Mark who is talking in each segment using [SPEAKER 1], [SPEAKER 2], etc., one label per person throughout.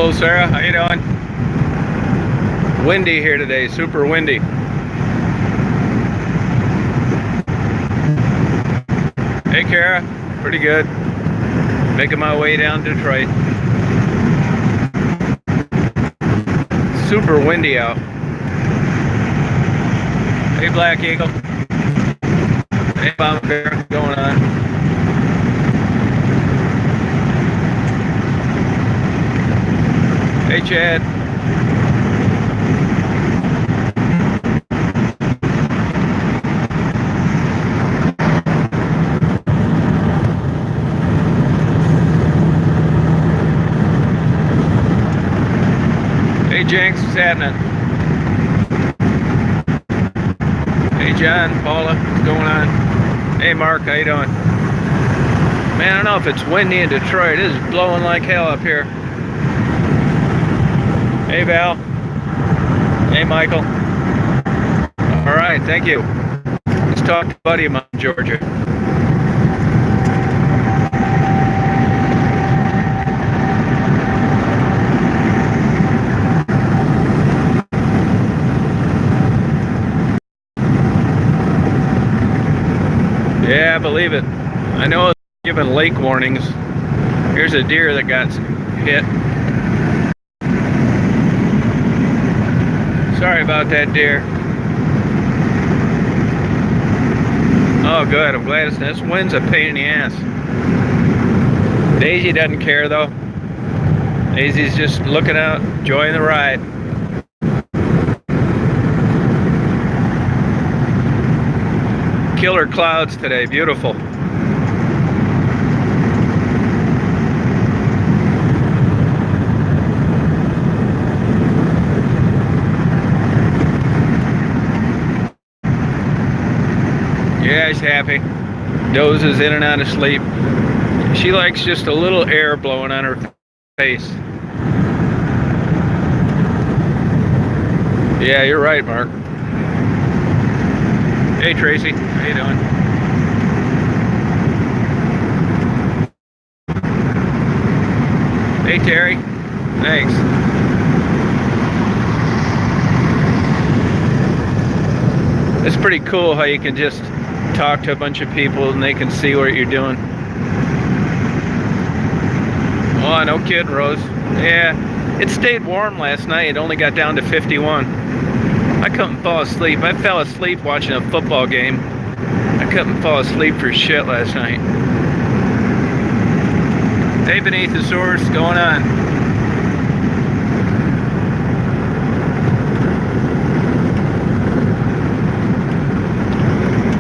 [SPEAKER 1] Hello, Sarah. How you doing? Windy here today. Super windy. Hey, Kara. Pretty good. Making my way down Detroit. Super windy out. Hey, Black Eagle. Hey, Bomb Bear. What's going on? Hey, Chad. Hey, Jenks. What's happening? Hey, John, Paula. What's going on? Hey, Mark. How you doing? Man, I don't know if it's windy in Detroit. It is blowing like hell up here. Hey, Val. Hey, Michael. All right, thank you. Let's talk to Buddy of mine, Georgia. Yeah, I believe it. I know it's giving lake warnings. Here's a deer that got hit. Sorry about that, deer. Oh, good. I'm glad this wind's a pain in the ass. Daisy doesn't care, though. Daisy's just looking out, enjoying the ride. Killer clouds today. Beautiful. Yeah, she's happy. Dozes in and out of sleep. She likes just a little air blowing on her face. Yeah, you're right, Mark. Hey, Tracy. How you doing? Hey, Terry. Thanks. It's pretty cool how you can just talk to a bunch of people and they can see what you're doing. Oh, no kidding, Rose. Yeah, it stayed warm last night. It only got down to 51. I couldn't fall asleep. I fell asleep watching a football game. I couldn't fall asleep for shit last night. Hey, Beneath the Source, what's going on?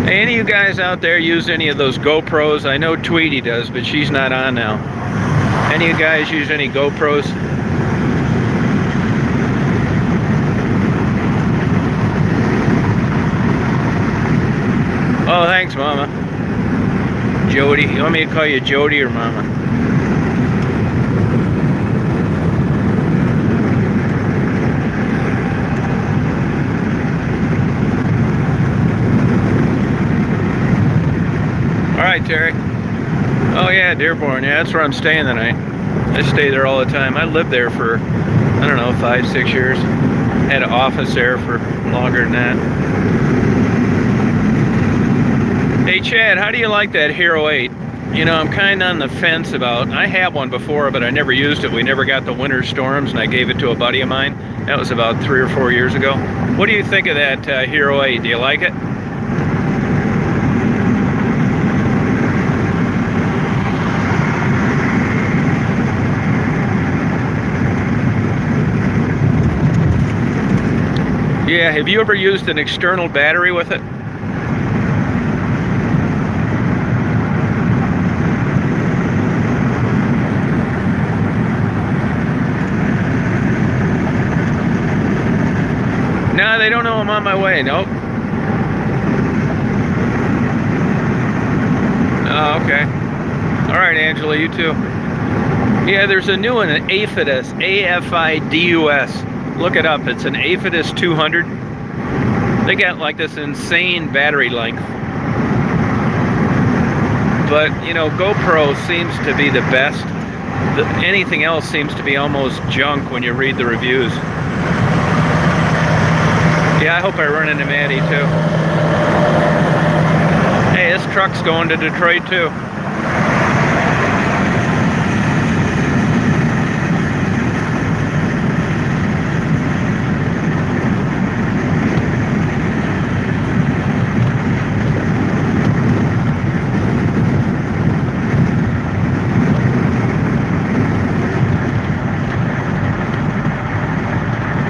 [SPEAKER 1] Hey, any of you guys out there use any of those GoPros? I know Tweety does, but she's not on now. Any of you guys use any GoPros? Oh, thanks, Mama. Jody. You want me to call you Jody or Mama? All right, Terry. Oh, yeah, Dearborn. Yeah, that's where I'm staying tonight. I stay there all the time. I lived there for, I don't know, 5, 6 years. Had an office there for longer than that. Hey, Chad, how do you like that Hero 8? You know, I'm kind of on the fence about, I had one before, but I never used it. We never got the winter storms, and I gave it to a buddy of mine. That was about 3 or 4 years ago. What do you think of that Hero 8? Do you like it? Yeah, have you ever used an external battery with it? No, they don't know I'm on my way. Nope. Oh, okay. All right, Angela, you too. Yeah, there's a new one, an Afidus, A-F-I-D-U-S. Look it up. It's an Afidus 200. They got like this insane battery length. But, you know, GoPro seems to be the best. anything else seems to be almost junk when you read the reviews. Yeah, I hope I run into Maddie too. Hey, this truck's going to Detroit too.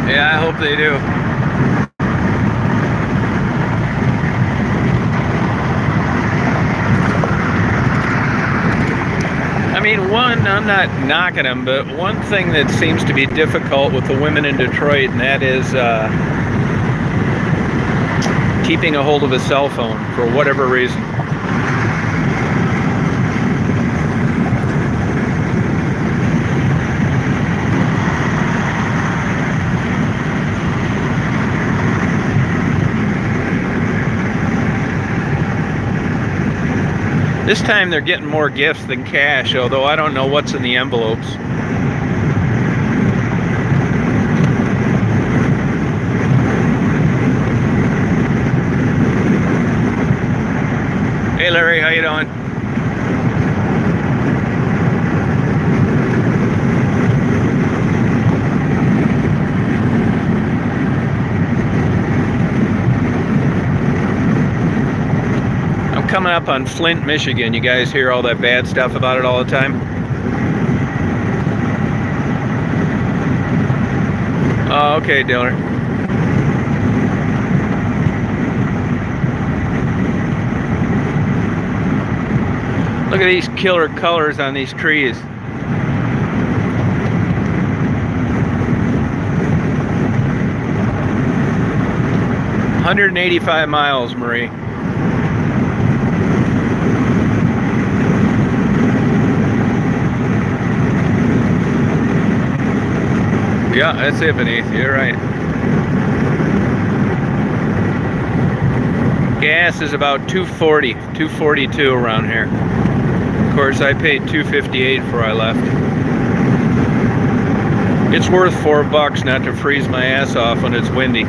[SPEAKER 1] Yeah, I hope they do. I mean, I'm not knocking them, but one thing that seems to be difficult with the women in Detroit, and that is keeping a hold of a cell phone for whatever reason. This time they're getting more gifts than cash, although I don't know what's in the envelopes. Hey Larry, how you doing? Coming up on Flint, Michigan. You guys hear all that bad stuff about it all the time? Oh, okay, Diller. Look at these killer colors on these trees. "185 miles, Marie. Yeah, that's it beneath. You're right. Gas is about 240, 242 around here. Of course, I paid $2.58 before I left. It's worth $4 not to freeze my ass off when it's windy.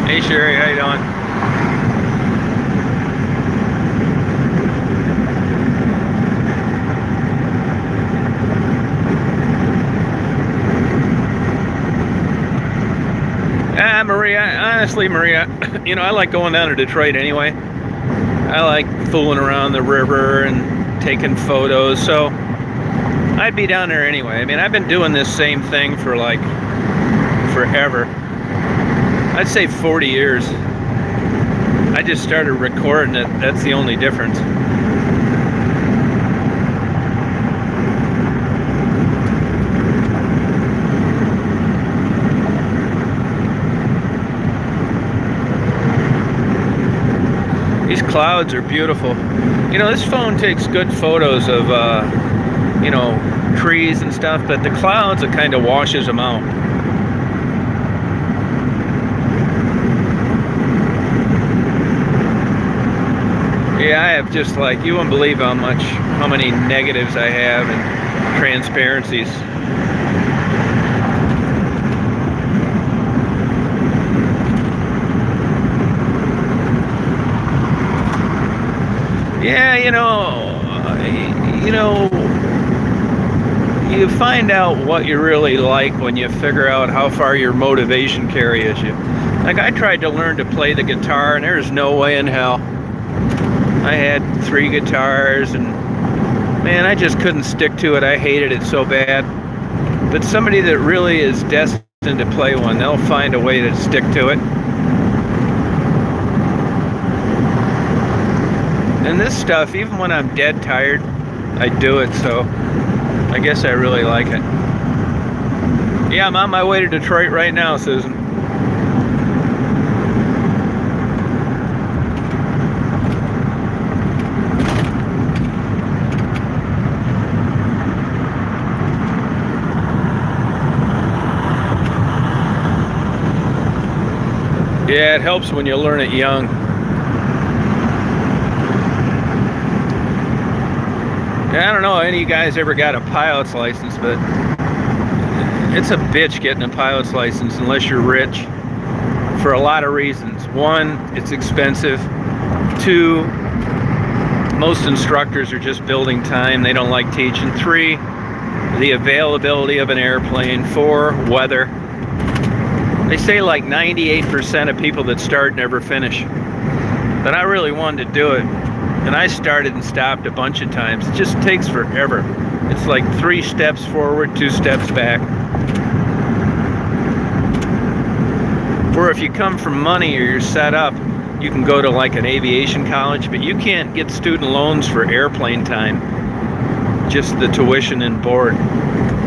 [SPEAKER 1] Hey Sherry, how you doing? Maria, honestly, Maria, you know, I like going down to Detroit anyway. I like fooling around the river and taking photos, so I'd be down there anyway. I mean, I've been doing this same thing for like forever. I'd say 40 years. I just started recording it. That's the only difference. These clouds are beautiful. You know, this phone takes good photos of, you know, trees and stuff, but the clouds, it kind of washes them out. Yeah, I have just like, you wouldn't believe how many negatives I have and transparencies. Yeah, you find out what you really like when you figure out how far your motivation carries you. Like, I tried to learn to play the guitar, and there's no way in hell. I had 3 guitars, and man, I just couldn't stick to it. I hated it so bad. But somebody that really is destined to play one, they'll find a way to stick to it. And this stuff, even when I'm dead tired, I do it, so I guess I really like it. Yeah, I'm on my way to Detroit right now, Susan. Yeah, it helps when you learn it young. Yeah, I don't know, any of you guys ever got a pilot's license, but it's a bitch getting a pilot's license unless you're rich, for a lot of reasons. One, it's expensive. Two, most instructors are just building time. They don't like teaching. Three, the availability of an airplane. Four, weather. They say like 98% of people that start never finish. But I really wanted to do it. And I started and stopped a bunch of times. It just takes forever. It's like 3 steps forward, 2 steps back. Or if you come from money or you're set up, you can go to like an aviation college, but you can't get student loans for airplane time. Just the tuition and board,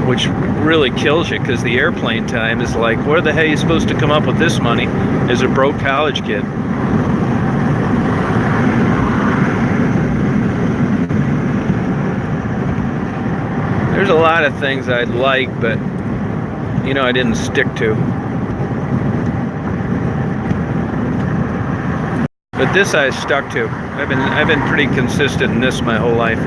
[SPEAKER 1] which really kills you, because the airplane time is like, where the hell are you supposed to come up with this money as a broke college kid? There's a lot of things I'd like, but you know, I didn't stick to. But this I stuck to. I've been pretty consistent in this my whole life.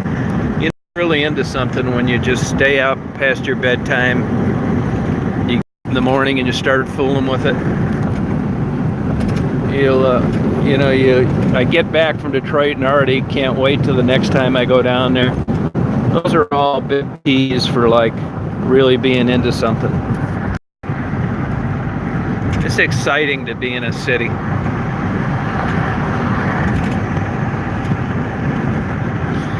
[SPEAKER 1] You're really into something when you just stay up past your bedtime. You get in the morning and you start fooling with it. I get back from Detroit and already can't wait till the next time I go down there. Those are all big keys for like really being into something. It's exciting to be in a city.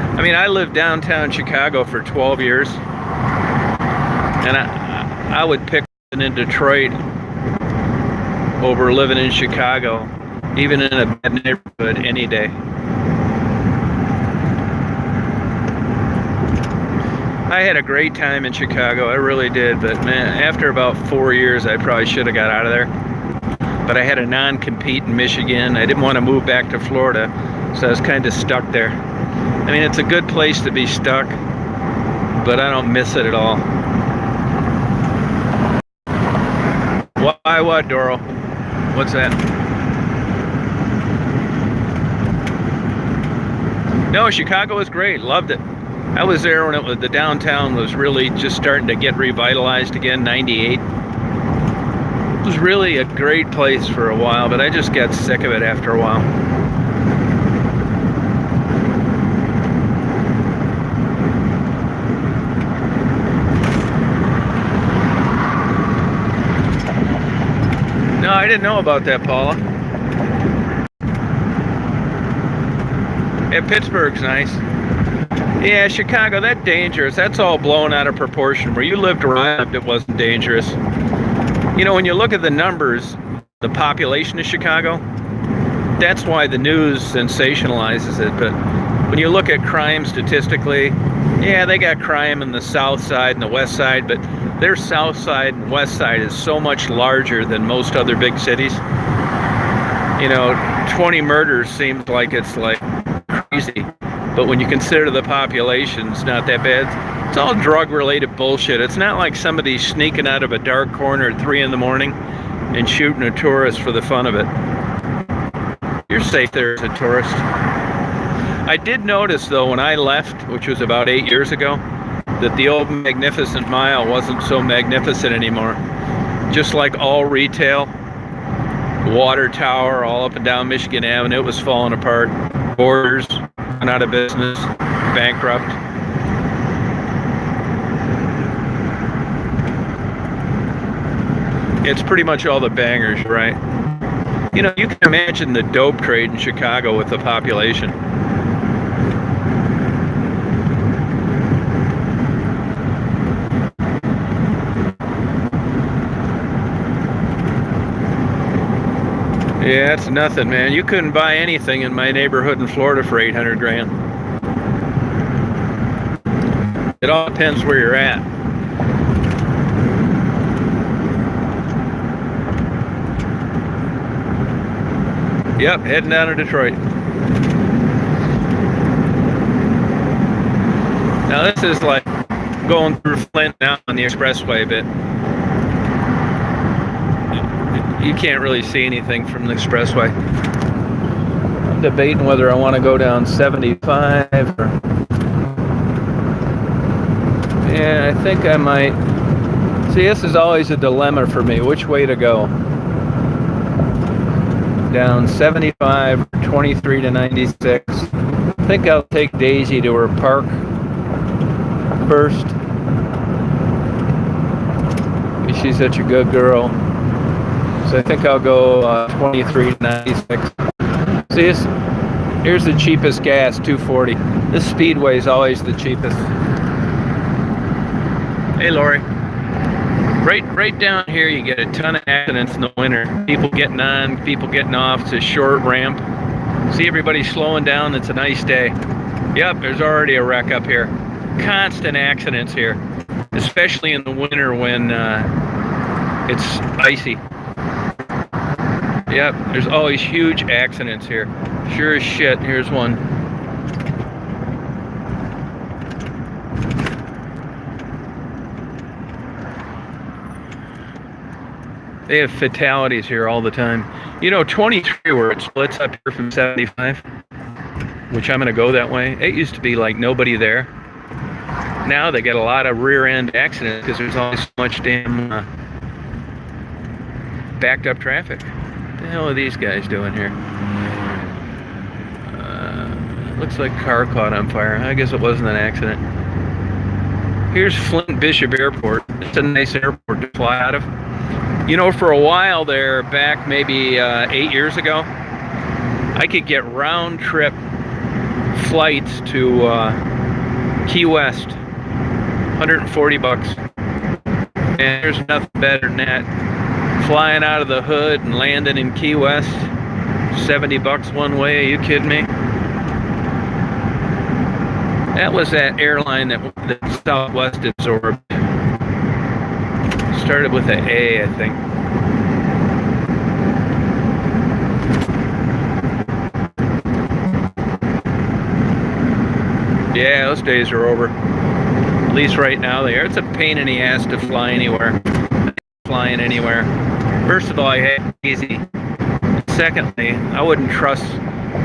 [SPEAKER 1] I mean, I lived downtown Chicago for 12 years, and I would pick in Detroit over living in Chicago, even in a bad neighborhood, any day. I had a great time in Chicago, I really did, but man, after about 4 years, I probably should have got out of there. But I had a non-compete in Michigan. I didn't want to move back to Florida, so I was kind of stuck there. I mean, it's a good place to be stuck, but I don't miss it at all. Why what, Doro? What's that? No, Chicago was great. Loved it. I was there when the downtown was really just starting to get revitalized again, 98. It was really a great place for a while, but I just got sick of it after a while. No, I didn't know about that, Paula. Yeah, Pittsburgh's nice. Yeah, Chicago, that's dangerous. That's all blown out of proportion. Where you lived where I lived, it wasn't dangerous. You know, when you look at the numbers, the population of Chicago, that's why the news sensationalizes it. But when you look at crime statistically, yeah, they got crime in the south side and the west side, but their south side and west side is so much larger than most other big cities. You know, 20 murders seems like it's like crazy, but when you consider the population, it's not that bad. It's all drug-related bullshit. It's not like somebody sneaking out of a dark corner at 3 in the morning and shooting a tourist for the fun of it. You're safe there as a tourist. I did notice, though, when I left, which was about 8 years ago, that the old Magnificent Mile wasn't so magnificent anymore. Just like all retail, water tower all up and down Michigan Avenue, it was falling apart. Borders went out of business, bankrupt. It's pretty much all the bangers, right? You know, you can imagine the dope trade in Chicago with the population. Yeah, it's nothing, man. You couldn't buy anything in my neighborhood in Florida for 800 grand. It all depends where you're at. Yep, heading down to Detroit. Now this is like going through Flint now on the expressway, but you can't really see anything from the expressway. I'm debating whether I want to go down 75 or... Yeah, I think I might. See, this is always a dilemma for me, which way to go. Down 75 or 23 to 96. I think I'll take Daisy to her park first. She's such a good girl. So I think I'll go 23 to 96. See, here's the cheapest gas, 240. This Speedway is always the cheapest. Hey, Lori. Right down here, you get a ton of accidents in the winter. People getting on, people getting off. It's a short ramp. See everybody slowing down. It's a nice day. Yep, there's already a wreck up here. Constant accidents here, especially in the winter when it's icy. Yep, there's always huge accidents here. Sure as shit. Here's one. They have fatalities here all the time. You know, 23 where it splits up here from 75, which I'm going to go that way. It used to be like nobody there. Now they get a lot of rear-end accidents because there's always so much damn backed up traffic. What the hell are these guys doing here? Looks like a car caught on fire. I guess it wasn't an accident. Here's Flint Bishop Airport. It's a nice airport to fly out of. You know, for a while there, back maybe 8 years ago, I could get round-trip flights to Key West, $140. And there's nothing better than that. Flying out of the hood and landing in Key West, $70 one way. Are you kidding me? That was that airline that Southwest absorbed. Started with an A, I think. Yeah, those days are over. At least right now they are. It's a pain in the ass to fly anywhere. Flying anywhere. First of all, I hate easy. Secondly, I wouldn't trust.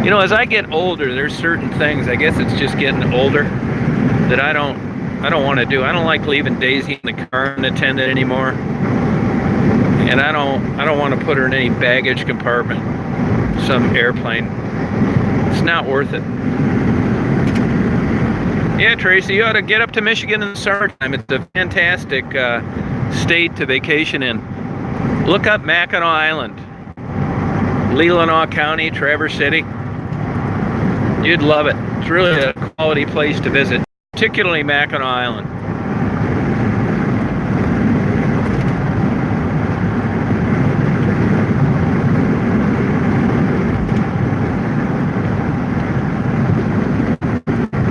[SPEAKER 1] You know, as I get older, there's certain things. I guess it's just getting older that I don't want to do. I don't like leaving Daisy in the car unattended anymore, and I don't want to put her in any baggage compartment, some airplane. It's not worth it. Yeah, Tracy, you ought to get up to Michigan in the summertime. It's a fantastic state to vacation in. Look up Mackinac Island, Leelanau County, Traverse City. You'd love it. It's really a quality place to visit. Particularly Mackinac Island.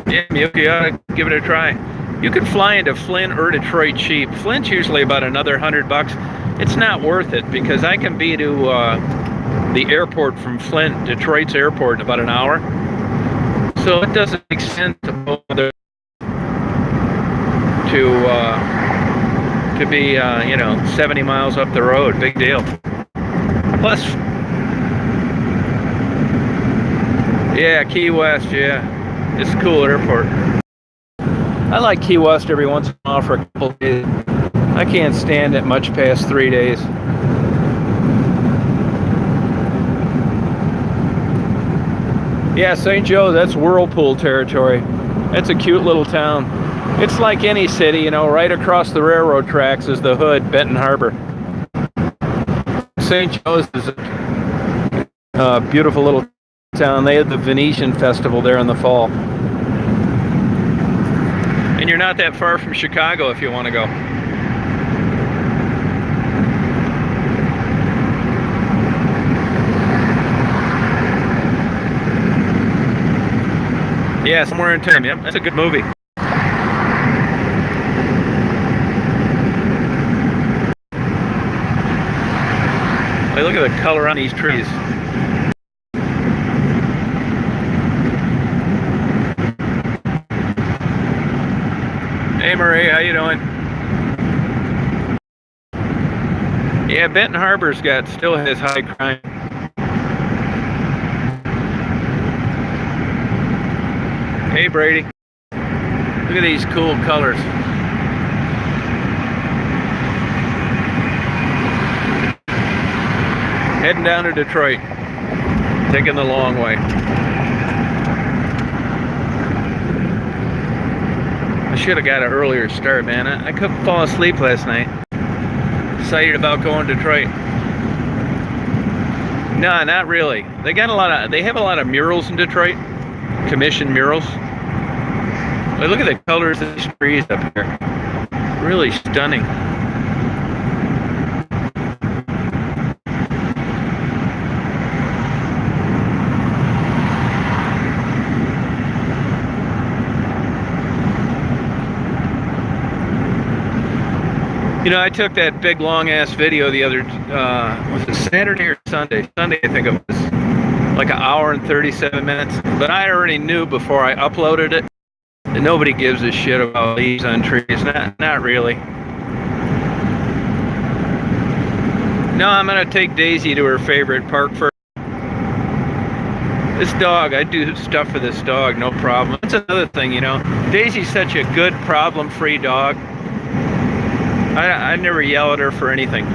[SPEAKER 1] Yeah, you ought to give it a try. You can fly into Flint or Detroit cheap. Flint's usually about another $100. It's not worth it because I can be to the airport from Flint, Detroit's airport, in about an hour. So it doesn't make sense to bother to be, 70 miles up the road. Big deal. Plus, yeah, Key West, yeah. It's a cool airport. I like Key West every once in a while for a couple days. I can't stand it much past 3 days. Yeah, St. Joe, that's Whirlpool territory. That's a cute little town. It's like any city, you know, right across the railroad tracks is the hood, Benton Harbor. St. Joe's is a beautiful little town. They had the Venetian Festival there in the fall. And you're not that far from Chicago if you want to go. Yeah, Somewhere in Time. Yep, that's a good movie. Hey, look at the color on these trees. Hey Marie, how you doing? Yeah, Benton Harbor's still has high crime. Hey Brady, look at these cool colors. Heading down to Detroit, taking the long way. I should have got an earlier start, man. I couldn't fall asleep last night. Excited about going to Detroit. No, not really. They have a lot of murals in Detroit, commissioned murals. But look at the colors of these trees up here. Really stunning. You know, I took that big long ass video the other, was it Saturday or Sunday? Sunday, I think it was. Like an hour and 37 minutes. But I already knew before I uploaded it that nobody gives a shit about leaves on trees. Not really. No, I'm gonna take Daisy to her favorite park first. This dog, I do stuff for this dog, no problem. That's another thing, you know. Daisy's such a good, problem-free dog. I never yell at her for anything.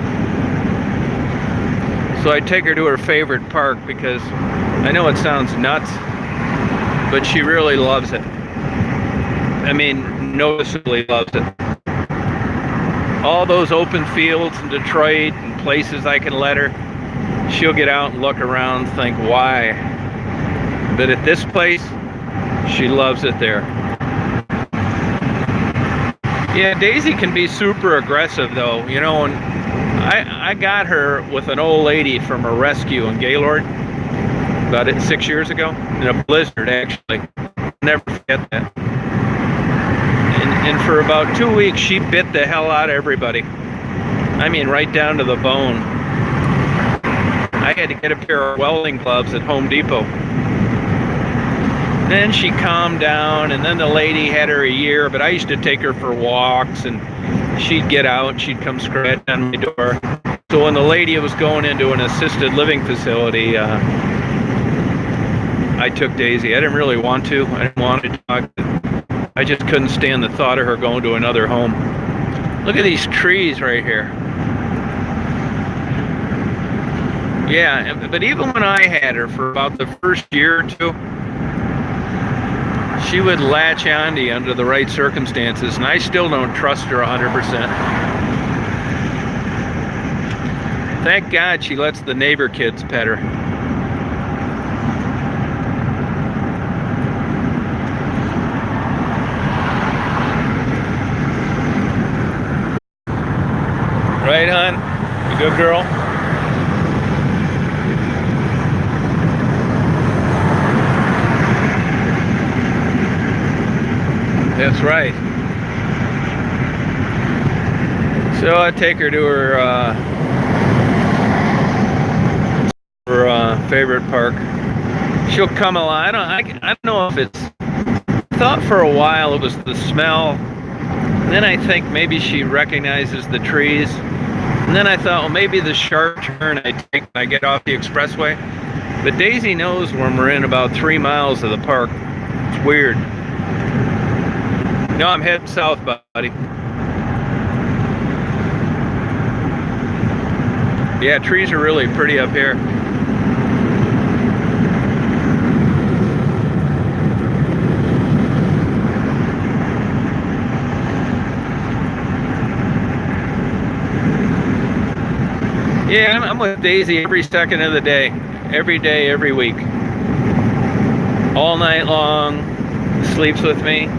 [SPEAKER 1] So I take her to her favorite park because I know it sounds nuts, but she really loves it. I mean, noticeably loves it. All those open fields in Detroit and places I can let her, she'll get out and look around and think, why? But at this place, she loves it there. Yeah, Daisy can be super aggressive though, you know, and I got her with an old lady from a rescue in Gaylord about 6 years ago, in a blizzard actually. Never forget that. And for about 2 weeks, she bit the hell out of everybody. I mean, right down to the bone. I had to get a pair of welding gloves at Home Depot. Then she calmed down, and then the lady had her a year, but I used to take her for walks, and she'd get out, and she'd come scratch on my door. So when the lady was going into an assisted living facility, I took Daisy. I didn't really want to. I didn't want to talk. I just couldn't stand the thought of her going to another home. Look at these trees right here. Yeah, but even when I had her for about the first year or two, she would latch onto you under the right circumstances, and I still don't trust her 100%. Thank God she lets the neighbor kids pet her. Right, hon? You good girl? That's right. So I take her to her favorite park. She'll come along. I don't know if it's. I thought for a while it was the smell. And then I think maybe she recognizes the trees. And then I thought, well, maybe the sharp turn I take when I get off the expressway. But Daisy knows when we're in about 3 miles of the park. It's weird. No, I'm heading south, buddy. Yeah, trees are really pretty up here. Yeah, I'm with Daisy every second of the day, every week. All night long, sleeps with me.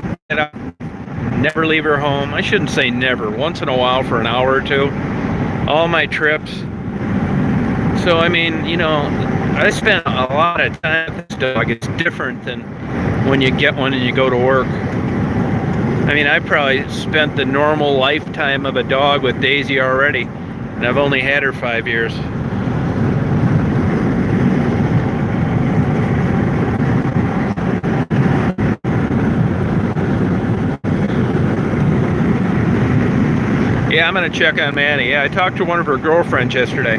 [SPEAKER 1] Never leave her home. I shouldn't say never. Once in a while for an hour or two. All my trips. So, I mean, you know, I spend a lot of time with this dog. It's different than when you get one and you go to work. I mean, I probably spent the normal lifetime of a dog with Daisy already. And I've only had her 5 years. Yeah, I'm gonna check on Maddie. Yeah, I talked to one of her girlfriends yesterday.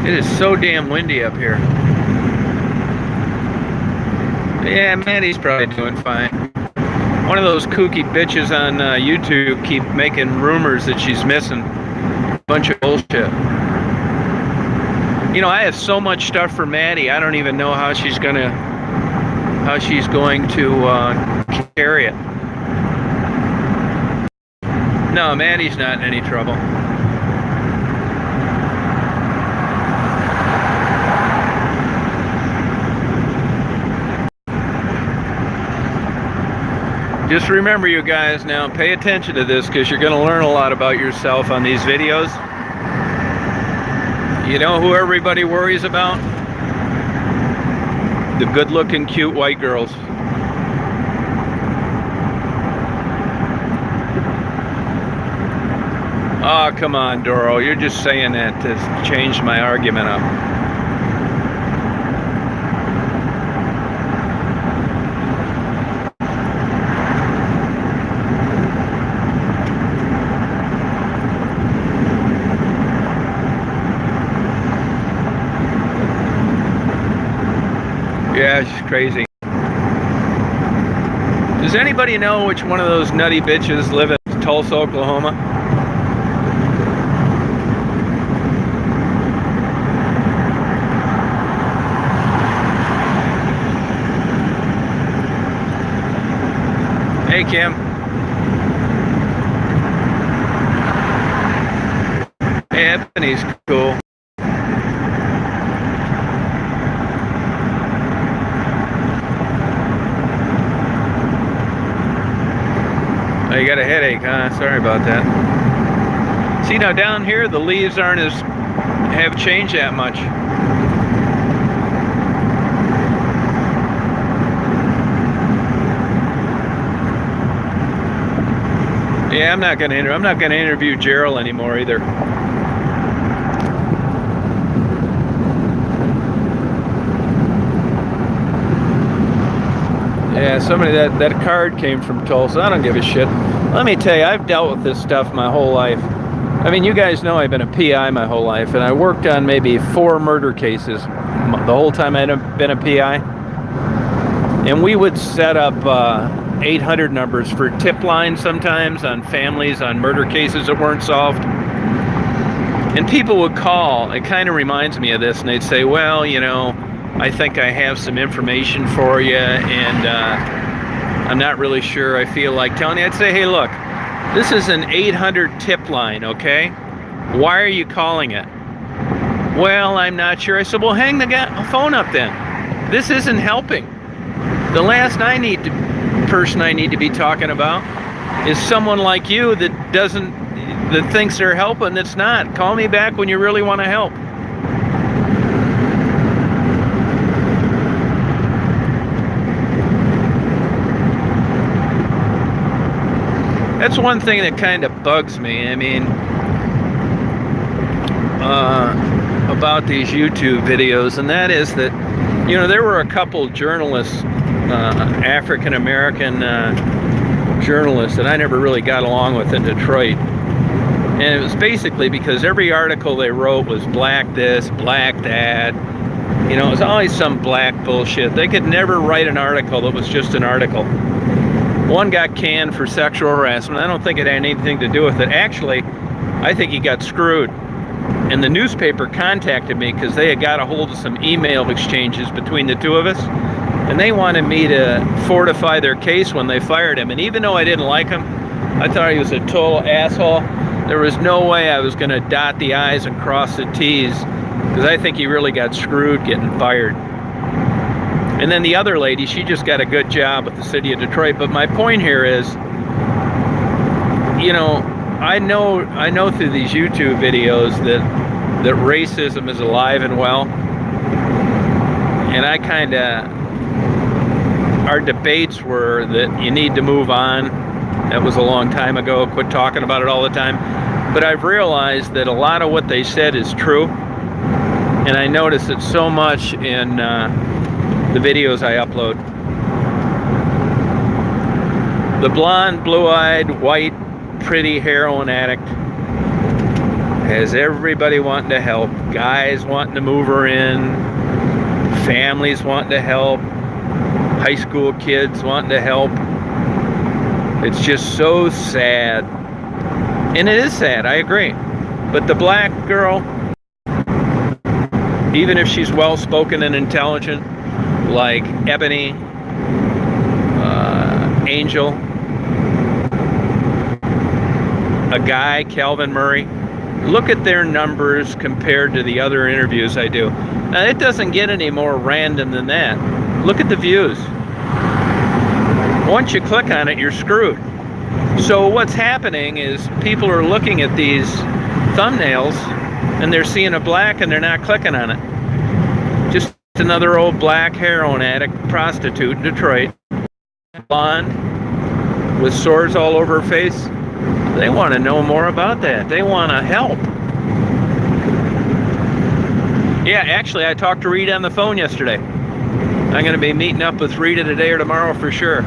[SPEAKER 1] It is so damn windy up here. Yeah, Maddie's probably doing fine. One of those kooky bitches on YouTube keep making rumors that she's missing. Bunch of bullshit. You know, I have so much stuff for Maddie. I don't even know how she's going to carry it. No, Maddie's not in any trouble. Just remember, you guys, now pay attention to this, because you're going to learn a lot about yourself on these videos. You know who everybody worries about? The good-looking, cute white girls. Oh, come on, Doro. You're just saying that to change my argument up. Yeah, she's crazy. Does anybody know which one of those nutty bitches live in Tulsa, Oklahoma? Hey, Kim. Hey, Ebony's cool. Oh, you got a headache, huh? Sorry about that. See, now down here, the leaves have changed that much. Yeah, I'm not gonna interview Gerald anymore either. Yeah, that card came from Tulsa. I don't give a shit. Let me tell you, I've dealt with this stuff my whole life. I mean, you guys know I've been a PI my whole life, and I worked on maybe 4 murder cases the whole time I'd been a PI. And we would set up 800 numbers for tip lines sometimes on families, on murder cases that weren't solved. And people would call. It kind of reminds me of this, and they'd say, well, you know, I think I have some information for you, and I'm not really sure I feel like telling you. I'd say, hey, look, this is an 800 tip line, okay? Why are you calling it? Well, I'm not sure. I said, well, hang the phone up then. This isn't helping. The last person I need to be talking about is someone like you that thinks they're helping, that's not. Call me back when you really want to help. That's one thing that kind of bugs me. I mean, about these YouTube videos, and that is that, you know, there were a couple journalists, African American journalists, that I never really got along with in Detroit. And it was basically because every article they wrote was black this, black that. You know, it was always some black bullshit. They could never write an article that was just an article. One got canned for sexual harassment. I don't think it had anything to do with it. Actually, I think he got screwed. And the newspaper contacted me because they had got a hold of some email exchanges between the two of us. And they wanted me to fortify their case when they fired him. And even though I didn't like him, I thought he was a total asshole. There was no way I was going to dot the I's and cross the T's, because I think he really got screwed getting fired. And then the other lady, she just got a good job with the city of Detroit. But my point here is, you know, I know through these YouTube videos that racism is alive and well. And I kind of, our debates were that you need to move on. That was a long time ago. Quit talking about it all the time. But I've realized that a lot of what they said is true. And I notice it so much in the videos I upload. The blonde, blue-eyed, white, pretty heroin addict has everybody wanting to help. Guys wanting to move her in, families wanting to help, high school kids wanting to help. It's just so sad. And it is sad, I agree. But the black girl, even if she's well-spoken and intelligent, like Ebony, Angel, a guy, Calvin Murray, look at their numbers compared to the other interviews I do. Now, it doesn't get any more random than that. Look at the views. Once you click on it, you're screwed. So what's happening is people are looking at these thumbnails and they're seeing a black and they're not clicking on it. Just another old black heroin addict, prostitute in Detroit, blonde, with sores all over her face. They want to know more about that. They want to help. Yeah, actually, I talked to Rita on the phone yesterday. I'm going to be meeting up with Rita today or tomorrow for sure.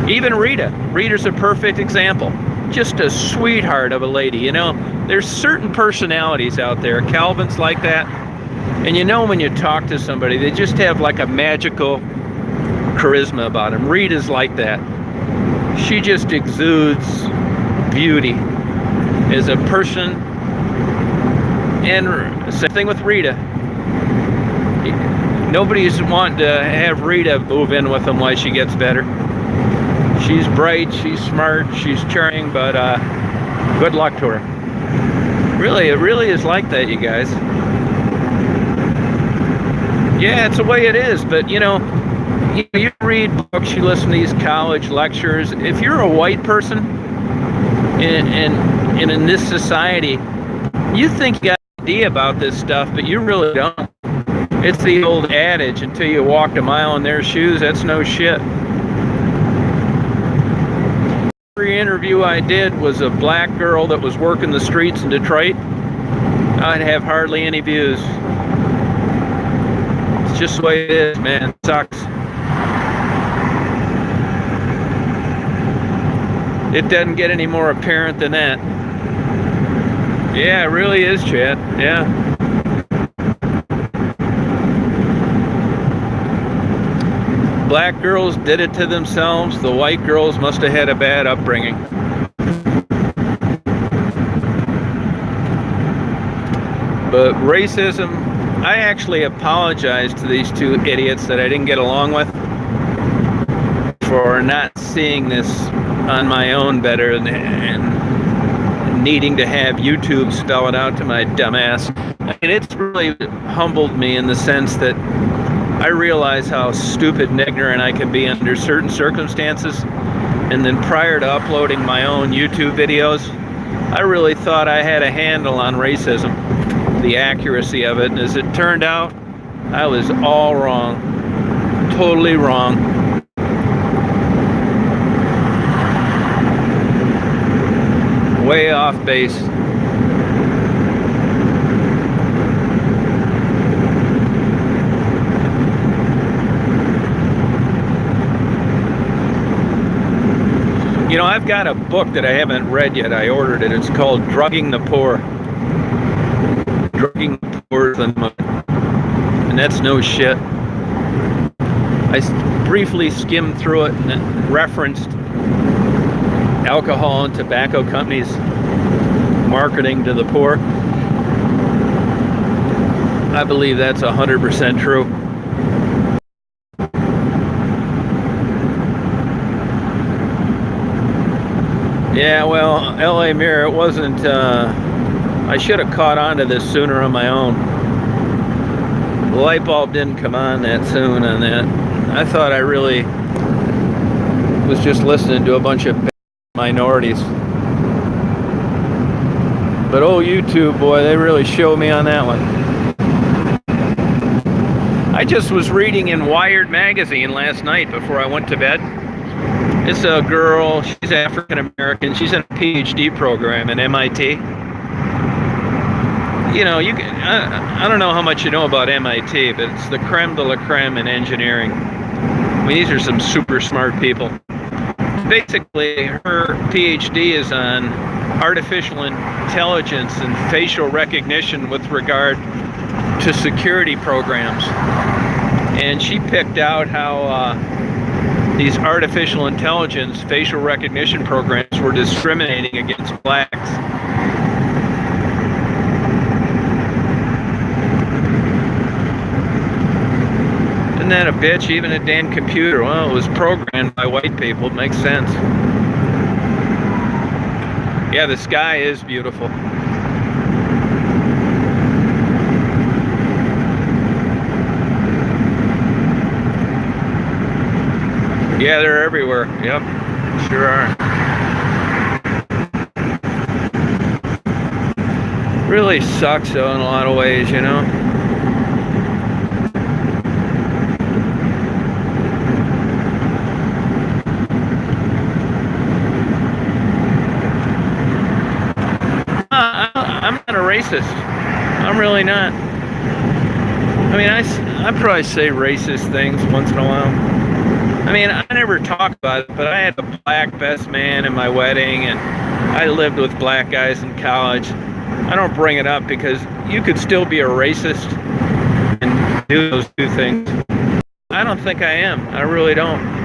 [SPEAKER 1] Even Rita. Rita's a perfect example. Just a sweetheart of a lady, you know. There's certain personalities out there. Calvin's like that. And you know when you talk to somebody, they just have like a magical charisma about them. Rita's like that. She just exudes beauty as a person. And same thing with Rita. Nobody's wanting to have Rita move in with them while she gets better. She's bright, she's smart, she's charming, but good luck to her. Really, it really is like that, you guys. Yeah, it's the way it is, but you know, you read books, you listen to these college lectures. If you're a white person in this society, you think you got an idea about this stuff, but you really don't. It's the old adage, until you walked a mile in their shoes, that's no shit. Every interview I did was a black girl that was working the streets in Detroit. I'd have hardly any views. It's just the way it is, man. It sucks. It doesn't get any more apparent than that. Yeah, it really is, Chad. Yeah. Black girls did it to themselves. The white girls must have had a bad upbringing. But racism, I actually apologize to these two idiots that I didn't get along with for not seeing this on my own better and needing to have YouTube spell it out to my dumb ass. I mean, it's really humbled me in the sense that I realize how stupid and ignorant I can be under certain circumstances. And then prior to uploading my own YouTube videos, I really thought I had a handle on racism, the accuracy of it. And as it turned out, I was all wrong. Totally wrong. Way off base. You know, I've got a book that I haven't read yet. I ordered it. It's called Drugging the Poor. Drugging the Poor. And that's no shit. I briefly skimmed through it and it referenced alcohol and tobacco companies marketing to the poor. I believe that's 100% true. Yeah, well, LA Mirror, it wasn't, I should have caught on to this sooner on my own. The light bulb didn't come on that soon on that. I thought I really was just listening to a bunch of minorities. But oh, YouTube, boy, they really showed me on that one. I just was reading in Wired magazine last night before I went to bed. It's a girl, she's African American, she's in a PhD program at MIT. you know, I don't know how much you know about MIT, but it's the creme de la creme in engineering. I mean, these are some super smart people. Basically, her PhD is on artificial intelligence and facial recognition with regard to security programs. And she picked out how these artificial intelligence facial recognition programs were discriminating against blacks. Isn't that a bitch? Even a damn computer. Well, it was programmed by white people. It makes sense. Yeah, the sky is beautiful. Yeah, they're everywhere. Yep, sure are. Really sucks though in a lot of ways, you know. I'm not a racist. I'm really not. I mean, I probably say racist things once in a while. I mean, I never talk about it, but I had a black best man in my wedding, and I lived with black guys in college. I don't bring it up because you could still be a racist and do those two things. I don't think I am. I really don't.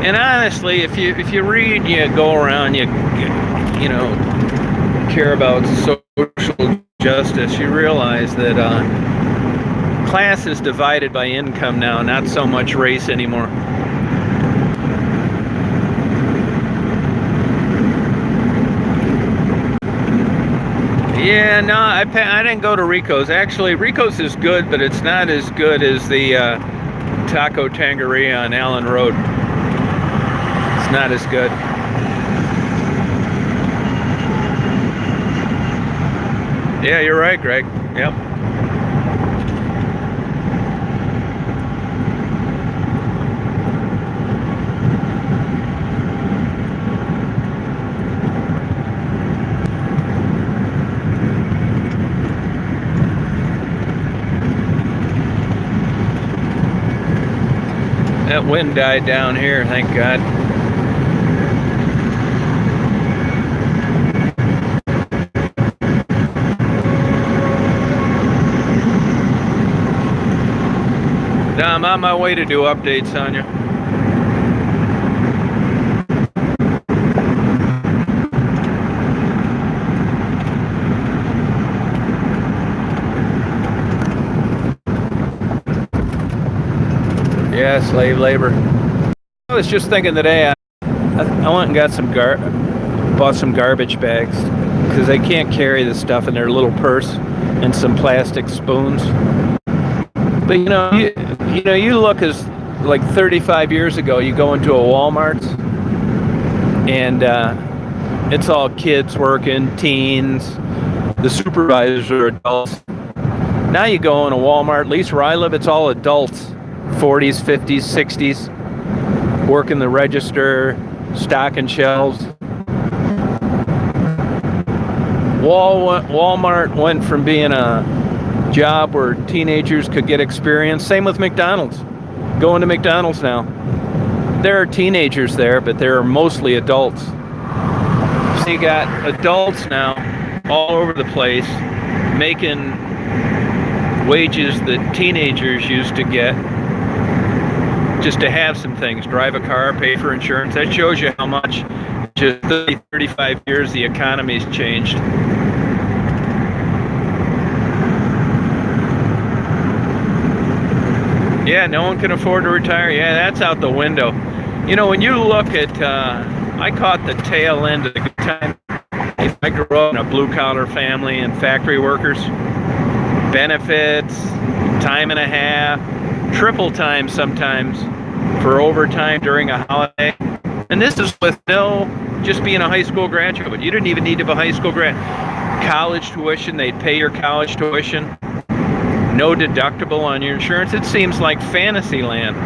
[SPEAKER 1] And honestly, if you read, you go around, you know, care about social justice, you realize that class is divided by income now, not so much race anymore. Yeah, no, I didn't go to Rico's. Actually, Rico's is good, but it's not as good as the Taco Tangeria on Allen Road. Not as good. Yeah, you're right, Greg. Yep. That wind died down here, thank God. Now I'm on my way to do updates on you. Yeah, slave labor. I was just thinking today, I went and got bought some garbage bags because they can't carry the stuff in their little purse and some plastic spoons. But you look as like 35 years ago, you go into a Walmart and it's all kids working, teens, the supervisors are adults. Now you go in a Walmart, at least where I live, it's all adults, 40s, 50s, 60s, working the register, stocking shelves. Walmart went from being a job where teenagers could get experience. Same with McDonald's. Going to McDonald's now. There are teenagers there, but there are mostly adults. So you got adults now all over the place making wages that teenagers used to get just to have some things. Drive a car, pay for insurance. That shows you how much just 30, 35 years the economy's changed. Yeah, no one can afford to retire. Yeah, that's out the window. You know, when you look at, I caught the tail end of the good time. I grew up in a blue-collar family and factory workers. Benefits, time and a half, triple time sometimes for overtime during a holiday. And this is with just being a high school graduate. You didn't even need to be a high school grad. College tuition, they'd pay your college tuition. No deductible on your insurance. It seems like fantasy land.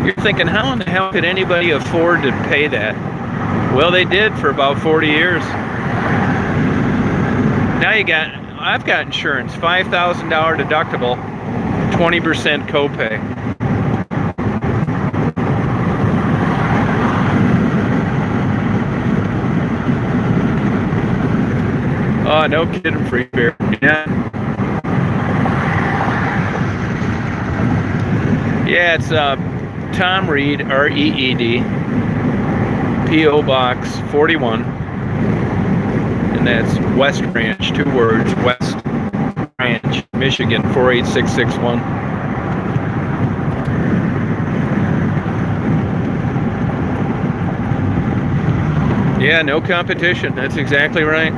[SPEAKER 1] You're thinking, how in the hell could anybody afford to pay that? Well, they did for about 40 years. Now I've got insurance, $5,000 deductible, 20% copay. Oh, no kidding, free beer. Yeah. Yeah, it's Tom Reed, R-E-E-D, P.O. Box 41, and that's West Ranch, 2 words, West Ranch, Michigan, 48661. Yeah, no competition, that's exactly right.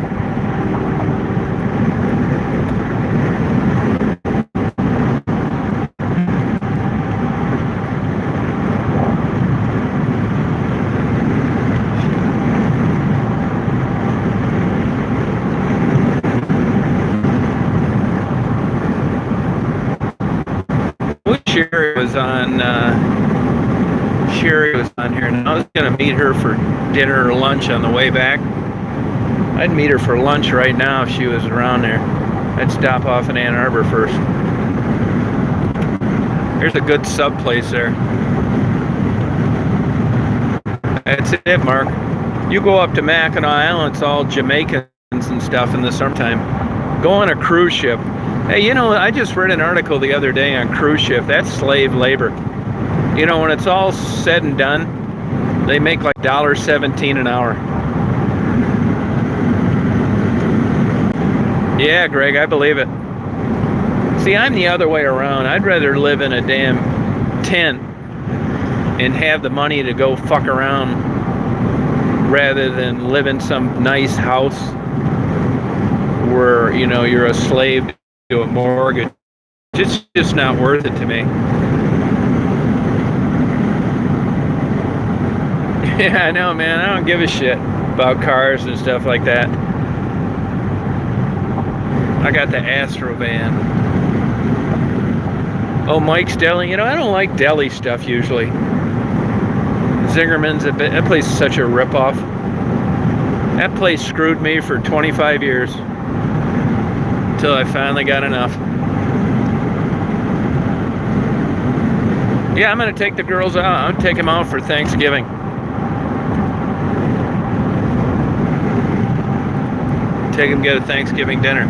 [SPEAKER 1] Sherry was on here, and I was going to meet her for dinner or lunch on the way back. I'd meet her for lunch right now if she was around there. I'd stop off in Ann Arbor first. There's a good sub place there. That's it, Mark. You go up to Mackinac Island, it's all Jamaicans and stuff in the summertime. Go on a cruise ship. Hey, you know, I just read an article the other day on cruise ship. That's slave labor. You know, when it's all said and done, they make like $1.17 an hour. Yeah, Greg, I believe it. See, I'm the other way around. I'd rather live in a damn tent and have the money to go fuck around rather than live in some nice house where, you know, you're a slave to a mortgage. It's just not worth it to me. Yeah, I know, man. I don't give a shit about cars and stuff like that. I got the Astro van. Oh, Mike's Deli. You know, I don't like deli stuff usually. Zingerman's, that place is such a ripoff. That place screwed me for 25 years. Until I finally got enough. Yeah, I'm going to take the girls out. I'm going to take them out for Thanksgiving. Take them get a Thanksgiving dinner.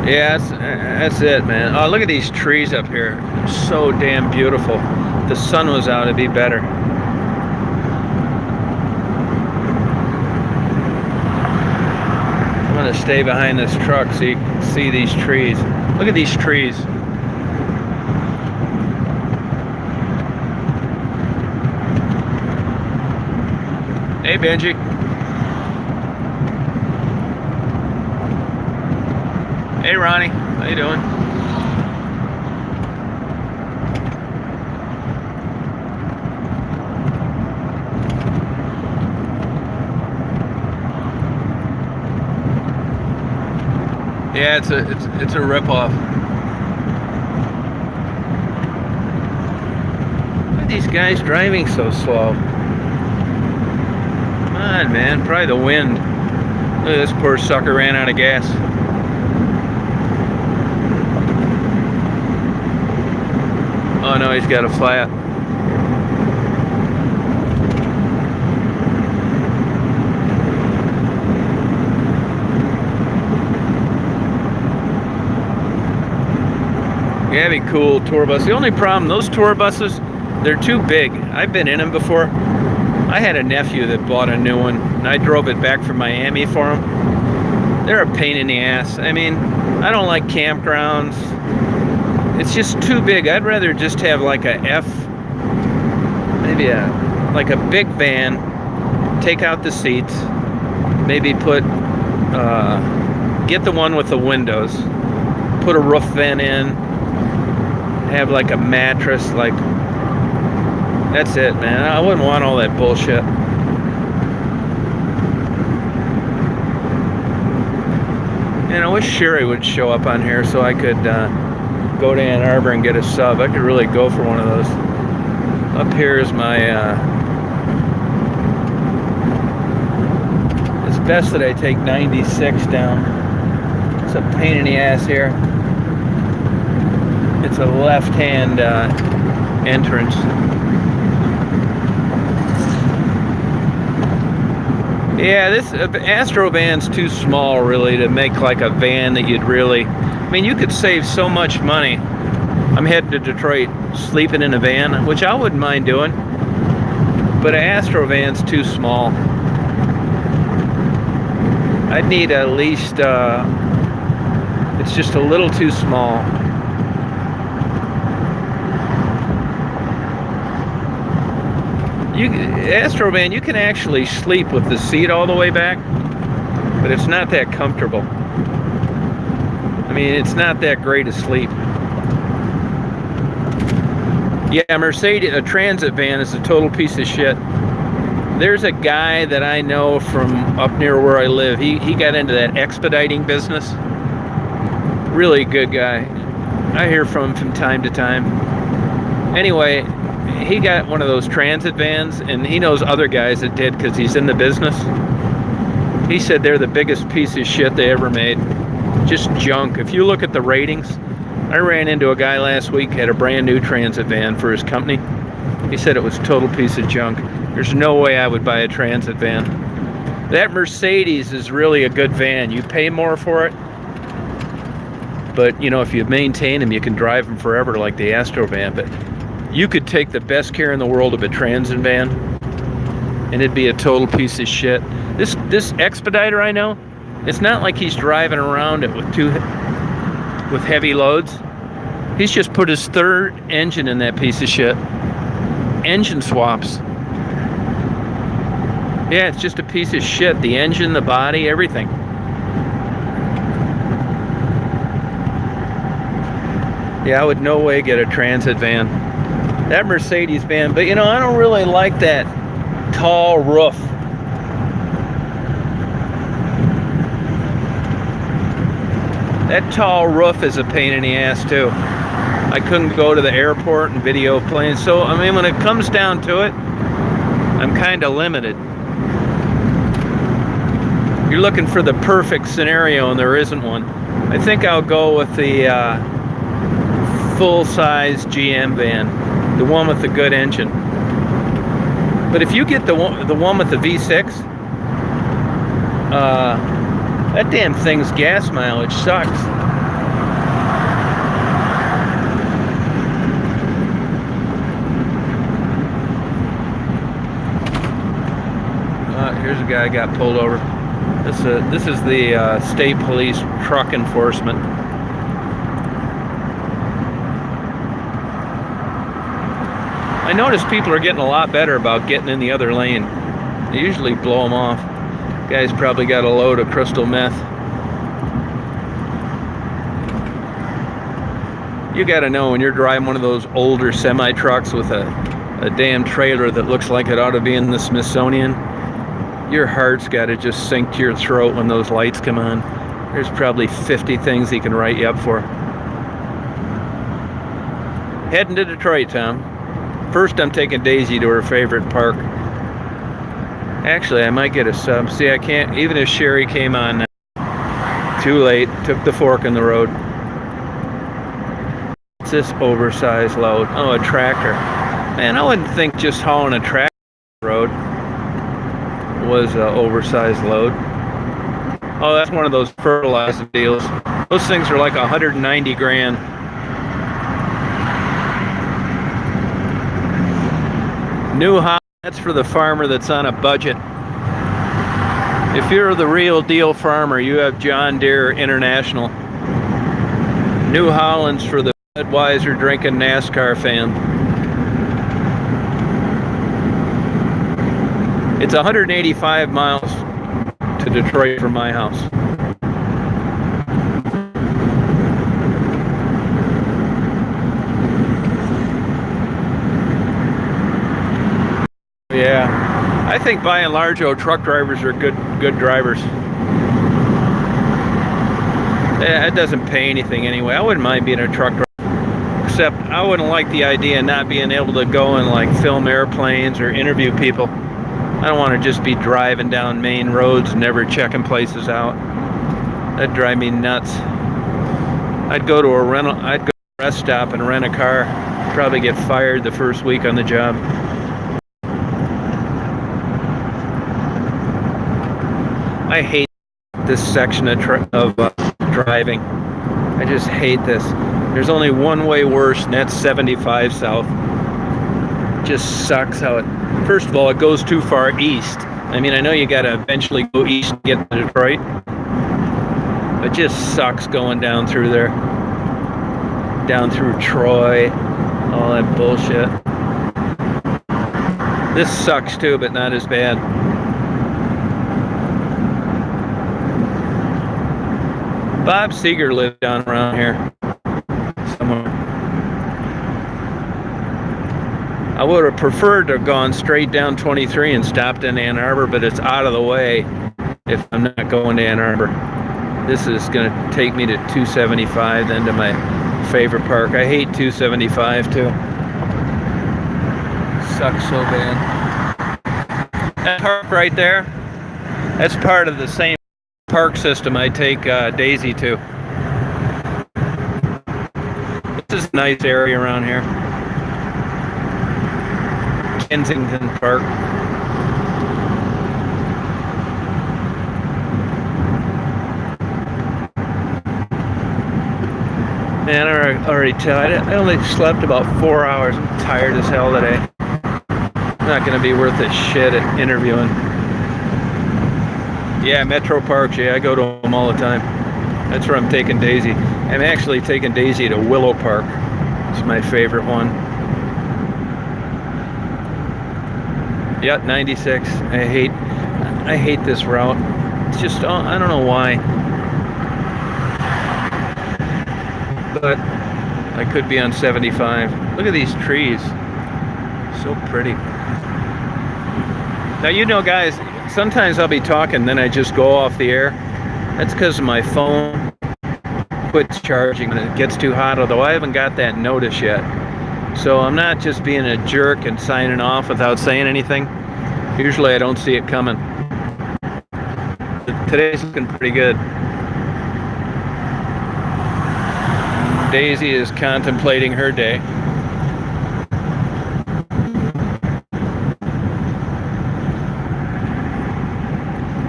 [SPEAKER 1] Yeah, that's it, man. Oh, look at these trees up here. They're so damn beautiful. If the sun was out, it'd be better. I'm gonna stay behind this truck so you can see these trees. Look at these trees. Hey, Benji. Hey, Ronnie. How you doing? Yeah, it's a ripoff. Why are these guys driving so slow? Come on, man. Probably the wind. Look at this poor sucker ran out of gas. Oh no, he's got a flat. Yeah, that'd be cool, tour bus. The only problem, those tour buses, they're too big. I've been in them before. I had a nephew that bought a new one, and I drove it back from Miami for him. They're a pain in the ass. I mean, I don't like campgrounds. It's just too big. I'd rather just have like a like a big van, take out the seats, maybe get the one with the windows, put a roof vent in, have like a mattress, like That's it, man. I wouldn't want all that bullshit. And I wish Sherry would show up on here so I could go to Ann Arbor and get a sub. I could really go for one of those. Up here is my... it's best that I take 96 down. It's a pain in the ass here. It's a left-hand entrance. Yeah, this Astro van's too small, really, to make like a van that you'd really... I mean, you could save so much money. I'm heading to Detroit, sleeping in a van, which I wouldn't mind doing. But an Astro van's too small. I'd need at least... it's just a little too small. Astro van, you can actually sleep with the seat all the way back, but it's not that comfortable. I mean, it's not that great a sleep. Yeah, Mercedes, a transit van is a total piece of shit. There's a guy that I know from up near where I live. He got into that expediting business. Really good guy. I hear from him from time to time. Anyway, he got one of those transit vans, and he knows other guys that did because he's in the business. He said they're the biggest piece of shit they ever made. Just junk. If you look at the ratings, I ran into a guy last week, had a brand new transit van for his company. He said it was a total piece of junk. There's no way I would buy a transit van. That Mercedes is really a good van. You pay more for it, but you know, if you maintain them, you can drive them forever like the Astro van. But you could take the best care in the world of a transit van, and it'd be a total piece of shit. This Expediter I know, it's not like he's driving around it with heavy loads. He's just put his third engine in that piece of shit. Engine swaps. Yeah, it's just a piece of shit. The engine, the body, everything. Yeah, I would no way get a transit van. That Mercedes van, but you know, I don't really like that tall roof. That tall roof is a pain in the ass too. I couldn't go to the airport and video planes. So, I mean, when it comes down to it, I'm kind of limited. You're looking for the perfect scenario, and there isn't one. I think I'll go with the full-size GM van, the one with the good engine. But if you get the one with the V6, that damn thing's gas mileage sucks. Here's a guy got pulled over. This is the state police truck enforcement. I notice people are getting a lot better about getting in the other lane. They usually blow them off. Guy's probably got a load of crystal meth. You gotta know when you're driving one of those older semi-trucks with a damn trailer that looks like it ought to be in the Smithsonian, your heart's gotta just sink to your throat when those lights come on. There's probably 50 things he can write you up for. Heading to Detroit, Tom. First, I'm taking Daisy to her favorite park. Actually, I might get a sub. See, I can't, even if Sherry came on too late, took the fork in the road. What's this oversized load? Oh, a tractor. Man, I wouldn't think just hauling a tractor on the road was an oversized load. Oh, that's one of those fertilizer deals. Those things are like 190 grand. New Holland, that's for the farmer that's on a budget. If you're the real deal farmer, you have John Deere International. New Holland's for the Budweiser drinking NASCAR fan. It's 185 miles to Detroit from my house. Yeah, I think by and large, though, truck drivers are good drivers. Yeah, it doesn't pay anything anyway. I wouldn't mind being a truck driver, except I wouldn't like the idea of not being able to go and like film airplanes or interview people. I don't want to just be driving down main roads, never checking places out. That'd drive me nuts. I'd go to a rest stop and rent a car. Probably get fired the first week on the job. I hate this section of driving. I just hate this. There's only one way worse, and that's 75 south. Just sucks how it. First of all, it goes too far east. I mean, I know you gotta eventually go east to get to Detroit. It just sucks going down through there. Down through Troy, all that bullshit. This sucks too, but not as bad. Bob Seger lived down around here somewhere. I would have preferred to have gone straight down 23 and stopped in Ann Arbor, but it's out of the way if I'm not going to Ann Arbor. This is going to take me to 275, then to my favorite park. I hate 275 too. Sucks so bad. That park right there, that's part of the same park system I take Daisy to. This is a nice area around here. Kensington Park. Man, I already tell. I only slept about 4 hours. I'm tired as hell today. Not going to be worth a shit at interviewing. Yeah, Metro Parks. Yeah, I go to them all the time. That's where I'm taking Daisy. I'm actually taking Daisy to Willow Park. It's my favorite one. Yep, 96. I hate this route. It's just, I don't know why. But I could be on 75. Look at these trees. So pretty. Now, you know, guys, sometimes I'll be talking, then I just go off the air. That's because my phone quits charging when it gets too hot, although I haven't got that notice yet. So I'm not just being a jerk and signing off without saying anything. Usually I don't see it coming. But today's looking pretty good. Daisy is contemplating her day.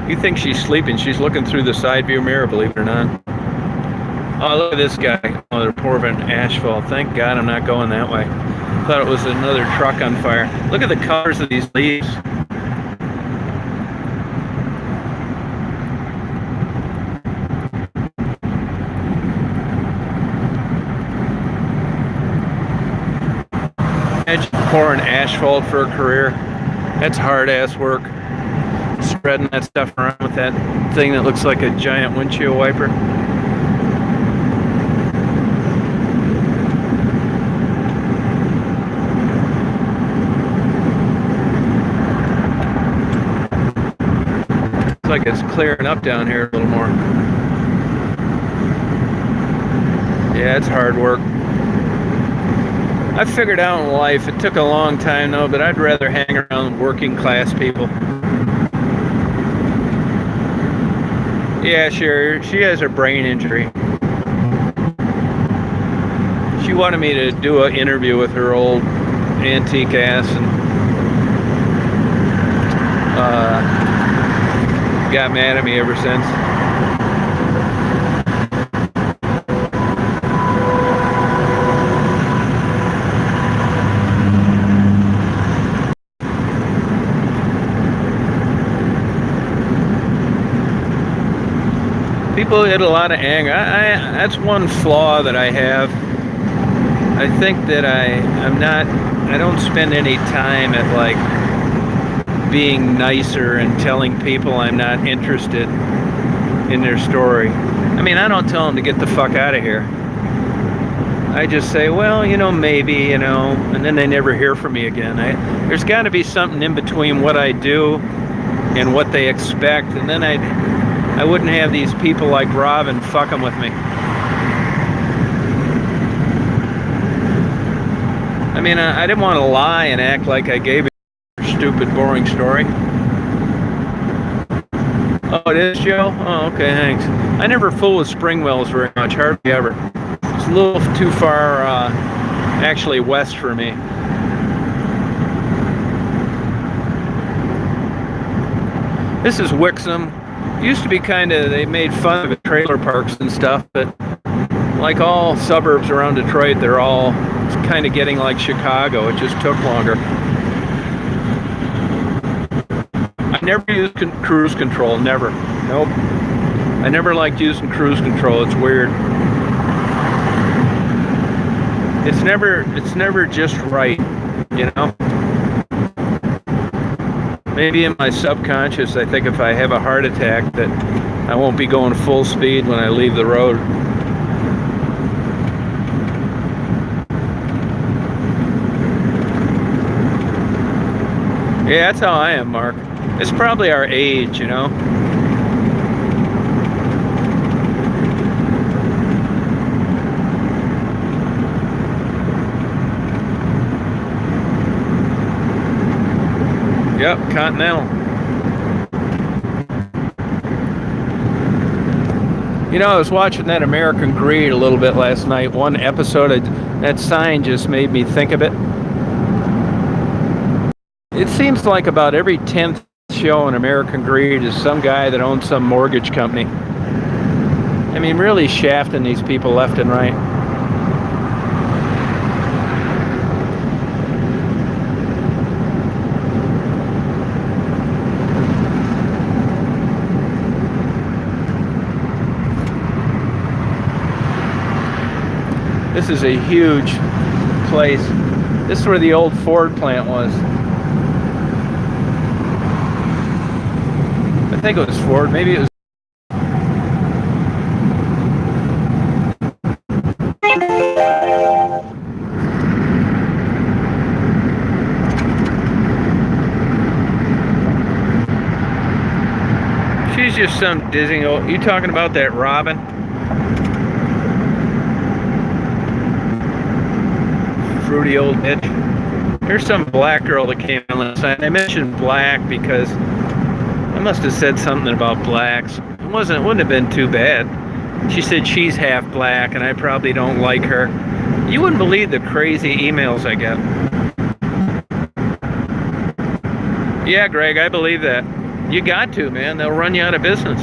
[SPEAKER 1] You think she's sleeping. She's looking through the side view mirror, believe it or not. Oh, look at this guy. Oh, they're pouring asphalt. Thank God I'm not going that way. Thought it was another truck on fire. Look at the colors of these leaves. Imagine pouring asphalt for a career. That's hard-ass work. Spreading that stuff around with that thing that looks like a giant windshield wiper. Looks like it's clearing up down here a little more. Yeah, it's hard work. I figured out in life, it took a long time though, but I'd rather hang around working class people. Yeah, sure, she has a brain injury. She wanted me to do an interview with her old antique ass, and got mad at me ever since. People get a lot of anger. That's one flaw that I have. I think that I don't spend any time at like being nicer and telling people I'm not interested in their story. I mean, I don't tell them to get the fuck out of here. I just say, well, maybe, and then they never hear from me again. There's got to be something in between what I do and what they expect, and then I wouldn't have these people like Robin fucking with me. I mean, I didn't want to lie and act like I gave a stupid, boring story. Oh, it is, Joe? Oh, okay, thanks. I never fool with spring wells very much, hardly ever. It's a little too far, actually, west for me. This is Wixom. It used to be they made fun of it, trailer parks and stuff, but like all suburbs around Detroit, they're all kind of getting like Chicago. It just took longer. I never used cruise control, never. Nope. I never liked using cruise control. It's weird. It's never just right, Maybe in my subconscious, I think if I have a heart attack that I won't be going full speed when I leave the road. Yeah, that's how I am, Mark. It's probably our age, Yep, Continental. I was watching that American Greed a little bit last night. One episode, that sign just made me think of it. It seems like about every 10th show in American Greed is some guy that owns some mortgage company. I mean, really shafting these people left and right. This is a huge place. This is where the old Ford plant was. I think it was Ford. Maybe it was. She's just some dizzying old. You talking about that Robin? Fruity old bitch. Here's some black girl that came on last night. I mentioned black because I must have said something about blacks. It wouldn't have been too bad. She said she's half black and I probably don't like her. You wouldn't believe the crazy emails I get. Yeah, Greg, I believe that. You got to, man. They'll run you out of business.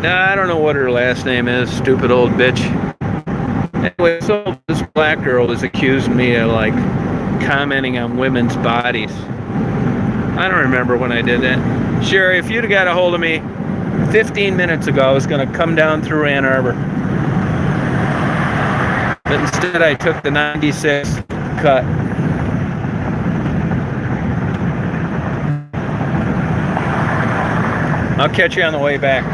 [SPEAKER 1] I don't know what her last name is, stupid old bitch. Anyway, so this black girl is accusing me of, commenting on women's bodies. I don't remember when I did that. Sherry, if you'd have got a hold of me 15 minutes ago, I was going to come down through Ann Arbor. But instead, I took the 96 cut. I'll catch you on the way back.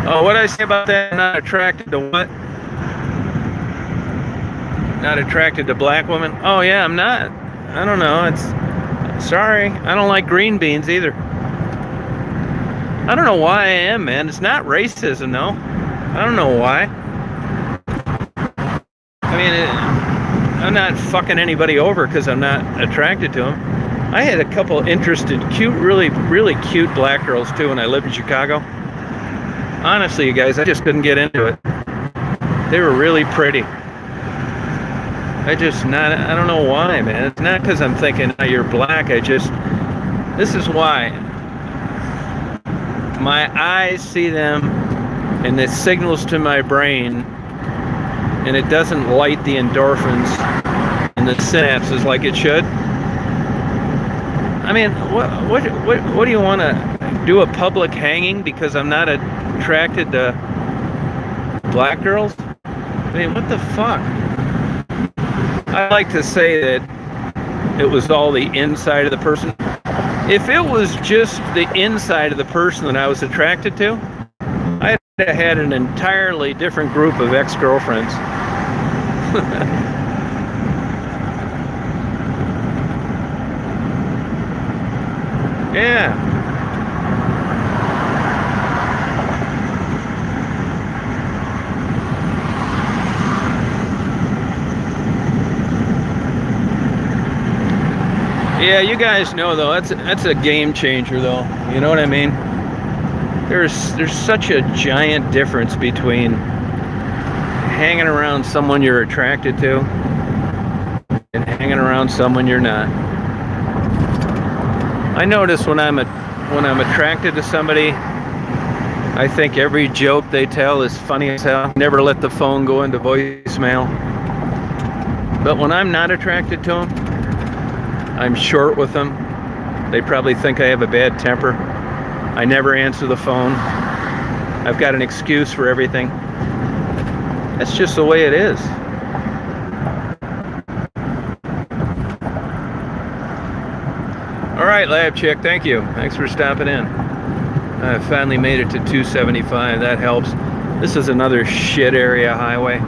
[SPEAKER 1] Oh, what did I say about that? Not attracted to what? Not attracted to black women? Oh, yeah, I'm not. I don't know. Sorry. I don't like green beans either. I don't know why I am, man. It's not racism, though. I don't know why. I mean, I'm not fucking anybody over because I'm not attracted to them. I had a couple interested, cute, really, really cute black girls, too, when I lived in Chicago. Honestly, you guys, I just couldn't get into it. They were really pretty. I don't know why, man. It's not because I'm thinking, oh, you're black. This is why. My eyes see them, and it signals to my brain, and it doesn't light the endorphins and the synapses like it should. I mean, what do you want to do, a public hanging because I'm not attracted to black girls? I mean, what the fuck? I like to say that it was all the inside of the person. If it was just the inside of the person that I was attracted to, I'd have had an entirely different group of ex-girlfriends. Yeah. Yeah, you guys know though, that's a game changer though. You know what I mean? There's such a giant difference between hanging around someone you're attracted to and hanging around someone you're not. I notice when I'm attracted to somebody, I think every joke they tell is funny as hell. Never let the phone go into voicemail. But when I'm not attracted to them, I'm short with them. They probably think I have a bad temper. I never answer the phone. I've got an excuse for everything. That's just the way it is. All right, Lab Chick, thank you. Thanks for stopping in. I finally made it to 275. That helps. This is another shit area highway.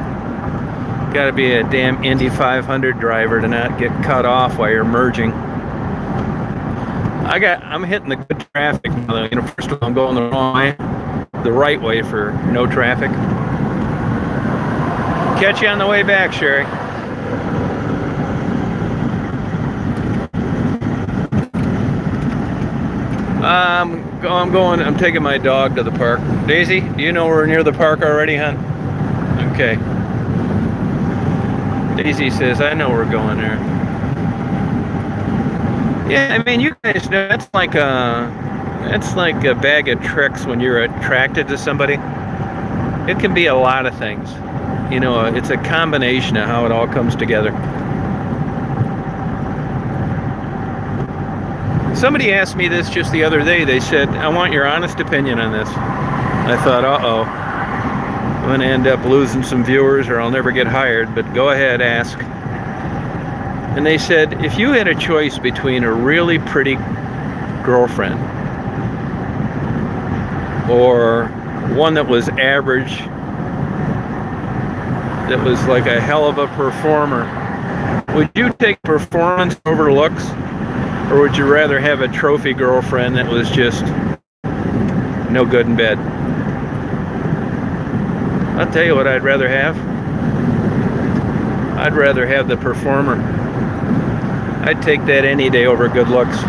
[SPEAKER 1] Got to be a damn Indy 500 driver to not get cut off while you're merging. I'm hitting the good traffic. You know, first of all, I'm going the wrong way, the right way for no traffic. Catch you on the way back, Sherry. I'm taking my dog to the park. Daisy, do you know we're near the park already, hon? Okay. Daisy says, I know we're going there. Yeah, I mean, you guys know that's like a bag of tricks when you're attracted to somebody. It can be a lot of things. You know, it's a combination of how it all comes together. Somebody asked me this just the other day. They said, I want your honest opinion on this. I thought, uh-oh. I'm going to end up losing some viewers or I'll never get hired, but go ahead, ask. And they said, if you had a choice between a really pretty girlfriend or one that was average, that was like a hell of a performer, would you take performance over looks? Or would you rather have a trophy girlfriend that was just no good in bed? I'll tell you what I'd rather have. I'd rather have the performer. I'd take that any day over good looks.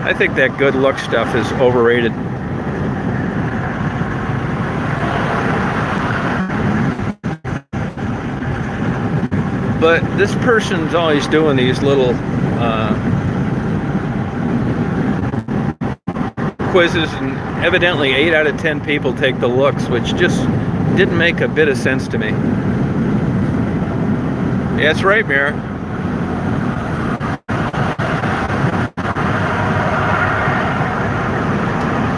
[SPEAKER 1] I think that good look stuff is overrated. But this person's always doing these little quizzes, and evidently 8 out of 10 people take the looks, which just didn't make a bit of sense to me. Yeah, that's right, Mira.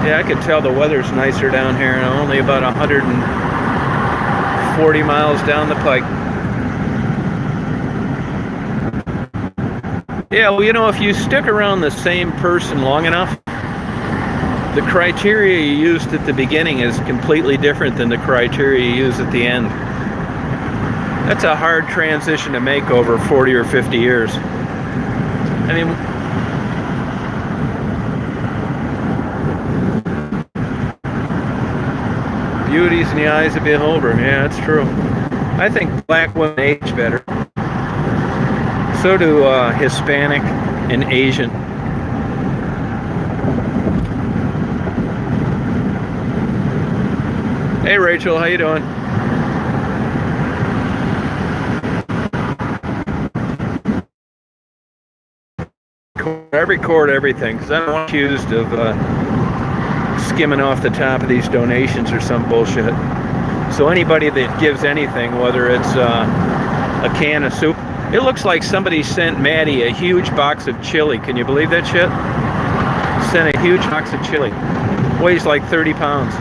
[SPEAKER 1] Yeah, I can tell the weather's nicer down here. I'm only about 140 miles down the pike. Yeah, well, you know, if you stick around the same person long enough, the criteria you used at the beginning is completely different than the criteria you use at the end. That's a hard transition to make over 40 or 50 years. I mean, beauty's in the eyes of the beholder. Yeah, that's true. I think black women age better. So do Hispanic and Asian. Hey Rachel, how you doing? I record everything because I don't want accused of skimming off the top of these donations or some bullshit. So anybody that gives anything, whether it's a can of soup, it looks like somebody sent Maddie a huge box of chili. Can you believe that shit? Sent a huge box of chili. Weighs like 30 pounds.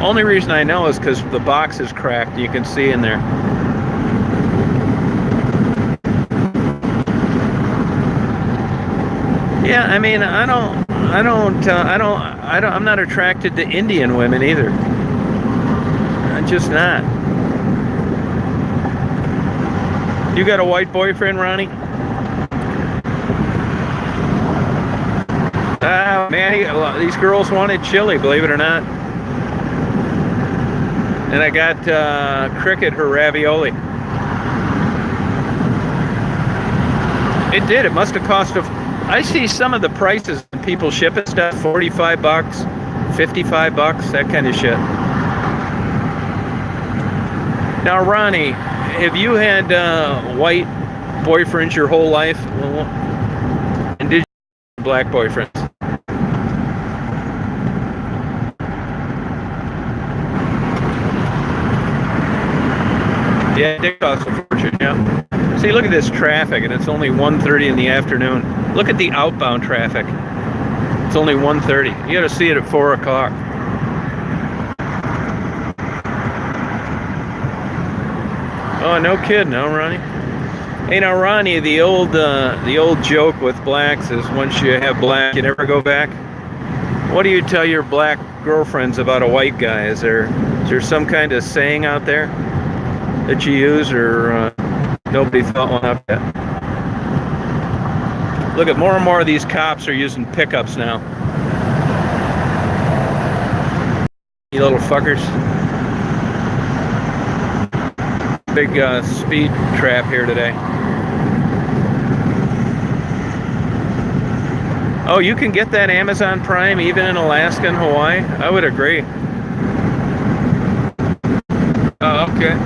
[SPEAKER 1] Only reason I know is because the box is cracked. You can see in there. Yeah, I mean, I'm not attracted to Indian women either. I'm just not. You got a white boyfriend, Ronnie? Man, these girls wanted chili, believe it or not. And I got Cricket her ravioli. It did. It must have cost I see some of the prices people shipping stuff, 45 bucks, 55 bucks, that kind of shit. Now, Ronnie, have you had white boyfriends your whole life? And did you have black boyfriends? Yeah, it costs a fortune, yeah. See, look at this traffic, and it's only 1:30 in the afternoon. Look at the outbound traffic. It's only 1:30. You got to see it at 4 o'clock. Oh, no kidding, no, Ronnie? Hey, now, Ronnie, the old joke with blacks is once you have black, you never go back. What do you tell your black girlfriends about a white guy? Is there some kind of saying out there that you use, or nobody thought one up yet? Look at more and more of these cops are using pickups now. You little fuckers. Big speed trap here today. Oh, you can get that Amazon Prime even in Alaska and Hawaii? I would agree. Oh, okay.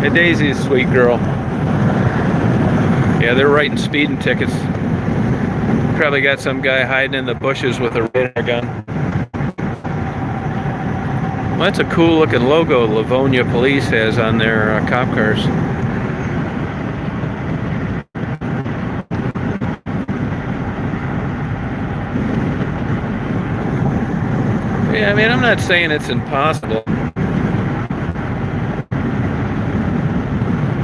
[SPEAKER 1] Hey, Daisy's a sweet girl. Yeah, they're writing speeding tickets. Probably got some guy hiding in the bushes with a radar gun. Well, that's a cool looking logo Livonia Police has on their cop cars. Yeah, I mean, I'm not saying it's impossible.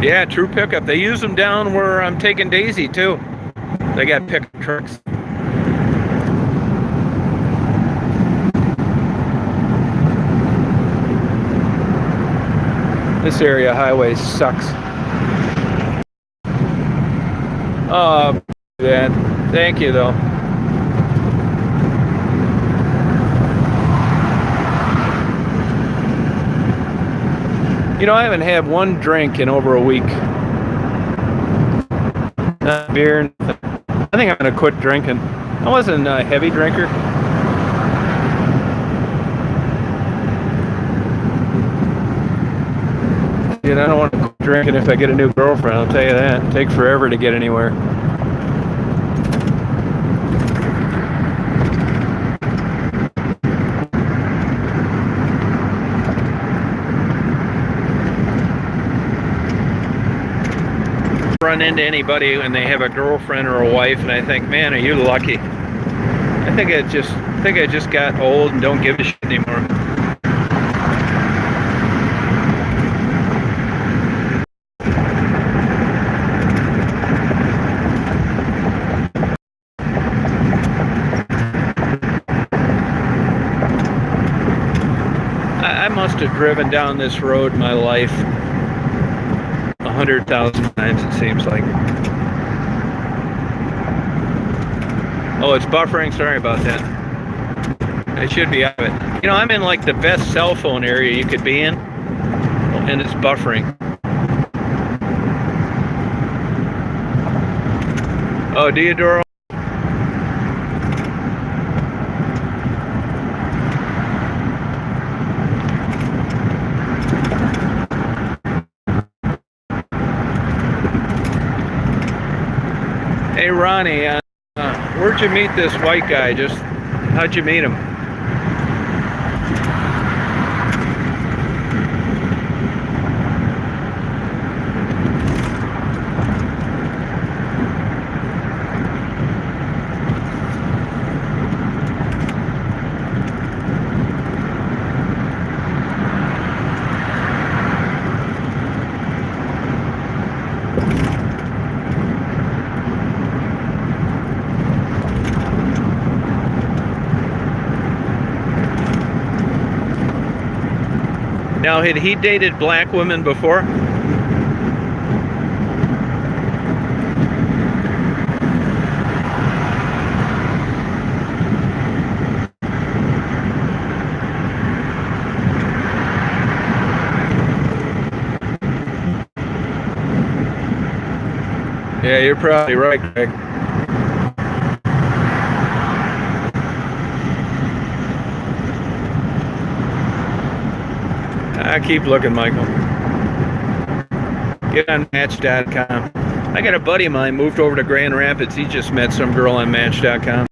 [SPEAKER 1] Yeah, true pickup. They use them down where I'm taking Daisy too. They got pickup trucks. This area highway sucks. Oh, man. Thank you, though. You know, I haven't had one drink in over a week. Not beer. I think I'm going to quit drinking. I wasn't a heavy drinker. Dude, I don't want to quit drinking if I get a new girlfriend, I'll tell you that. It'll take forever to get anywhere. Run into anybody when they have a girlfriend or a wife, and I think, man, are you lucky? I think I just got old and don't give a shit anymore. I must have driven down this road my life 100,000 times, it seems like. Oh, it's buffering. Sorry about that. It should be out of it. You know, I'm in like the best cell phone area you could be in, and it's buffering. Oh, Deodoro. Hey, Ronnie, where'd you meet this white guy? How'd you meet him? Now, had he dated black women before? Yeah, you're probably right, Greg. I keep looking, Michael. Get on Match.com. I got a buddy of mine moved over to Grand Rapids. He just met some girl on Match.com.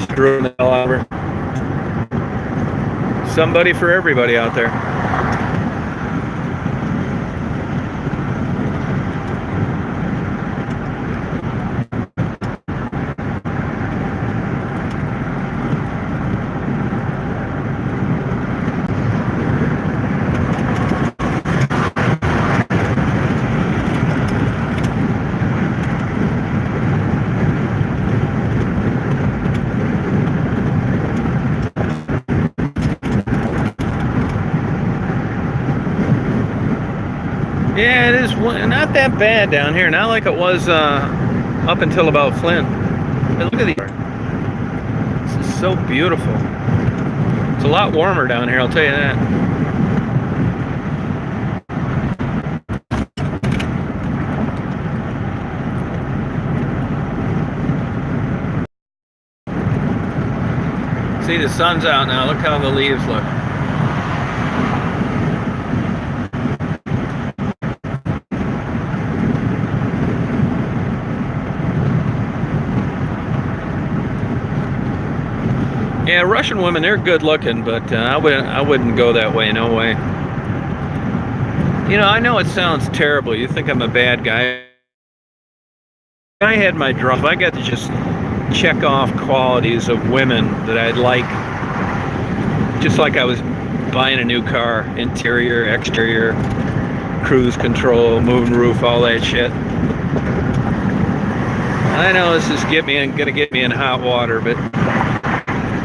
[SPEAKER 1] Screwing the hell out of her. Somebody for everybody out there. Yeah, it is not that bad down here. Not like it was up until about Flint. Hey, look at these. This is so beautiful. It's a lot warmer down here, I'll tell you that. See, the sun's out now. Look how the leaves look. Yeah, Russian women, they're good looking, but I wouldn't go that way, no way. You know, I know it sounds terrible. You think I'm a bad guy. I had my drum. I got to just check off qualities of women that I'd like, just like I was buying a new car, interior, exterior, cruise control, moonroof, all that shit. I know this is gonna get me in hot water, but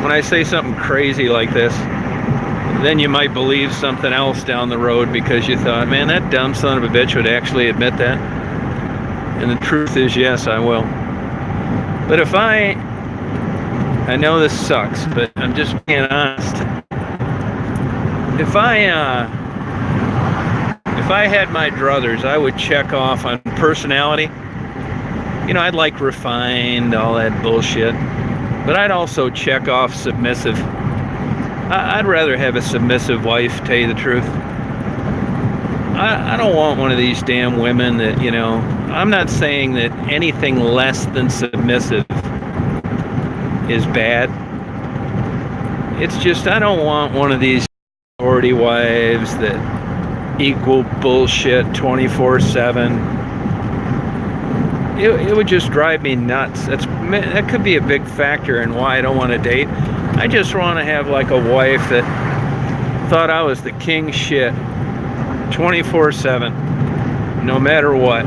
[SPEAKER 1] when I say something crazy like this, then you might believe something else down the road because you thought, man, that dumb son of a bitch would actually admit that. And the truth is, yes, I will. But if I know this sucks, but I'm just being honest. If I had my druthers, I would check off on personality. You know, I'd like refined, all that bullshit. But I'd also check off submissive. I'd rather have a submissive wife, tell you the truth. I don't want one of these damn women that, you know, I'm not saying that anything less than submissive is bad. It's just I don't want one of these authority wives that equal bullshit 24/7. It would just drive me nuts. That could be a big factor in why I don't want to date. I just want to have like a wife that thought I was the king shit 24/7, no matter what.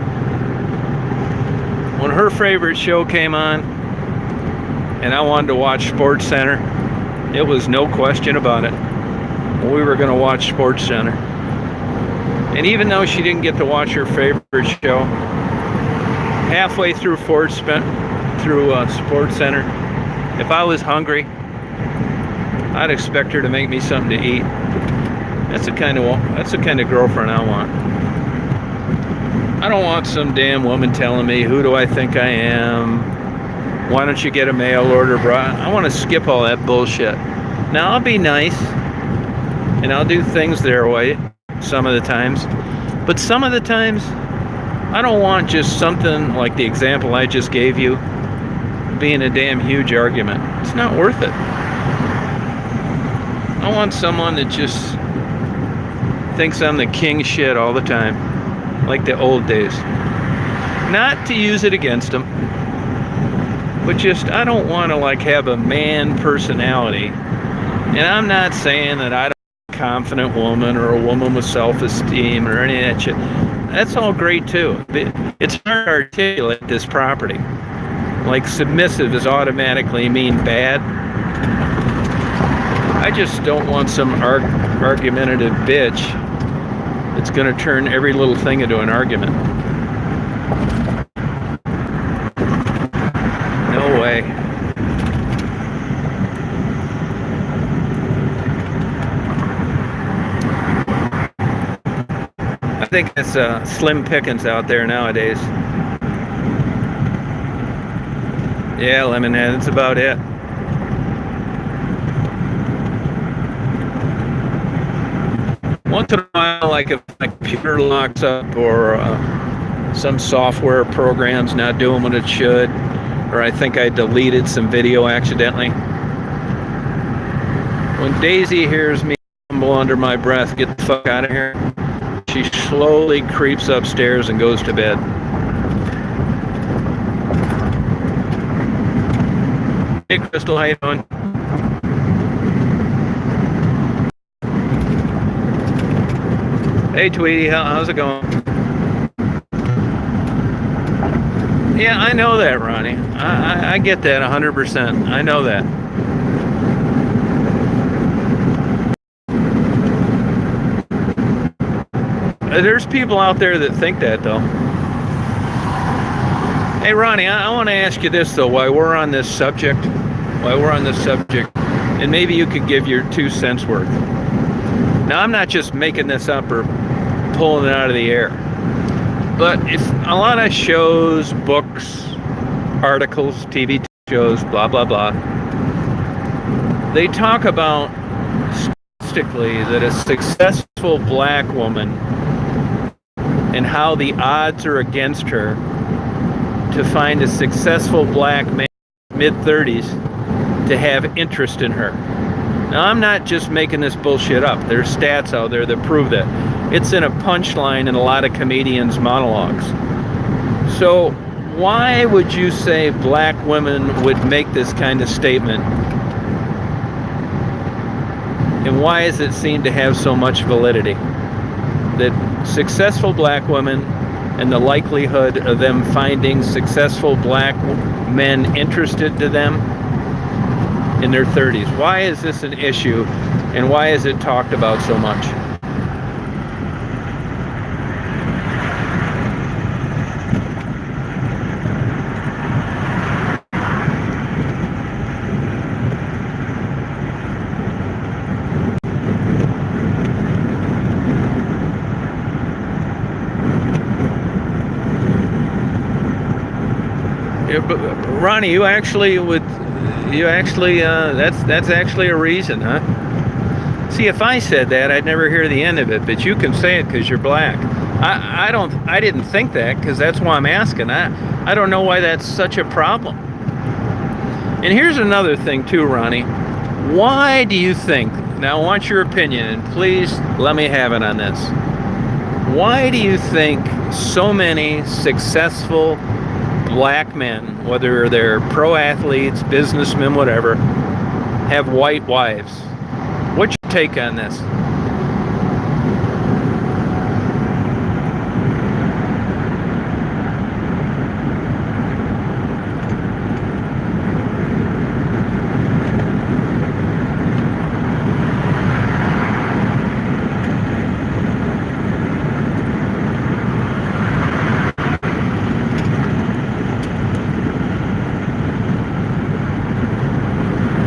[SPEAKER 1] When her favorite show came on and I wanted to watch Sports Center, it was no question about it. We were going to watch Sports Center. And even though she didn't get to watch her favorite show, halfway through Sports Center, if I was hungry, I'd expect her to make me something to eat. That's the kind of girlfriend I want. I don't want some damn woman telling me, who do I think I am? Why don't you get a mail order brought? I want to skip all that bullshit. Now, I'll be nice, and I'll do things their way some of the times. But some of the times, I don't want just something like the example I just gave you being a damn huge argument. It's not worth it. I want someone that just thinks I'm the king shit all the time, like the old days. Not to use it against them, but just I don't want to like have a man personality. And I'm not saying that I don't want a confident woman or a woman with self-esteem or any of that shit. That's all great too. It's hard to articulate this property. Like submissive is automatically mean bad. I just don't want some argumentative bitch that's going to turn every little thing into an argument. No way. I think it's slim pickings out there nowadays. Yeah, Lemonhead, that's about it. Once in a while, like if my computer locks up or some software program's not doing what it should, or I think I deleted some video accidentally. When Daisy hears me mumble under my breath, "Get the fuck out of here," she slowly creeps upstairs and goes to bed. Hey Crystal, how you doing? Hey Tweety, how's it going? Yeah, I know that, Ronnie. I get that 100%. I know that. There's people out there that think that, though. Hey, Ronnie, I want to ask you this, though, while we're on this subject, and maybe you could give your 2 cents worth. Now, I'm not just making this up or pulling it out of the air, but if a lot of shows, books, articles, TV shows, blah, blah, blah, they talk about statistically that a successful black woman and how the odds are against her to find a successful black man mid-30s to have interest in her. Now, I'm not just making this bullshit up. There's stats out there that prove that. It's in a punchline in a lot of comedians' monologues. So why would you say black women would make this kind of statement? And why does it seem to have so much validity? That successful black women and the likelihood of them finding successful black men interested to them in their 30s. Why is this an issue, and why is it talked about so much? But Ronnie, that's actually a reason, huh? See, if I said that, I'd never hear the end of it, but you can say it because you're black. I didn't think that, because that's why I'm asking. I don't know why that's such a problem. And here's another thing too, Ronnie. Why do you think, now I want your opinion, and please let me have it on this. Why do you think so many successful black men, whether they're pro athletes, businessmen, whatever, have white wives? What's your take on this?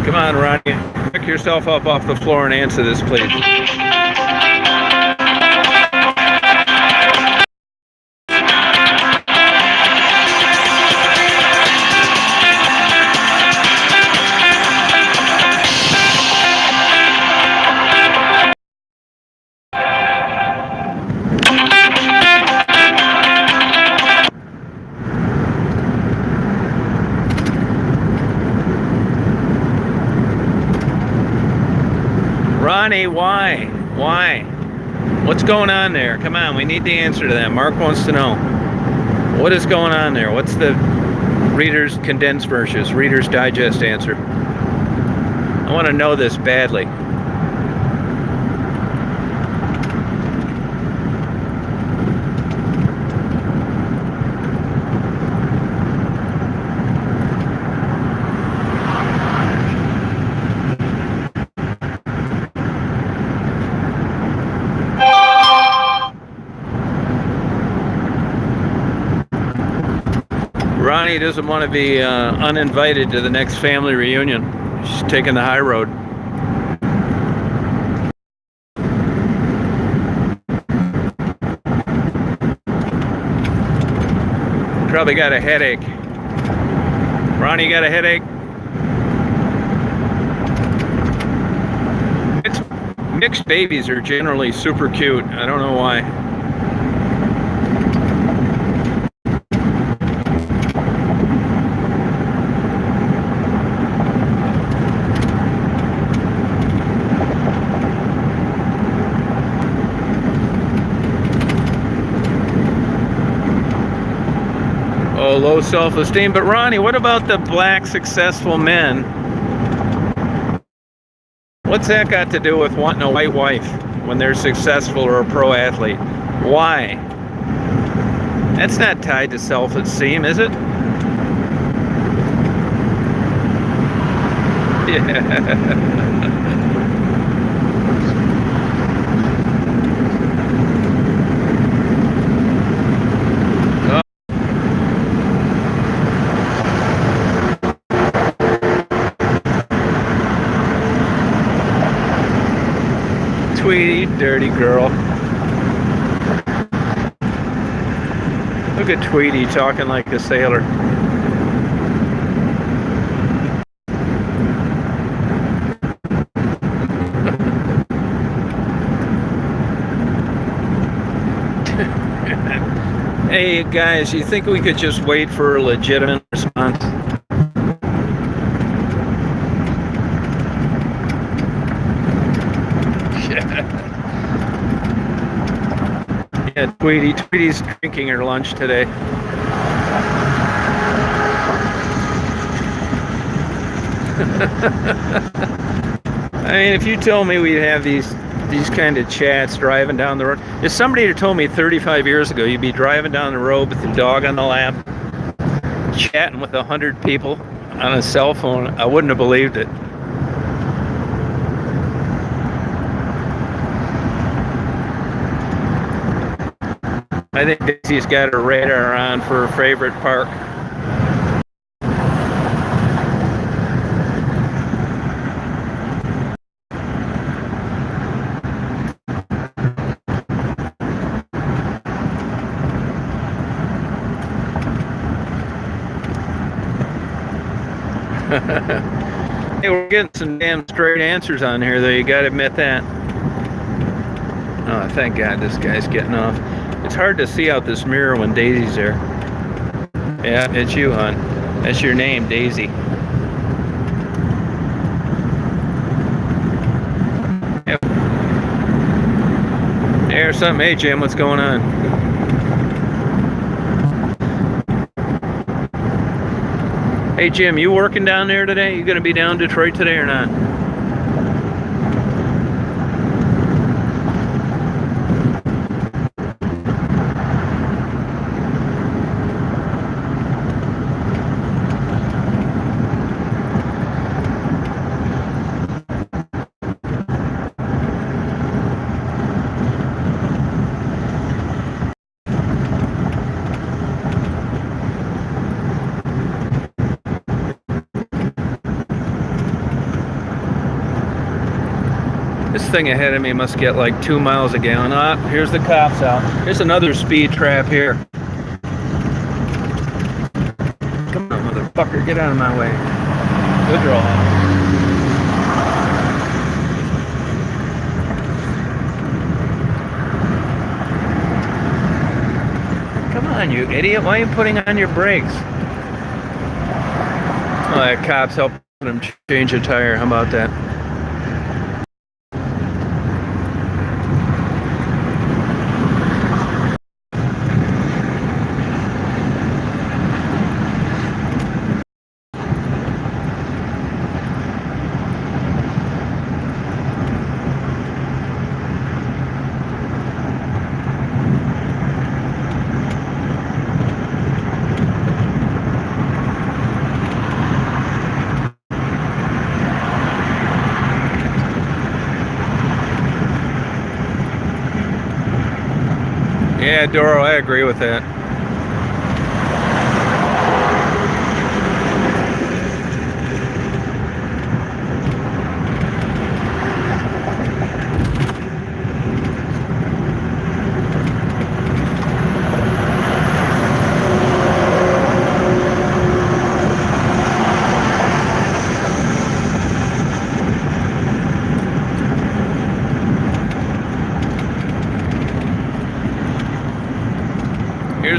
[SPEAKER 1] Come on, Ronnie. Pick yourself up off the floor and answer this, please. Ronnie, why? Why? What's going on there? Come on, we need the answer to that. Mark wants to know. What is going on there? What's the Reader's Condensed versus Reader's Digest answer? I want to know this badly. Ronnie doesn't want to be uninvited to the next family reunion. She's taking the high road. Probably got a headache. Ronnie got a headache? Mixed babies are generally super cute. I don't know why. Oh, low self-esteem. But Ronnie, what about the black successful men? What's that got to do with wanting a white wife when they're successful or a pro athlete? Why? That's not tied to self-esteem, is it? Yeah. Tweety, dirty girl. Look at Tweety talking like a sailor. Hey guys, you think we could just wait for a legitimate response? Yeah, Tweety's drinking her lunch today. I mean, if you told me we'd have these kind of chats driving down the road, if somebody had told me 35 years ago you'd be driving down the road with your dog on the lap, chatting with 100 people on a cell phone, I wouldn't have believed it. I think Daisy's got her radar on for her favorite park. Hey, we're getting some damn straight answers on here, though. You got to admit that. Oh, thank God this guy's getting off. It's hard to see out this mirror when Daisy's there. Yeah, it's you, hon. That's your name, Daisy. Yep. There's something. Hey, Jim, what's going on? Hey, Jim, you working down there today? You gonna be down in Detroit today or not? This thing ahead of me must get like 2 miles a gallon. Ah, here's the cops out. Here's another speed trap here. Come on, motherfucker, get out of my way. Good draw. Come on, you idiot. Why are you putting on your brakes? Oh, that cop's helping him change a tire. How about that? Yeah, Doro, I agree with that.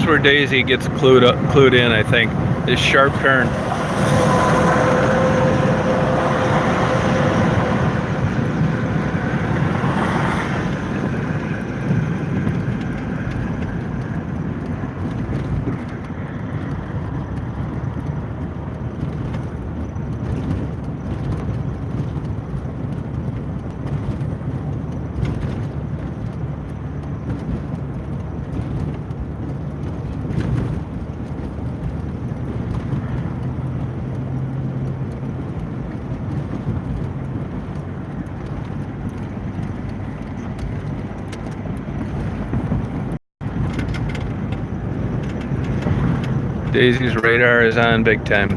[SPEAKER 1] where Daisy gets clued in, I think. This sharp turn. Daisy's radar is on big time.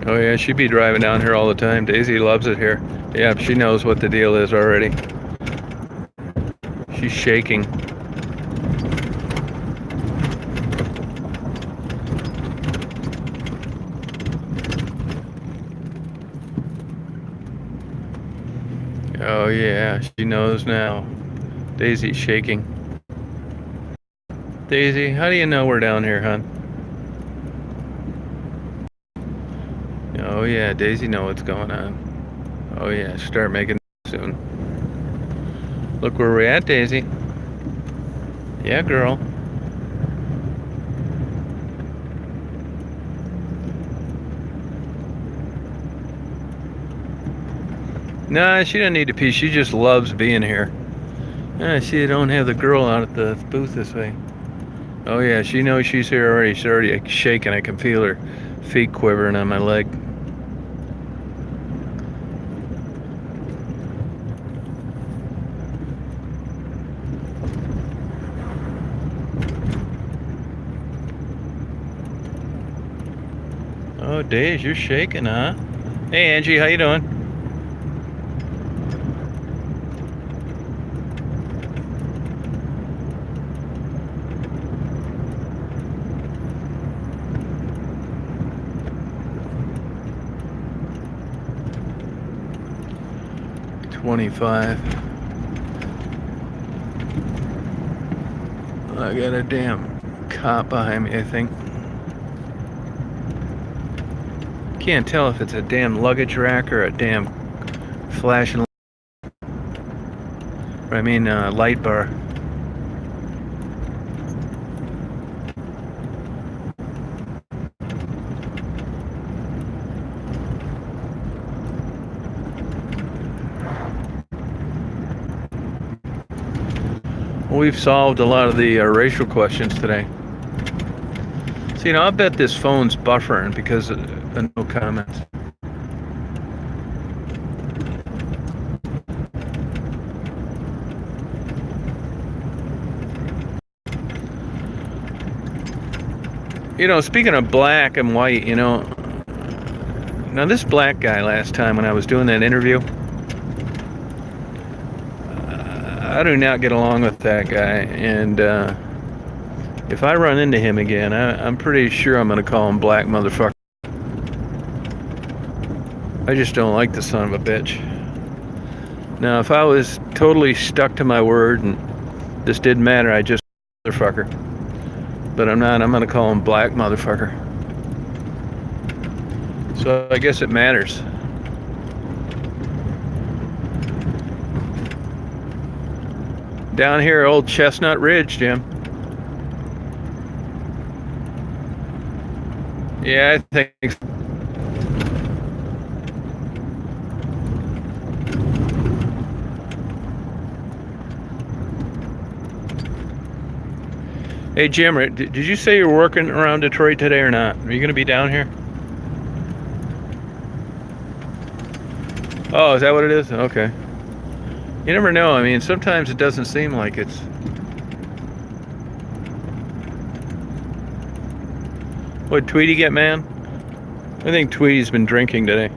[SPEAKER 1] Oh yeah, she'd be driving down here all the time. Daisy loves it here. Yeah, she knows what the deal is already. She's shaking. Oh yeah, she knows now. Daisy's shaking. Daisy, how do you know we're down here, hon? Oh yeah, Daisy know what's going on. Oh yeah, start making soon. Look where we're at, Daisy. Yeah, girl. Nah, she doesn't need to pee. She just loves being here. See, I don't have the girl out at the booth this way. Oh yeah, she knows she's here already. She's already shaking. I can feel her feet quivering on my leg. Oh, Daze, you're shaking, huh? Hey, Angie, how you doing? $25. I got a damn cop behind me, I think. Can't tell if it's a damn luggage rack or a damn flashing, light bar. We've solved a lot of the racial questions today. So, I bet this phone's buffering because of no comments. Speaking of black and white, now this black guy last time when I was doing that interview, I do not get along with that guy, and if I run into him again, I'm pretty sure I'm going to call him black motherfucker. I just don't like the son of a bitch. Now, if I was totally stuck to my word and this didn't matter, I just motherfucker. But I'm not. I'm going to call him black motherfucker. So I guess it matters. Down here, old Chestnut Ridge, Jim. Yeah, I think so. Hey, Jim, did you say you're working around Detroit today or not? Are you going to be down here? Oh, is that what it is? Okay. You never know. Sometimes it doesn't seem like it's... What, Tweety get mad? I think Tweety's been drinking today.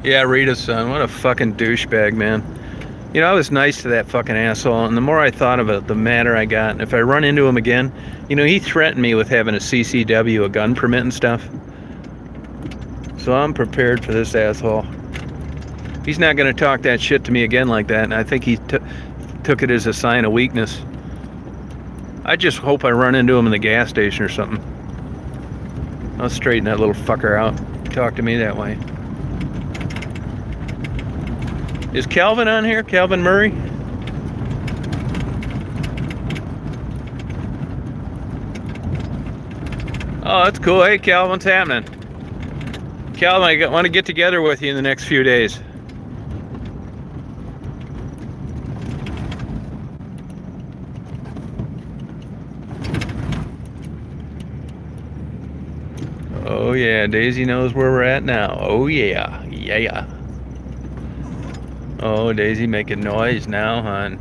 [SPEAKER 1] Yeah, Rita's son. What a fucking douchebag, man. You know, I was nice to that fucking asshole, and the more I thought of it, the madder I got. And if I run into him again, you know, he threatened me with having a CCW, a gun permit and stuff. So I'm prepared for this asshole. He's not going to talk that shit to me again like that, and I think he took it as a sign of weakness. I just hope I run into him in the gas station or something. I'll straighten that little fucker out. Talk to me that way. Is Calvin on here? Calvin Murray? Oh, that's cool. Hey, Calvin, what's happening? Calvin, I want to get together with you in the next few days. Oh yeah, Daisy knows where we're at now. Oh yeah, yeah. Oh, Daisy making noise now, hon.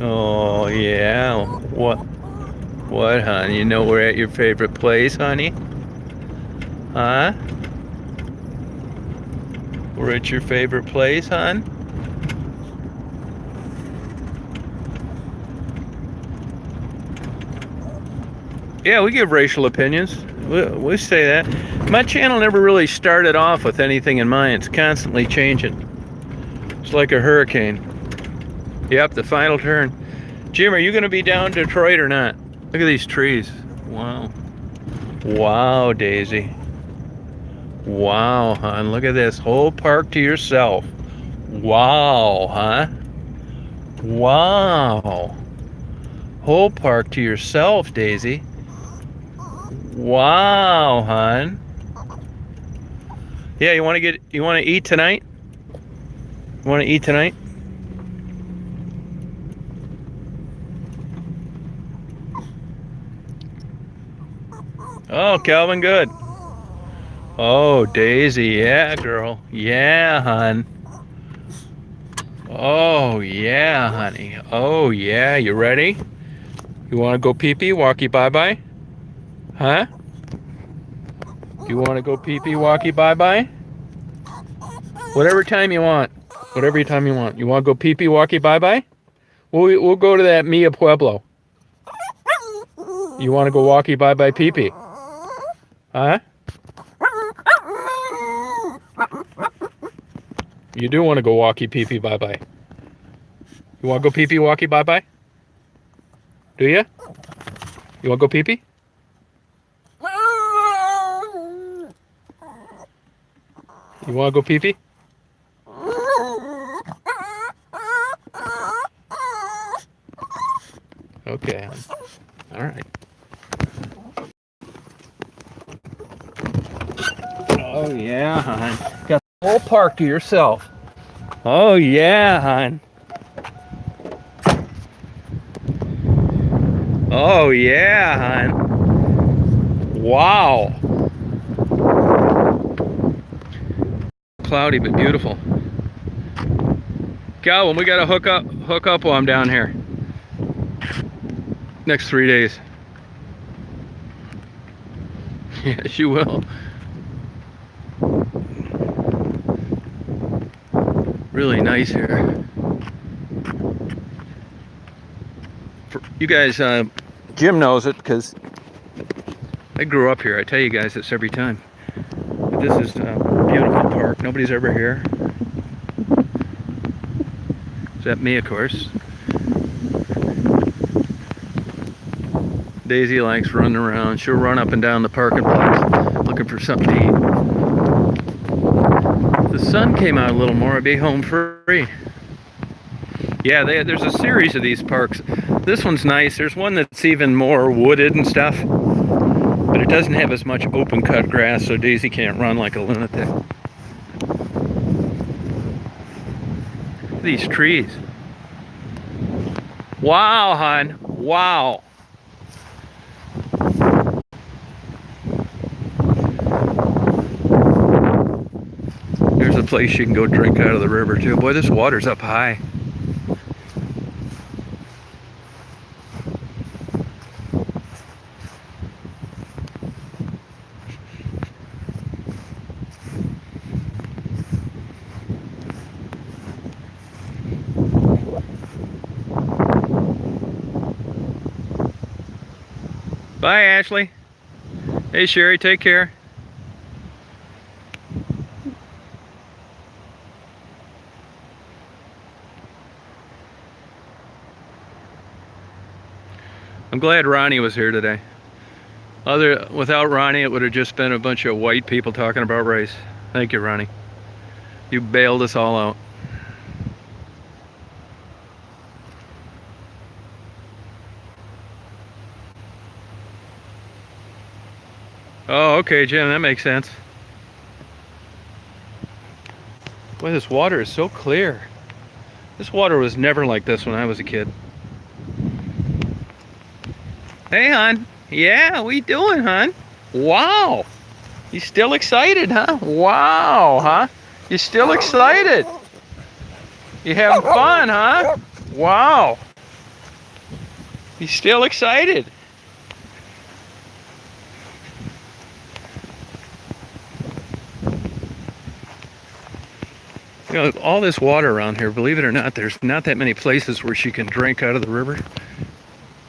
[SPEAKER 1] Oh yeah. What, hon? You know we're at your favorite place, honey? Huh? We're at your favorite place, hon? Yeah, we give racial opinions. We say that. My channel never really started off with anything in mind. It's constantly changing. It's like a hurricane. Yep, the final turn. Jim, are you going to be down Detroit or not? Look at these trees. Wow. Wow, Daisy. Wow, hon. Look at this. Whole park to yourself. Wow, huh? Wow. Whole park to yourself, Daisy. Wow, hon. Yeah, you want to eat tonight? You want to eat tonight? Oh, Calvin, good. Oh, Daisy, yeah, girl. Yeah, hon. Oh, yeah, honey. Oh, yeah, you ready? You want to go pee-pee, walkie bye-bye? Huh? You want to go pee-pee, walkie bye-bye? Whatever time you want. Whatever time you want. You want to go pee-pee, walkie bye-bye? We'll go to that Mia Pueblo. You want to go walkie bye-bye pee-pee? Huh? You do want to go walkie pee-pee bye-bye. You want to go pee-pee walkie bye-bye? Do you? You want to go pee-pee? You want to go pee-pee? Okay. All right. Oh, yeah, hon. Got the whole park to yourself. Oh, yeah, hon. Oh, yeah, hon. Wow. Cloudy, but beautiful. Calvin, we gotta hook up while I'm down here. Next 3 days. Yes, you will. Really nice here. You guys, Jim knows it because I grew up here. I tell you guys this every time. But this is a beautiful park. Nobody's ever here. Except me, of course. Daisy likes running around. She'll run up and down the parking place looking for something to eat. If the sun came out a little more, I'd be home free. Yeah, there's a series of these parks. This one's nice. There's one that's even more wooded and stuff. But it doesn't have as much open cut grass, so Daisy can't run like a lunatic. These trees. Wow, hon. Wow. There's a place you can go drink out of the river too. Boy, this water's up high. Bye, Ashley. Hey, Sherry, take care. I'm glad Ronnie was here today. Without Ronnie, it would have just been a bunch of white people talking about race. Thank you, Ronnie. You bailed us all out. Oh, okay, Jim, that makes sense. Boy, this water is so clear. This water was never like this when I was a kid. Hey, hon. Yeah, we doing, hon? Wow. You still excited, huh? Wow, huh? You still excited? You having fun, huh? Wow. You still excited? You know, all this water around here, believe it or not, there's not that many places where she can drink out of the river.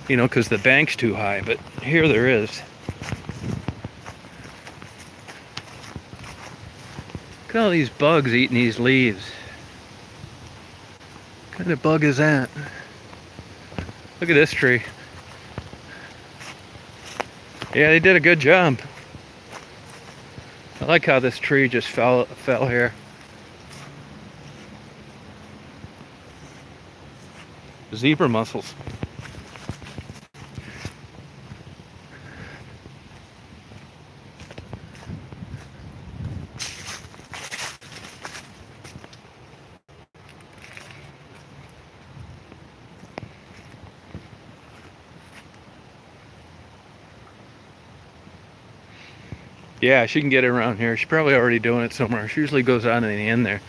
[SPEAKER 1] You know, because the bank's too high, but here there is. Look at all these bugs eating these leaves. What kind of bug is that? Look at this tree. Yeah, they did a good job. I like how this tree just fell here. Zebra mussels. Yeah, she can get it around here. She's probably already doing it somewhere. She usually goes on in the end there.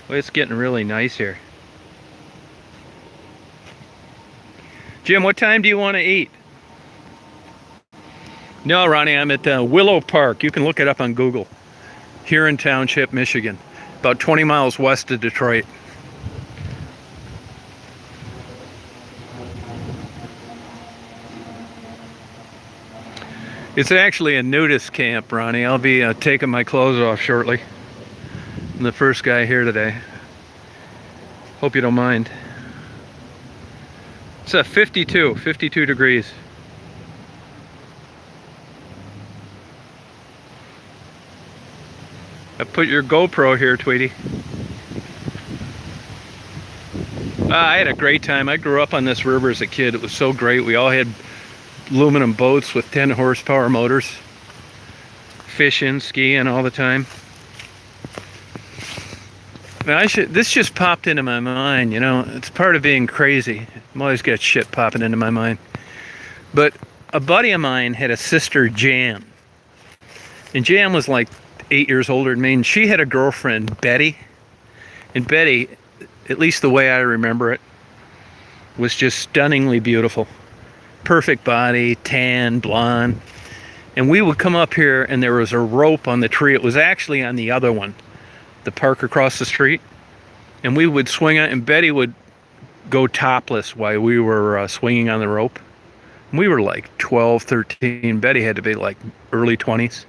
[SPEAKER 1] Well, it's getting really nice here. Jim, what time do you want to eat? No, Ronnie, I'm at Willow Park. You can look it up on Google. Huron Township, Michigan. About 20 miles west of Detroit. It's actually a nudist camp, Ronnie. I'll be taking my clothes off shortly. I'm the first guy here today. Hope you don't mind. It's a 52 degrees. I put your GoPro here, Tweety. I had a great time. I grew up on this river as a kid. It was so great. We all had aluminum boats with 10 horsepower motors. Fishing, skiing all the time. Now this just popped into my mind, you know. It's part of being crazy. I'm always got shit popping into my mind. But a buddy of mine had a sister, Jan. And Jan was like 8 years older than me. And she had a girlfriend, Betty. And Betty, at least the way I remember it, was just stunningly beautiful. Perfect body, tan, blonde. And we would come up here and there was a rope on the tree. It was actually on the other one, the park across the street. And we would swing it and Betty would go topless while we were swinging on the rope. And we were like 12, 13. Betty had to be like early 20s.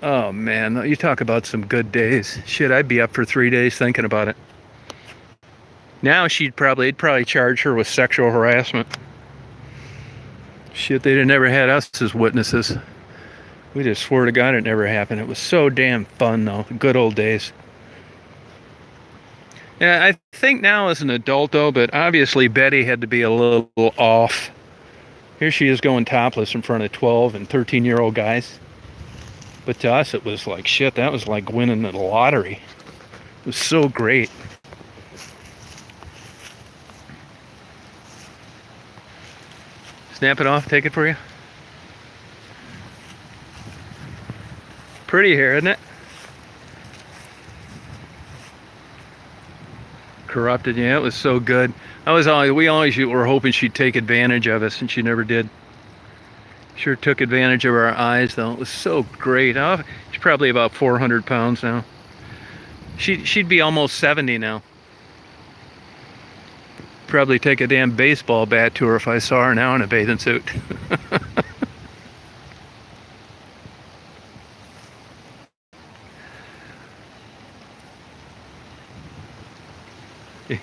[SPEAKER 1] Oh man, you talk about some good days. Shit, I'd be up for 3 days thinking about it. Now they'd probably charge her with sexual harassment. Shit, they'd have never had us as witnesses. We just swore to God it never happened. It was so damn fun though, good old days. Yeah, I think now as an adult though, but obviously Betty had to be a little off. Here she is going topless in front of 12 and 13-year-old guys. But to us it was like, shit, that was like winning the lottery. It was so great. Snap it off, take it for you. Pretty here, isn't it? Corrupted, yeah, it was so good. We always were hoping she'd take advantage of us, and she never did. Sure took advantage of our eyes, though. It was so great. Oh, she's probably about 400 pounds now. She'd be almost 70 now. Probably take a damn baseball bat to her if I saw her now in a bathing suit.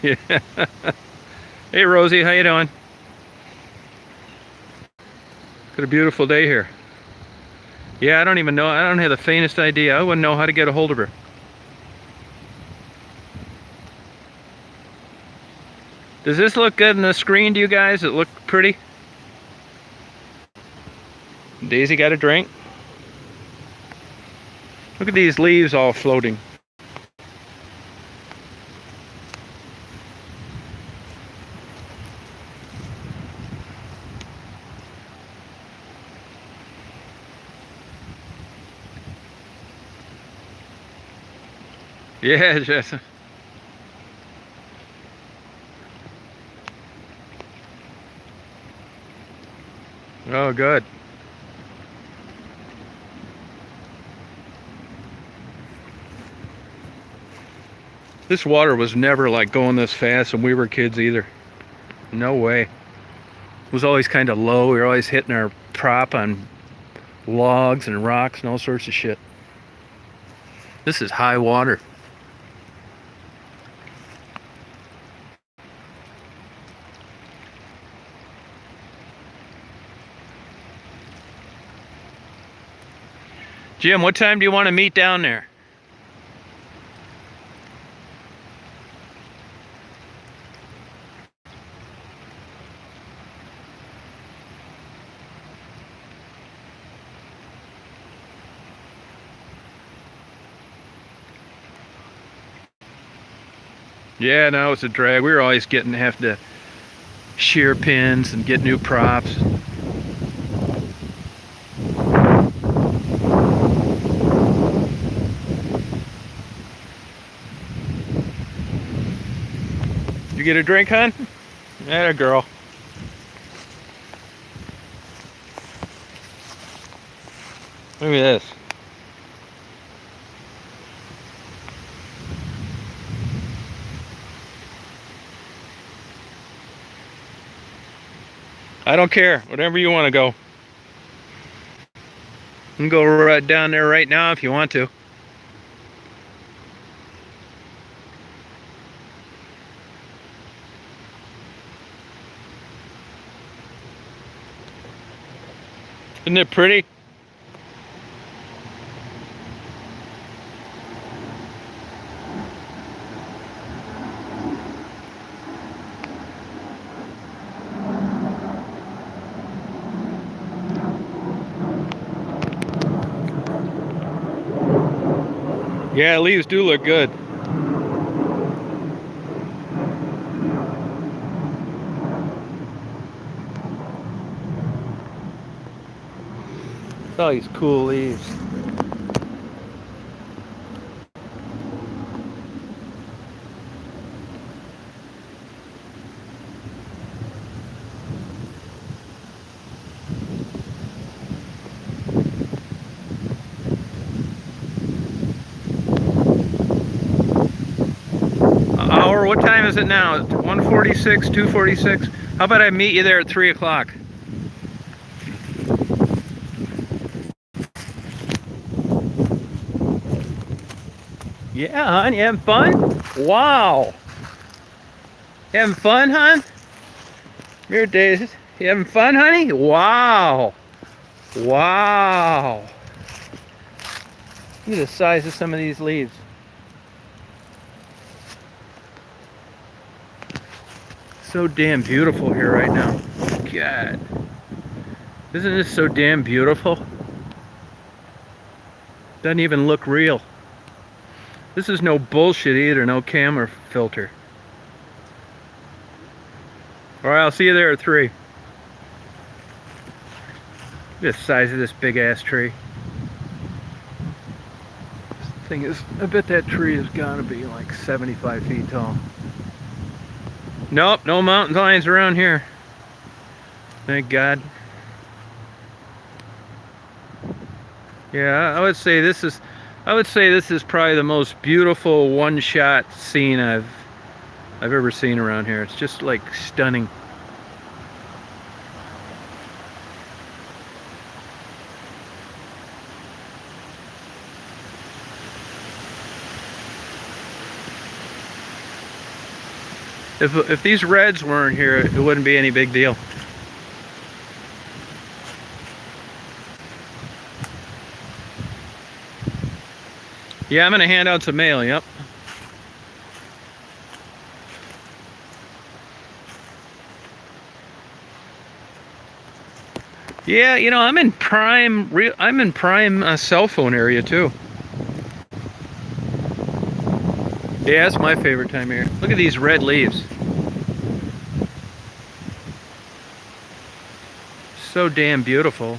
[SPEAKER 1] Yeah. Hey Rosie, how you doing? Got a beautiful day here. Yeah, I don't even know. I don't have the faintest idea. I wouldn't know how to get a hold of her. Does this look good on the screen to you guys? It look pretty? Daisy got a drink. Look at these leaves all floating. Yeah, Jess. Oh, good. This water was never like going this fast when we were kids either. No way. It was always kind of low. We were always hitting our prop on logs and rocks and all sorts of shit. This is high water. Jim, what time do you want to meet down there? Yeah, no, it's a drag. We were always have to shear pins and get new props. You get a drink, hon? Atta girl. Look at this. I don't care. Whatever you want to go. You can go right down there right now if you want to. Isn't it pretty? Yeah, leaves do look good. All these cool leaves. Hour, what time is it now? 1:46, 2:46? How about I meet you there at 3 o'clock? Yeah, hon, you having fun? Wow. You having fun, hon? Here, Daisy. You having fun, honey? Wow. Wow. Look at the size of some of these leaves. So damn beautiful here right now. God. Isn't this so damn beautiful? Doesn't even look real. This is no bullshit either, no camera filter. Alright, I'll see you there at 3. Look at the size of this big ass tree. This thing is, I bet that tree has got to be like 75 feet tall. Nope, no mountain lions around here. Thank God. Yeah, I would say this is probably the most beautiful one-shot scene I've I've ever seen around here. It's just like stunning. If these reds weren't here, it wouldn't be any big deal. Yeah, I'm gonna hand out some mail, yep. Yeah, you know, I'm in prime cell phone area too. Yeah, it's my favorite time of year. Look at these red leaves. So damn beautiful.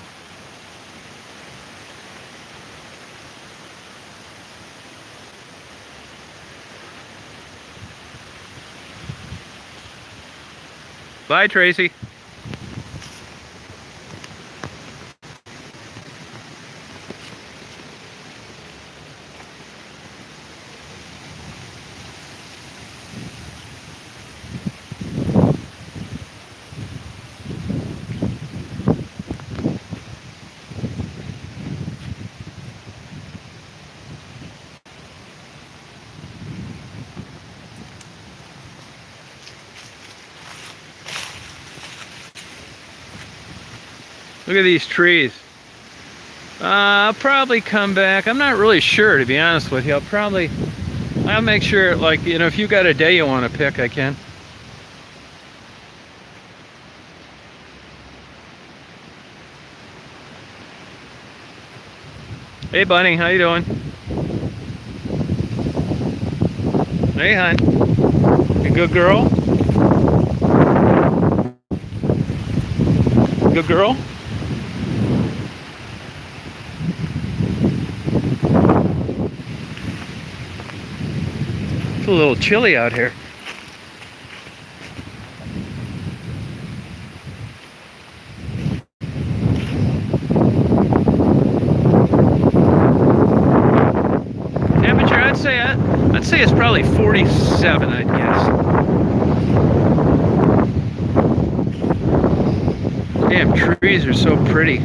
[SPEAKER 1] Bye, Tracy. Look at these trees. I'll probably come back. I'm not really sure, to be honest with you. I'll make sure, like, you know, if you got a day you want to pick, I can. Hey, Bunny, how you doing? Hey, hon. You good girl? Good girl? It's a little chilly out here. Temperature, I'd say it's probably 47, I'd guess. Damn, trees are so pretty.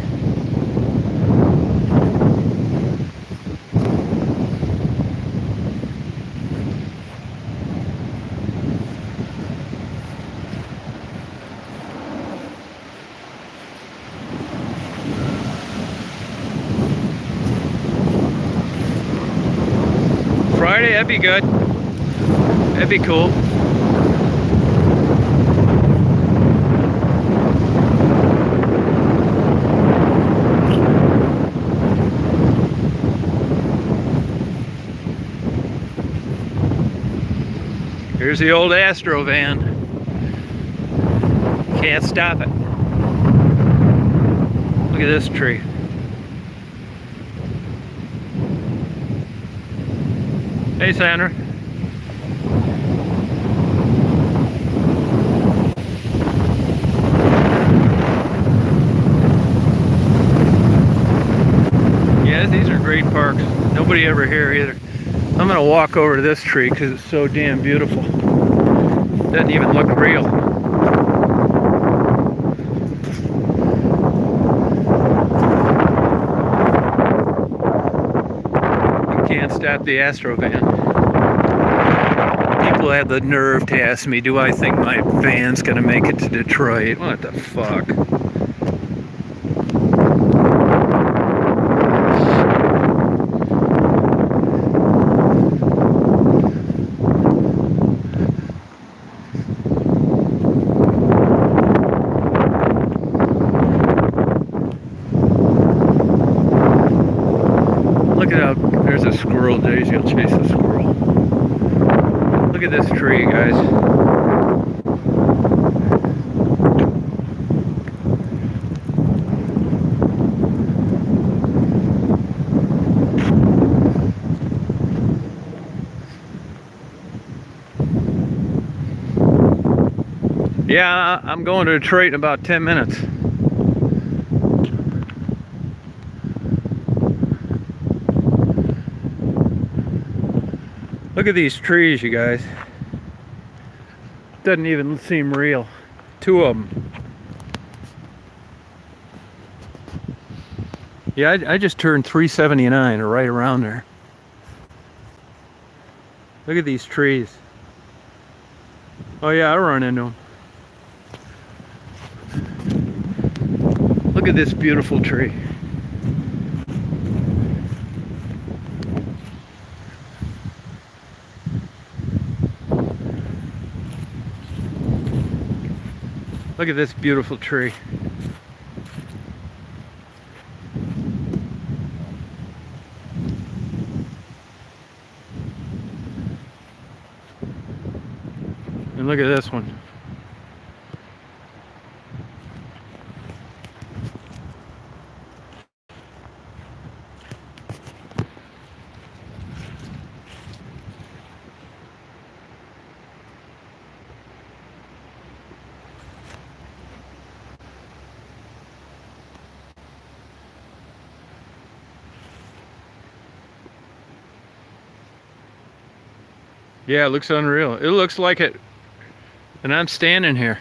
[SPEAKER 1] Friday, that'd be good. That'd be cool. Here's the old Astro van. Can't stop it. Look at this tree. Hey, Sandra. Yeah, these are great parks. Nobody ever here either. I'm gonna walk over to this tree because it's so damn beautiful. Doesn't even look real. You can't stop the Astro van. People have the nerve to ask me, do I think my van's gonna make it to Detroit? What the fuck? Look at how, there's a squirrel, Daisy will chase the squirrel. Look at this tree, guys. Yeah, I'm going to Detroit in about 10 minutes. Look at these trees, you guys. Doesn't even seem real. Two of them. Yeah, I just turned 379 or right around there. Look at these trees. Oh yeah, I run into them. Look at this beautiful tree. Look at this beautiful tree. And look at this one. Yeah, it looks unreal. It looks like it. And I'm standing here.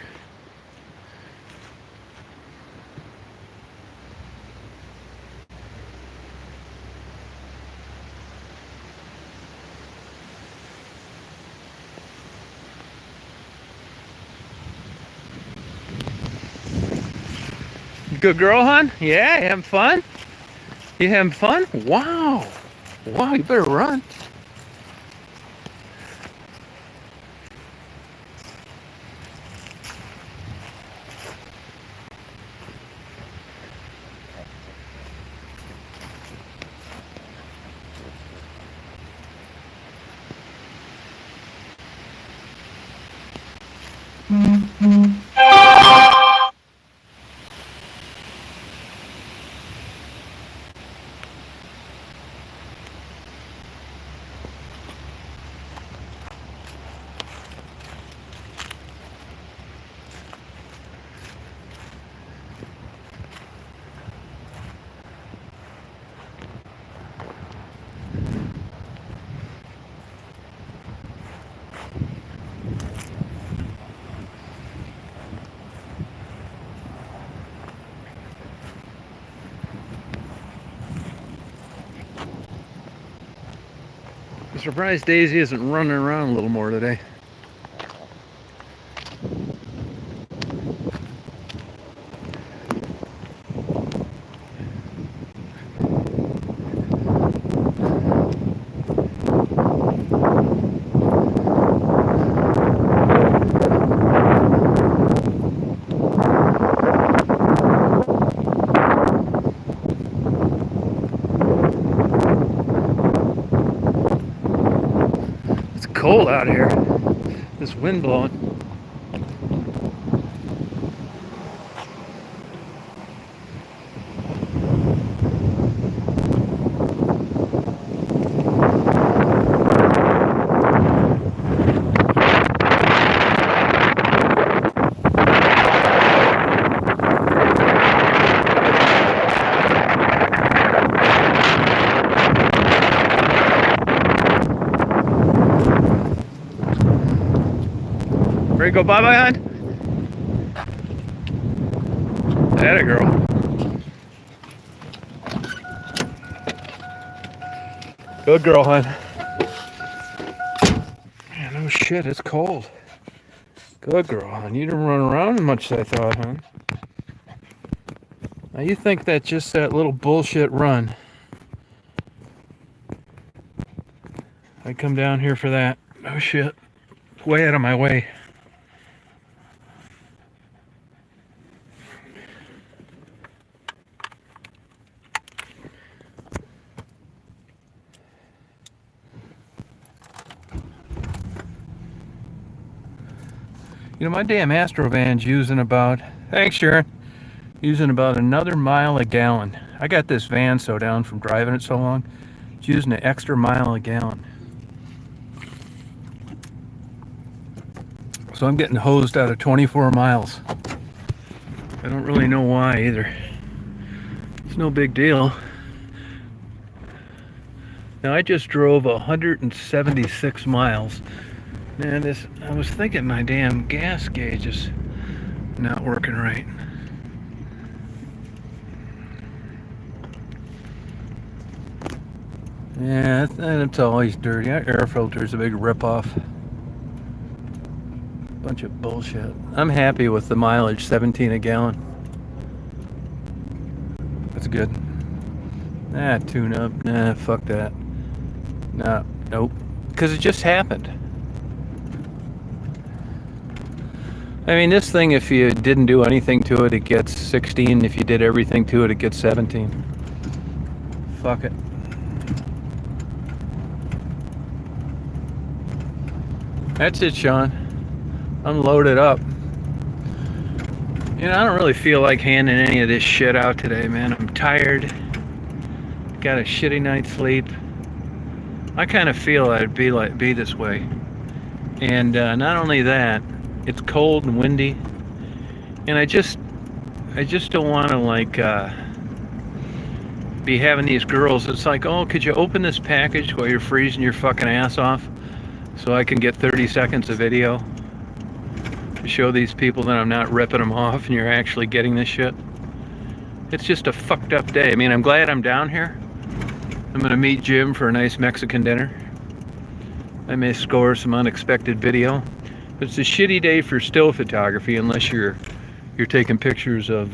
[SPEAKER 1] Good girl, hon? Yeah, you having fun? You having fun? Wow. Wow, you better run. I'm surprised Daisy isn't running around a little more today. It's cold out here. This wind blowing. Ready to go bye-bye, hon? Atta girl. Good girl, hon. Man, no shit, it's cold. Good girl, hon. You didn't run around as much as I thought, hon. Now you think that's just that little bullshit run. I come down here for that. Oh shit. It's way out of my way. You know, my damn Astrovan's using about, thanks Sharon, using about another mile a gallon. I got this van so down from driving it so long, it's using an extra mile a gallon. So I'm getting hosed out of 24 miles. I don't really know why either. It's no big deal. Now I just drove 176 miles Man, I was thinking my damn gas gauge is not working right. Yeah, it's always dirty. Our air filter's a big ripoff. Bunch of bullshit. I'm happy with the mileage, 17 a gallon. That's good. Tune up. Nah, fuck that. Nah, nope. Because it just happened. I mean, this thing, if you didn't do anything to it, it gets 16. If you did everything to it, it gets 17. Fuck it. That's it, Sean. I'm loaded up. You know, I don't really feel like handing any of this shit out today, man. I'm tired. Got a shitty night's sleep. I kind of feel I'd be this way. And not only that, it's cold and windy. And I just don't want to be having these girls. It's like, oh, could you open this package while you're freezing your fucking ass off, so I can get 30 seconds of video to show these people that I'm not ripping them off and you're actually getting this shit. It's just a fucked up day. I mean, I'm glad I'm down here. I'm gonna meet Jim for a nice Mexican dinner. I may score some unexpected video. It's a shitty day for still photography unless you're taking pictures of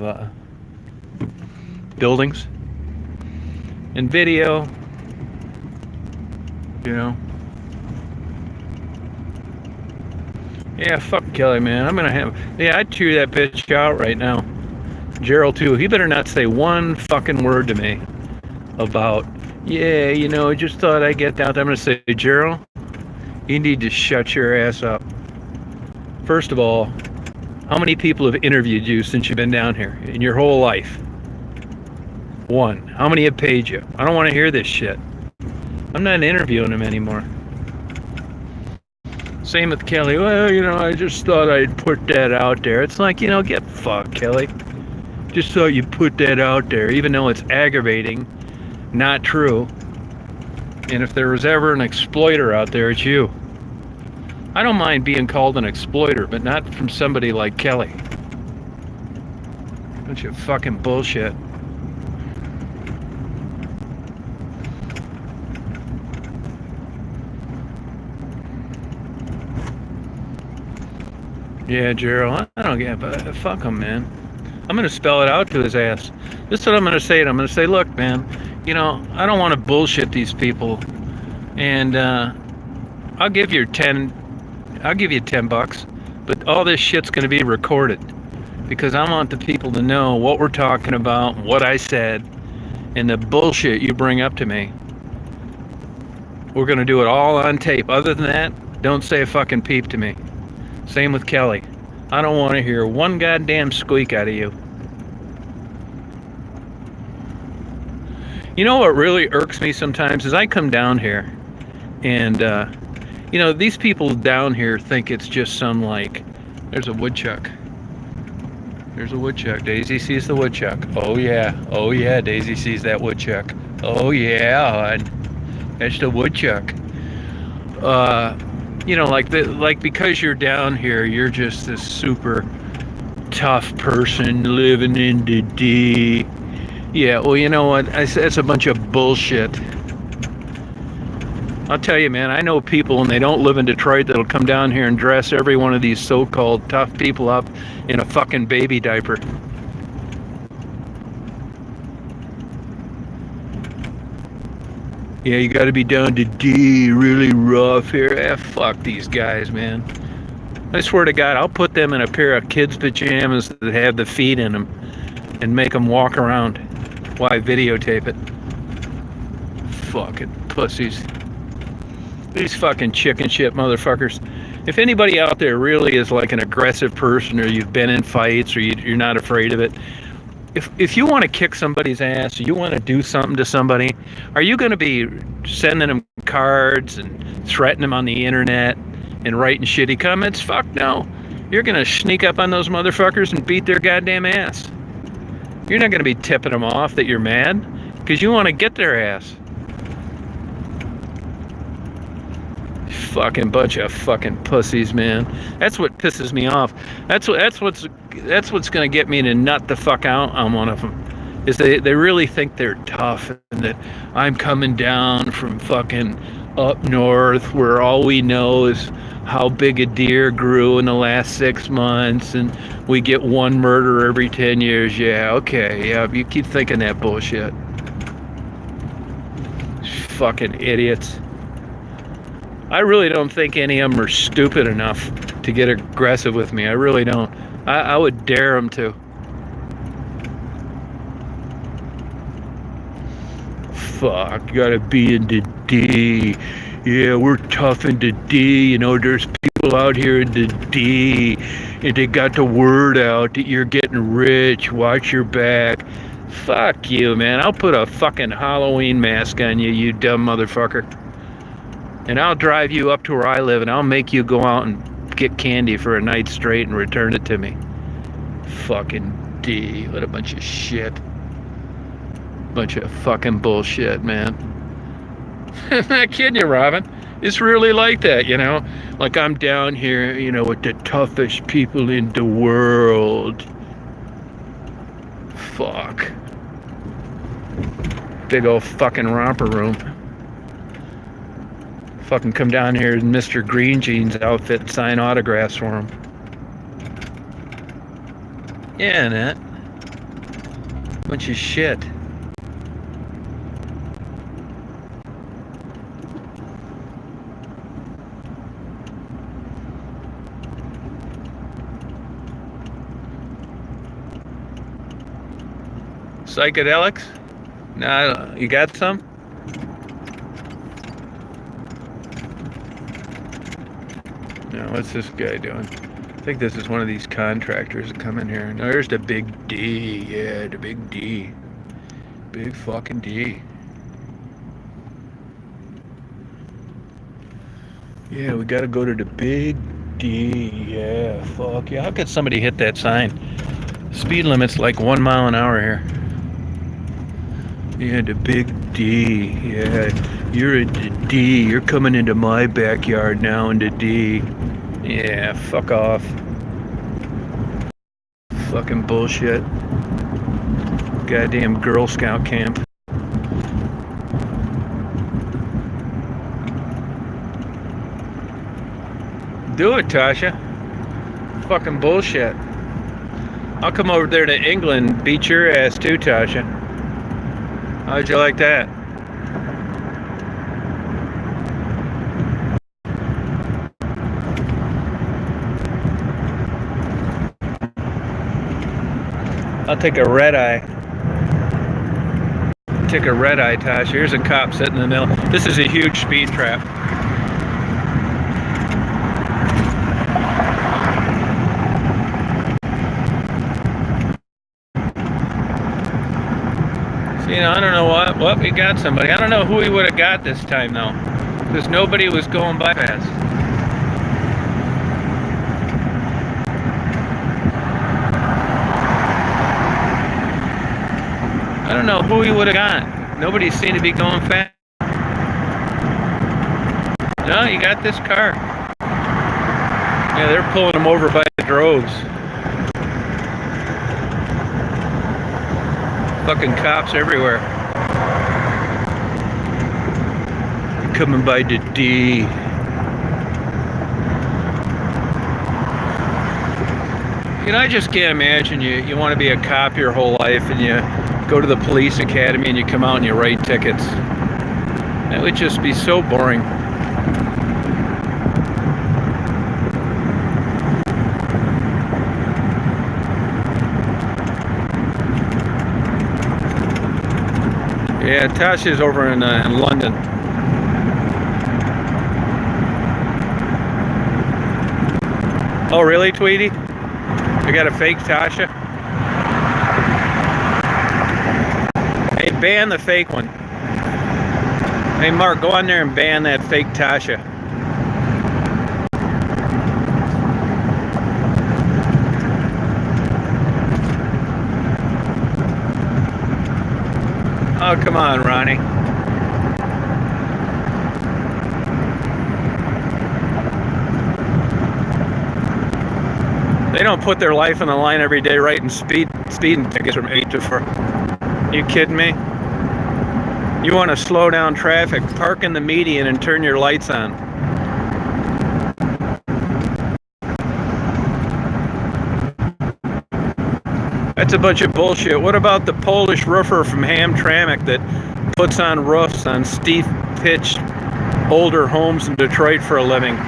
[SPEAKER 1] buildings. And video, you know. Yeah, fuck Kelly, man. I'd chew that bitch out right now. Gerald, too. He better not say one fucking word to me about, yeah, you know, I just thought I'd get down. I'm going to say, Gerald, you need to shut your ass up. First of all, how many people have interviewed you since you've been down here in your whole life? One. How many have paid you? I don't want to hear this shit. I'm not interviewing them anymore. Same with Kelly. Well, you know, I just thought I'd put that out there. It's like, you know, get fucked, Kelly. Just thought you'd put that out there, even though it's aggravating, not true. And if there was ever an exploiter out there, it's you. I don't mind being called an exploiter, but not from somebody like Kelly. Bunch of fucking bullshit. Yeah, Gerald, I don't get, but fuck him, man. I'm gonna spell it out to his ass. This is what I'm gonna say to him. I'm gonna say, look, man, you know, I don't want to bullshit these people, and I'll give you 10 bucks, but all this shit's gonna be recorded because I want the people to know what we're talking about, what I said, and the bullshit you bring up to me. We're gonna do it all on tape. Other than that, don't say a fucking peep to me. Same with Kelly. I don't want to hear one goddamn squeak out of you. You know what really irks me sometimes is I come down here and, you know, these people down here think it's just some like, there's a woodchuck. There's a woodchuck. Daisy sees the woodchuck. Oh yeah, Daisy sees that woodchuck. Oh yeah, that's the woodchuck. You know, like because you're down here, you're just this super tough person living in the D. Yeah, well, you know what? That's a bunch of bullshit. I'll tell you, man, I know people, and they don't live in Detroit, that'll come down here and dress every one of these so-called tough people up in a fucking baby diaper. Yeah, you gotta be down to D, really rough here. Fuck these guys, man. I swear to God, I'll put them in a pair of kids' pajamas that have the feet in them and make them walk around while I videotape it. Fucking pussies. These fucking chicken shit motherfuckers. If anybody out there really is like an aggressive person, or you've been in fights, or you're not afraid of it, if you want to kick somebody's ass, or you want to do something to somebody, are you going to be sending them cards and threatening them on the internet and writing shitty comments? Fuck no. You're going to sneak up on those motherfuckers and beat their goddamn ass. You're not going to be tipping them off that you're mad, because you want to get their ass. Fucking bunch of fucking pussies, man. That's what pisses me off. That's what's gonna get me to nut the fuck out on one of them. Is they really think they're tough and that I'm coming down from fucking up north where all we know is how big a deer grew in the last 6 months and we get one murder every 10 years. Yeah, okay, yeah, you keep thinking that bullshit. Fucking idiots. I really don't think any of them are stupid enough to get aggressive with me. I really don't. I would dare them to. Fuck, you gotta be in the D. Yeah, we're tough in the D. You know, there's people out here in the D, and they got the word out that you're getting rich. Watch your back. Fuck you, man. I'll put a fucking Halloween mask on you, you dumb motherfucker. And I'll drive you up to where I live, and I'll make you go out and get candy for a night straight and return it to me. Fucking D. What a bunch of shit. Bunch of fucking bullshit, man. I'm not kidding you, Robin. It's really like that, you know? Like I'm down here, you know, with the toughest people in the world. Fuck. Big old fucking romper room. Fucking come down here in Mr. Green Jeans outfit and sign autographs for him. Yeah, Annette. Bunch of shit. Psychedelics? Nah, you got some? No, what's this guy doing? I think this is one of these contractors that come in here. No, there's the big D. Yeah, the big D. Big fucking D. Yeah, we gotta go to the big D. Yeah, fuck yeah. How could somebody hit that sign? Speed limit's like 1 mile an hour here. Yeah, the big D. Yeah, you're at the D. You're coming into my backyard now in the D. Yeah, fuck off. Fucking bullshit. Goddamn Girl Scout camp. Do it, Tasha. Fucking bullshit. I'll come over there to England and beat your ass too, Tasha. How'd you like that? I'll take a red eye. Take a red eye, Tasha. Here's a cop sitting in the middle. This is a huge speed trap. You know, I don't know what we got somebody. I don't know who we would have got this time though, because nobody was going by fast. I don't know who we would have got. Nobody seemed to be going fast. No, you got this car. Yeah, they're pulling them over by the droves. Fucking cops everywhere. Coming by the D. You know, I just can't imagine you want to be a cop your whole life and you go to the police academy and you come out and you write tickets. That would just be so boring. Yeah, Tasha's over in London. Oh, really, Tweety? We got a fake Tasha? Hey, ban the fake one. Hey, Mark, go on there and ban that fake Tasha. Oh, come on, Ronnie. don't put their life on the line every day writing speeding tickets from 8 to 4. You kidding me? You want to slow down traffic, park in the median and turn your lights on. That's a bunch of bullshit. What about the Polish roofer from Hamtramck that puts on roofs on steep-pitched older homes in Detroit for a living?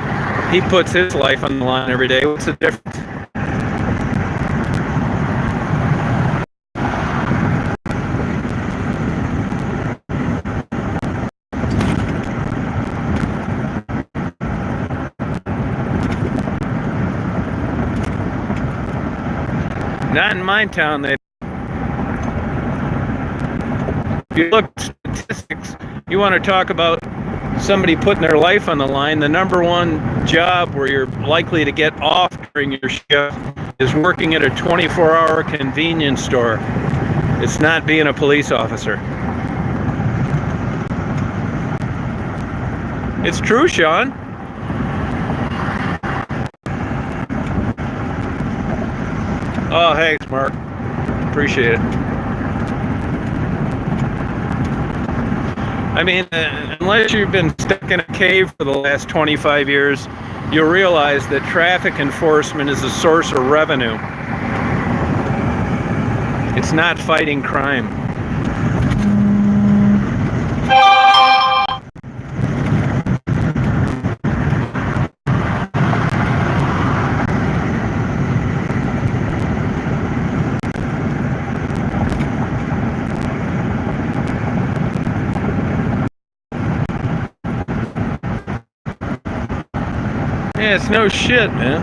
[SPEAKER 1] He puts his life on the line every day. What's the difference? Not in my town. If you look at statistics, you want to talk about somebody putting their life on the line, the number one job where you're likely to get off during your shift is working at a 24-hour convenience store. It's not being a police officer. It's true, Sean. Oh, thanks, Mark. Appreciate it. I mean, unless you've been stuck in a cave for the last 25 years, you'll realize that traffic enforcement is a source of revenue. It's not fighting crime. Yeah, it's no shit, man.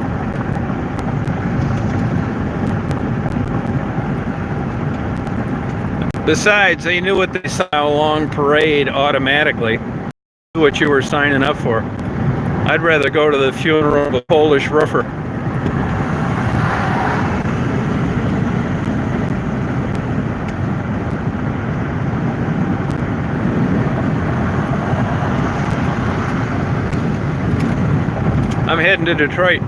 [SPEAKER 1] Besides, they knew what they saw a long parade automatically. Knew what you were signing up for. I'd rather go to the funeral of a Polish roofer. I'm heading to Detroit.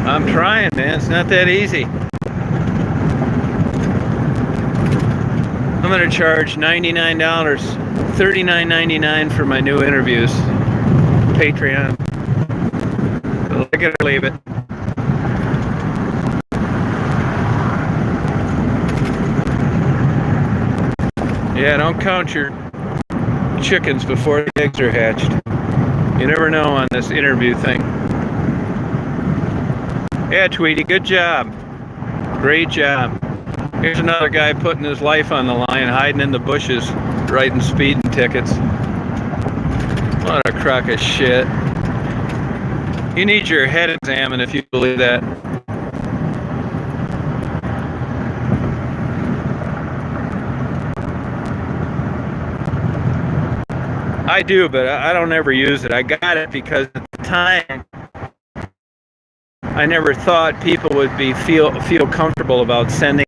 [SPEAKER 1] I'm trying, man. It's not that easy. I'm going to charge $99, $39.99 for my new interviews. Patreon. Like it or leave it. Yeah, don't count your chickens before the eggs are hatched. You never know on this interview thing. Yeah, Tweety, good job. Great job. Here's another guy putting his life on the line, hiding in the bushes, writing speeding tickets. What a crock of shit. You need your head examined if you believe that. I do, but I don't ever use it. I got it because at the time I never thought people would feel comfortable about sending,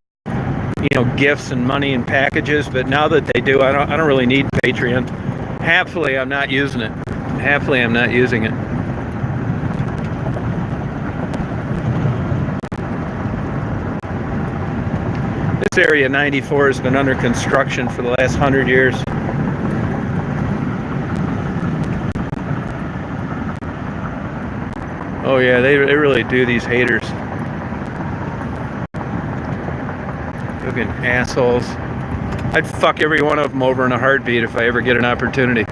[SPEAKER 1] gifts and money and packages, but now that they do, I don't really need Patreon. Happily, I'm not using it. Happily, I'm not using it. This area 94 has been under construction for the last 100 years. Oh yeah, they really do, these haters. Fucking assholes. I'd fuck every one of them over in a heartbeat if I ever get an opportunity.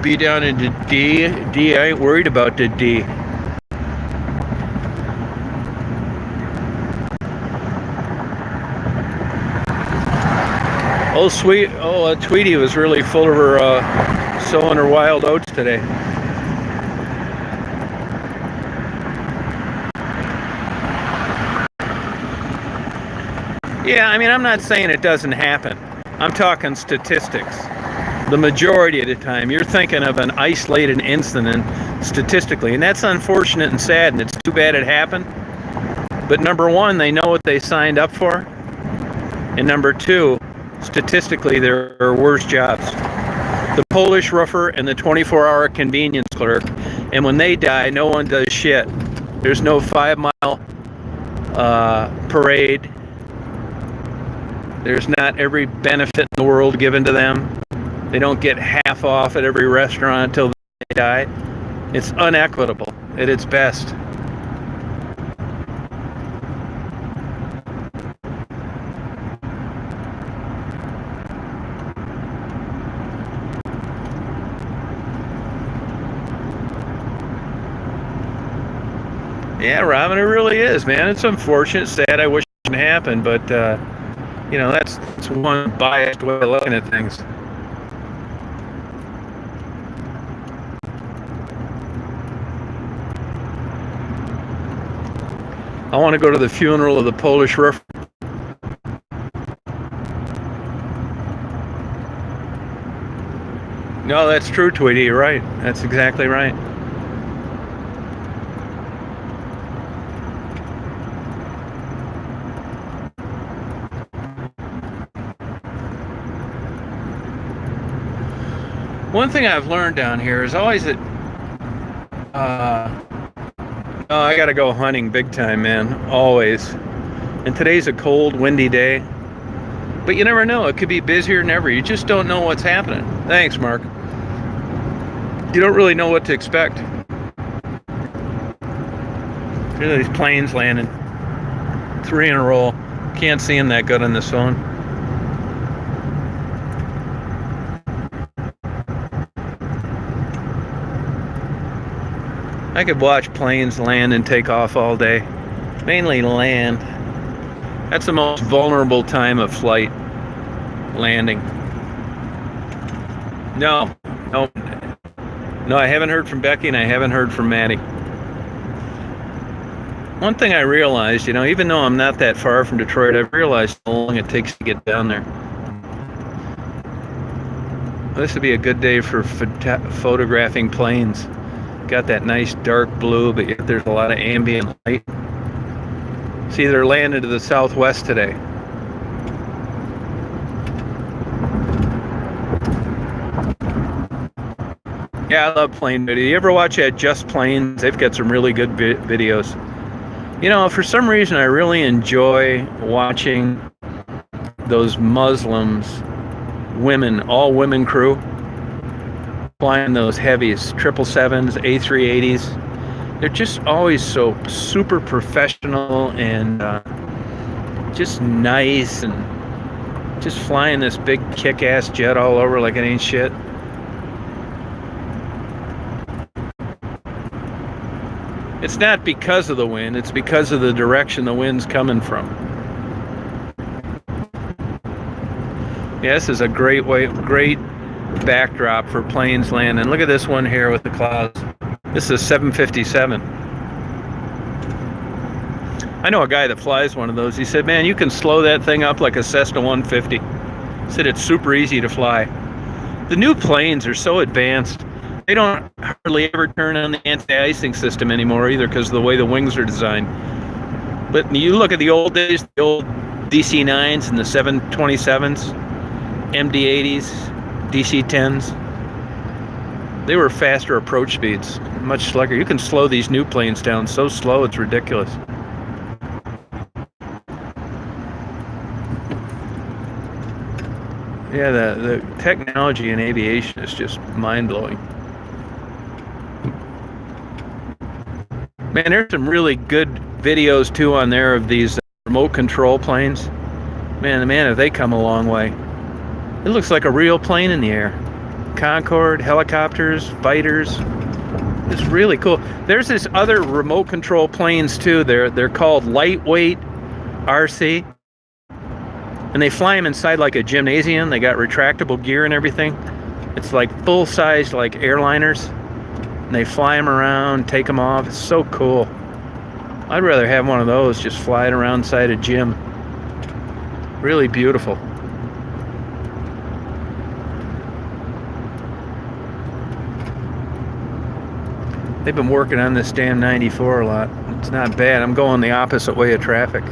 [SPEAKER 1] Be down into D. I ain't worried about the D. Tweety was really full of her sowing her wild oats today. Yeah, I mean, I'm not saying it doesn't happen. I'm talking statistics. The majority of the time, you're thinking of an isolated incident statistically, and that's unfortunate and sad, and it's too bad it happened. But number one, they know what they signed up for, and number two, statistically, there are worse jobs. The Polish roofer and the 24-hour convenience clerk, and when they die, no one does shit. There's no 5-mile parade. There's not every benefit in the world given to them. They don't get half off at every restaurant until they die. It's unequitable at its best. Yeah, Robin, it really is, man. It's unfortunate, sad. I wish it didn't happen, but you know, that's one biased way of looking at things. I want to go to the funeral of the Polish roofer. No, that's true, Tweety. You're right. That's exactly right. One thing I've learned down here is always that oh, I gotta go hunting big time, man. Always. And today's a cold, windy day. But you never know. It could be busier than ever. You just don't know what's happening. Thanks, Mark. You don't really know what to expect. Look at these planes landing. 3 in a row. Can't see them that good on this phone. I could watch planes land and take off all day. Mainly land. That's the most vulnerable time of flight. Landing. No, I haven't heard from Becky and I haven't heard from Maddie. One thing I realized, you know, even though I'm not that far from Detroit, I've realized how long it takes to get down there. This would be a good day for photographing planes. Got that nice dark blue, but yet there's a lot of ambient light. See, they're landing to the southwest today. Yeah, I love plane video. You ever watch that Just Planes? They've got some really good videos. You know, for some reason, I really enjoy watching those Muslims, women, all women crew, flying those heavies, 777s, A380s. They're just always so super professional and just nice and just flying this big kick-ass jet all over like it ain't shit. It's not because of the wind, it's because of the direction the wind's coming from. Yeah, this is a great backdrop for planes landing. Look at this one here with the clouds. This is 757. I know a guy that flies one of those. He said, man, you can slow that thing up like a Cessna 150. He said it's super easy to fly. The new planes are so advanced. They don't hardly ever turn on the anti-icing system anymore either because of the way the wings are designed. But you look at the old days, the old DC-9s and the 727s, MD-80s, DC-10s, they were faster approach speeds, much slicker. You can slow these new planes down so slow it's ridiculous. Yeah, the technology in aviation is just mind-blowing. Man, there's some really good videos too on there of these remote control planes. Man, have they come a long way. It looks like a real plane in the air. Concorde, helicopters, fighters. It's really cool. There's this other remote control planes too. They're called lightweight RC. And they fly them inside like a gymnasium. They got retractable gear and everything. It's like full-size like airliners. And they fly them around, take them off. It's so cool. I'd rather have one of those just flying around inside a gym. Really beautiful. They've been working on this damn 94 a lot. It's not bad. I'm going the opposite way of traffic.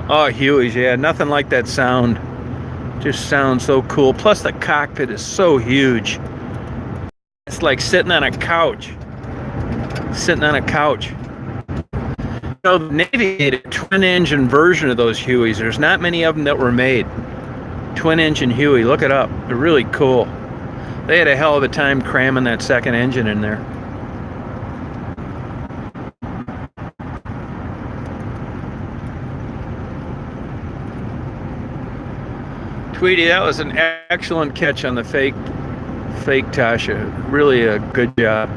[SPEAKER 1] Oh, Hueys, yeah, nothing like that sound. Just sounds so cool. Plus the cockpit is so huge. It's like sitting on a couch. Sitting on a couch. You know, the Navy made a twin-engine version of those Hueys. There's not many of them that were made. Twin-engine Huey, look it up. They're really cool. They had a hell of a time cramming that second engine in there. Tweety, that was an excellent catch on the fake Tasha. Really a good job.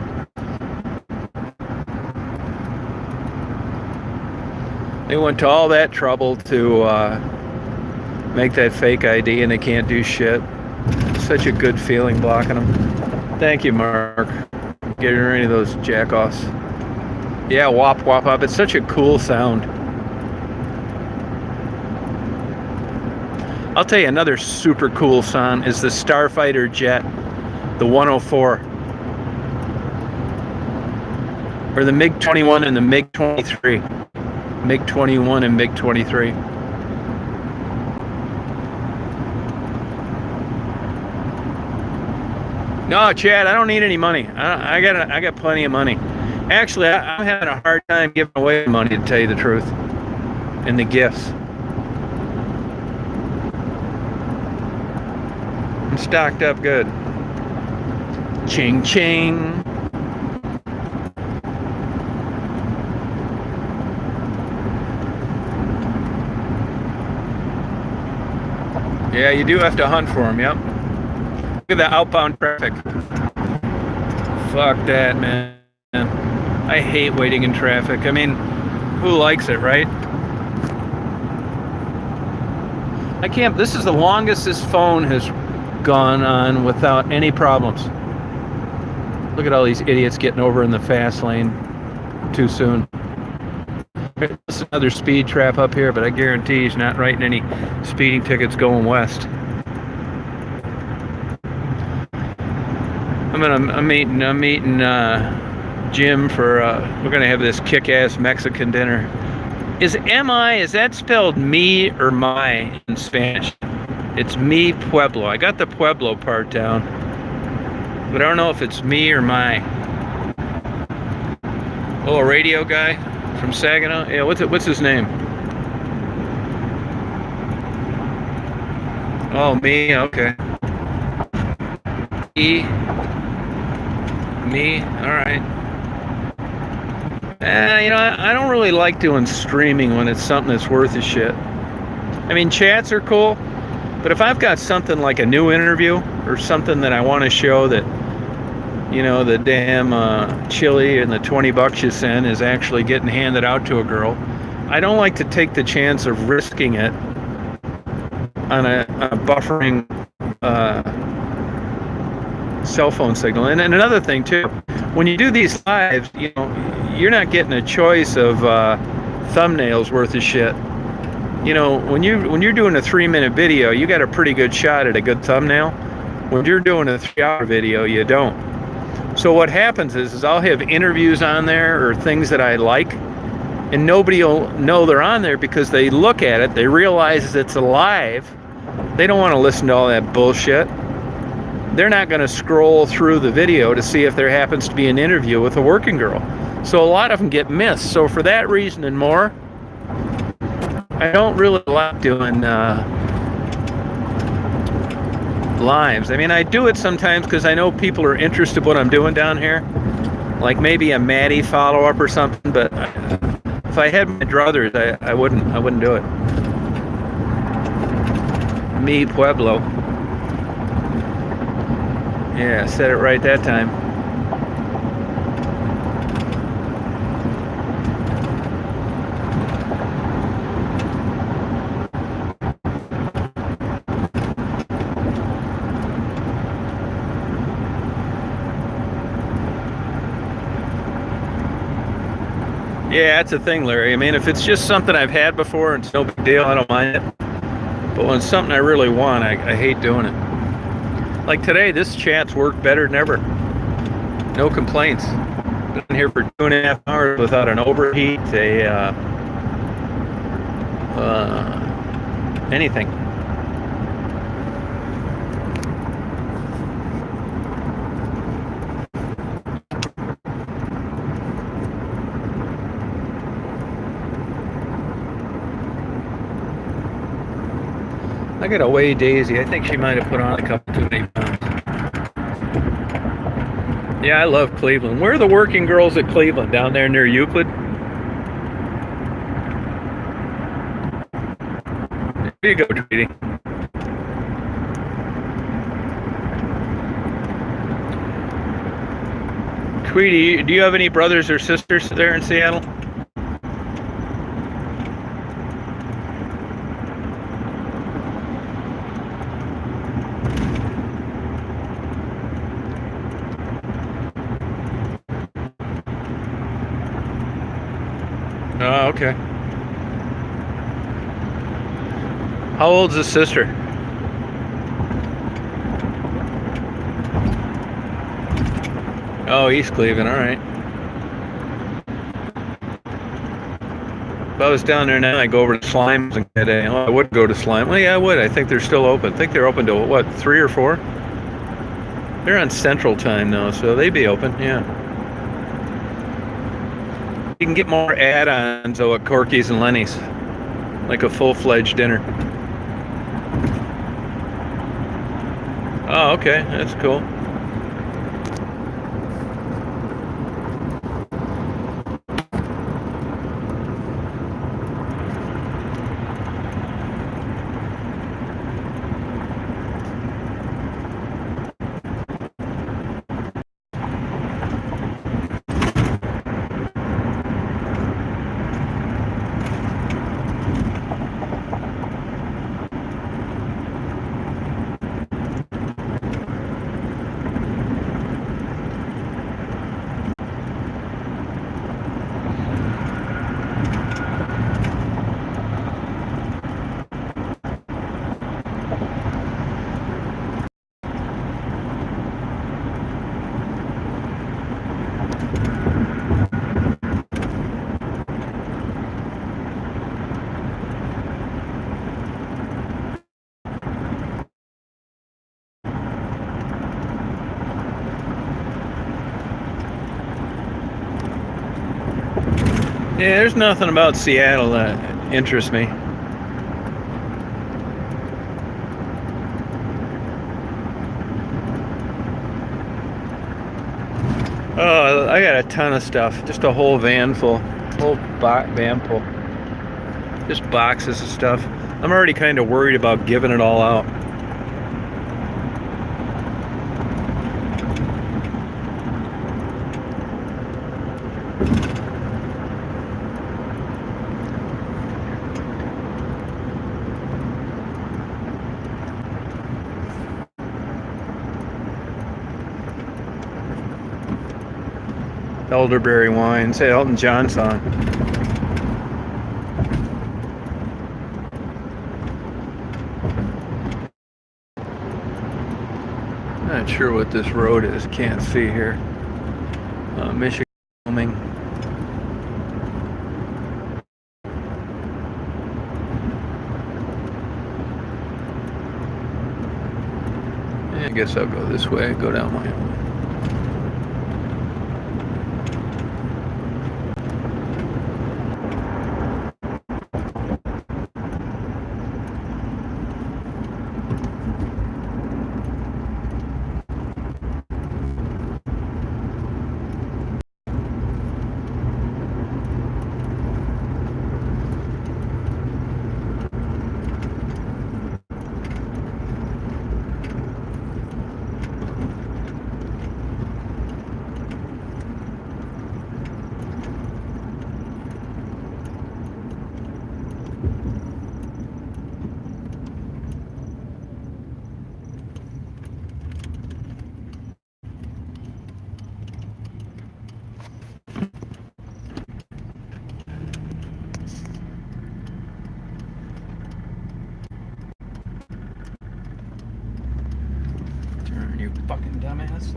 [SPEAKER 1] They went to all that trouble to make that fake ID, and they can't do shit. Such a good feeling blocking them. Thank you, Mark. Getting rid of those jackoffs. Yeah, wop wop up. It's such a cool sound. I'll tell you another super cool sound is the Starfighter jet, the 104. Or the MiG-21 and the MiG-23. MiG-21 and MiG-23. No, Chad, I don't need any money. I got plenty of money. Actually, I'm having a hard time giving away money, to tell you the truth, and the gifts. I'm stocked up good. Ching ching. Yeah, you do have to hunt for them, yep. Look at the outbound traffic. Fuck that, man. I hate waiting in traffic. I mean, who likes it, right? I can't, this is the longest this phone has gone on without any problems. Look at all these idiots getting over in the fast lane too soon. There's another speed trap up here, but I guarantee he's not writing any speeding tickets going west. I'm meeting Jim for we're gonna have this kick-ass Mexican dinner. Is that spelled me or my in Spanish? It's mi pueblo. I got the pueblo part down, but I don't know if it's me or my. Oh, a radio guy from Saginaw. Yeah, what's his name? Oh, me. Okay. Me. All right. You know, I don't really like doing streaming when it's something that's worth a shit. I mean, chats are cool, but if I've got something like a new interview or something that I want to show that, you know, the damn chili and the $20 you send is actually getting handed out to a girl, I don't like to take the chance of risking it on a buffering cell phone signal. And another thing too, when you do these lives, you know, you're not getting a choice of thumbnails worth of shit. You know, when you're doing a 3-minute video, you got a pretty good shot at a good thumbnail. When you're doing a 3-hour video, you don't. So what happens is I'll have interviews on there or things that I like, and nobody will know they're on there because they look at it, they realize it's alive. They don't want to listen to all that bullshit. They're not going to scroll through the video to see if there happens to be an interview with a working girl. So a lot of them get missed. So for that reason and more, I don't really like doing lives. I mean, I do it sometimes because I know people are interested in what I'm doing down here. Like maybe a Maddie follow-up or something, but if I had my druthers, I wouldn't do it. Mi pueblo. Yeah, said it right that time. Yeah, that's the thing, Larry. I mean, if it's just something I've had before, it's no big deal. I don't mind it. But when it's something I really want, I hate doing it. Like today, this chat's worked better than ever. No complaints. Been here for 2.5 hours without an overheat, anything. I gotta weigh Daisy. I think she might have put on a couple too many pounds. Yeah, I love Cleveland. Where are the working girls at Cleveland? Down there near Euclid? There you go, Tweety. Tweety, do you have any brothers or sisters there in Seattle? Oh, okay. How old's the sister? Oh, East Cleveland, all right. If I was down there now, I'd go over to Slimes and get a. Oh, I would go to Slime. Well, yeah, I would. I think they're still open. I think they're open to what, 3 or 4? They're on Central Time now, so they'd be open. Yeah. You can get more add-ons though at Corky's and Lenny's, like a full-fledged dinner. Oh, okay, that's cool. Yeah, there's nothing about Seattle that interests me. Oh, I got a ton of stuff. Just a whole van full. Van full. Just boxes of stuff. I'm already kind of worried about giving it all out. Elderberry wine. Say Elton John song. Not sure what this road is. Can't see here. Michigan, Wyoming. I guess I'll go this way. Go down my own. You fucking dumbass.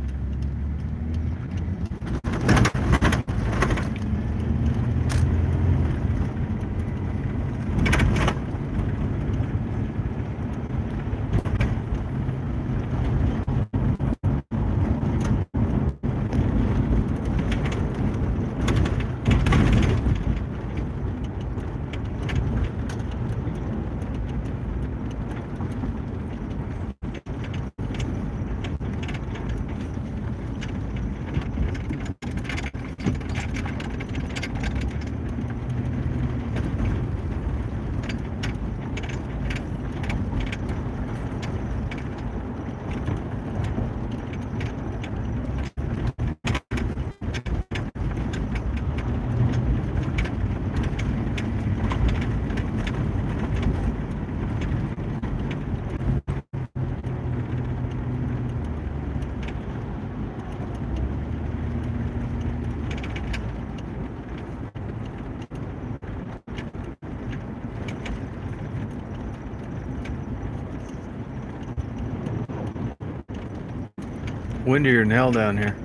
[SPEAKER 1] Windier than hell down here.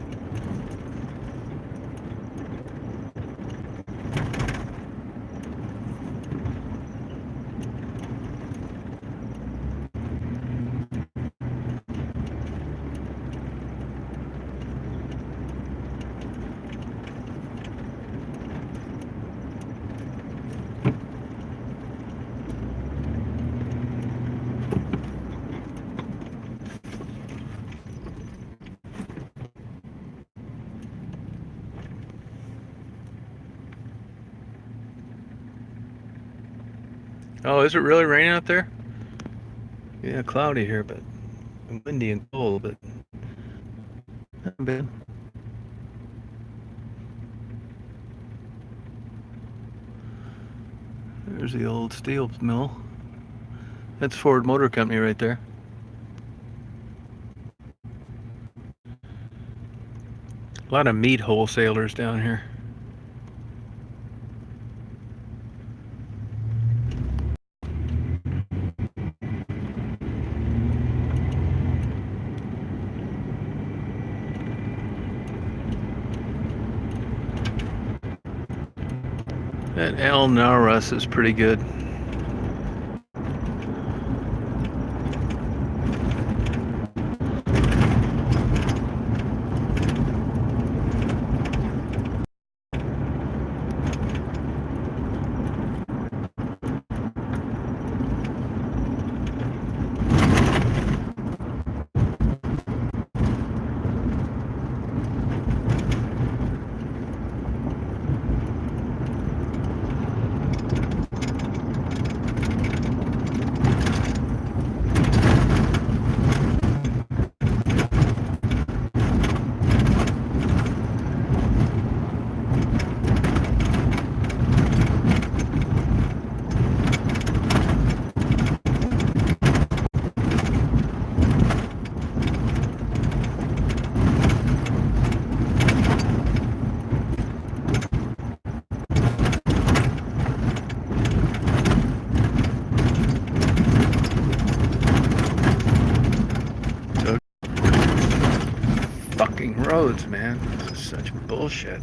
[SPEAKER 1] Oh, is it really raining out there? Yeah, cloudy here, but windy and cold, but not bad. There's the old steel mill. That's Ford Motor Company right there. A lot of meat wholesalers down here. That El Naras is pretty good. Fucking roads, man. This is such bullshit.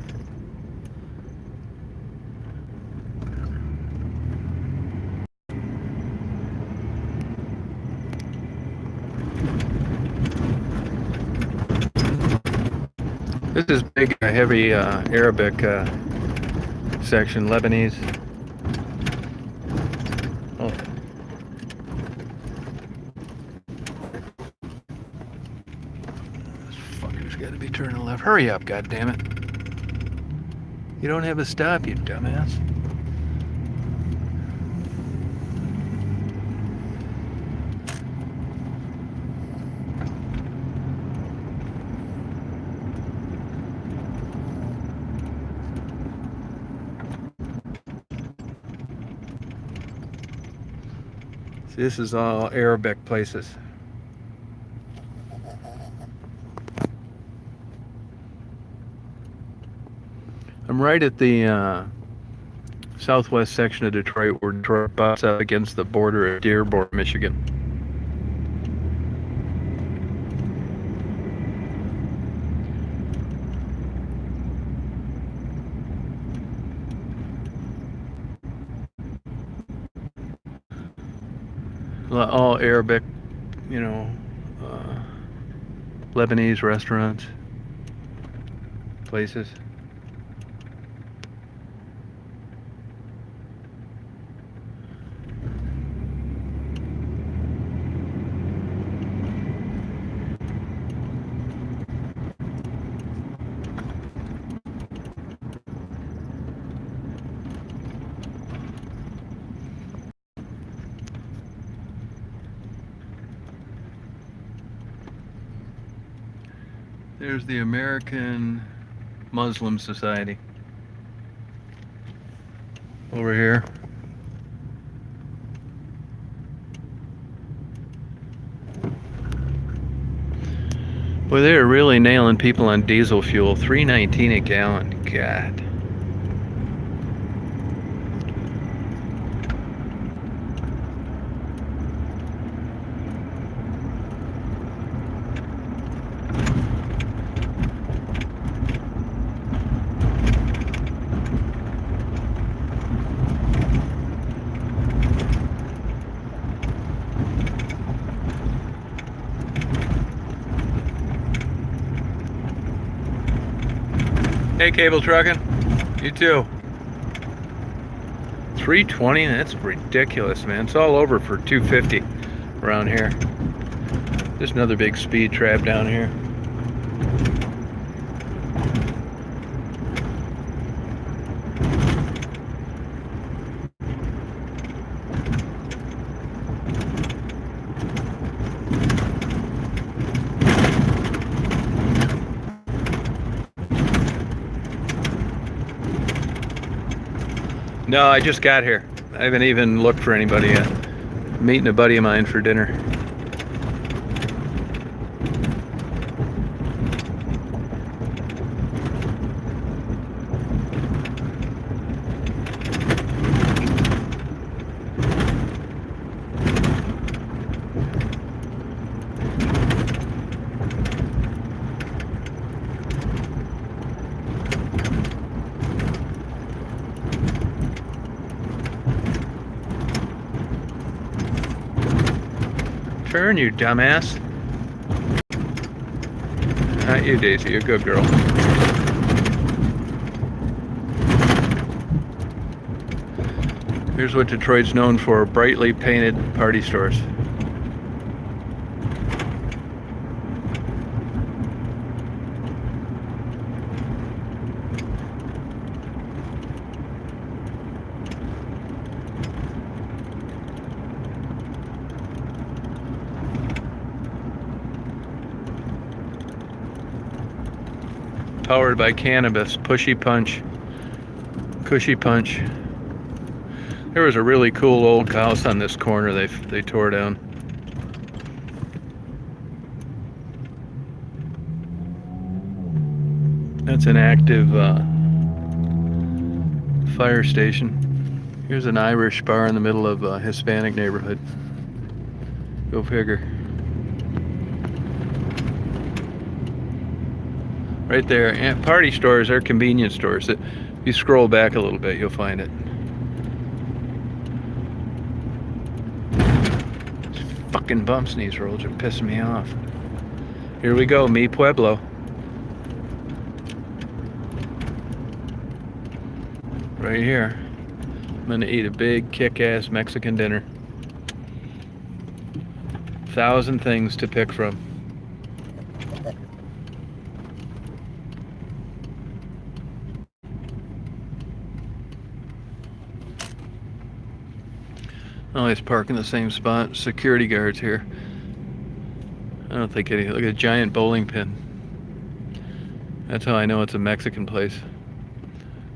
[SPEAKER 1] This is big, heavy Arabic section, Lebanese. Oh. This fucker's got to be turning left. Hurry up, goddammit. You don't have a stop, you dumbass. See, this is all Arabic places. I'm right at the southwest section of Detroit where Detroit butts up against the border of Dearborn, Michigan. All Arabic, you know, Lebanese restaurants, places. There's the American Muslim Society over here. Boy, they're really nailing people on diesel fuel. $3.19 a gallon. God. Hey, cable trucking. You too. 320, that's ridiculous, man. It's all over for 250 around here. There's another big speed trap down here. No, I just got here. I haven't even looked for anybody yet. I'm meeting a buddy of mine for dinner. Turn, you dumbass. Not you, Daisy. You're a good girl. Here's what Detroit's known for: brightly painted party stores. Powered by cannabis. Pushy punch. Cushy punch. There was a really cool old house on this corner they tore down. That's an active fire station. Here's an Irish bar in the middle of a Hispanic neighborhood. Go figure. Right there, and party stores are convenience stores. If you scroll back a little bit, you'll find it. These fucking bumps in these roads are pissing me off. Here we go, Mi Pueblo. Right here. I'm gonna eat a big kick-ass Mexican dinner. 1,000 things to pick from. Always park in the same spot. Security guards here. I don't think any. Look at a giant bowling pin. That's how I know it's a Mexican place.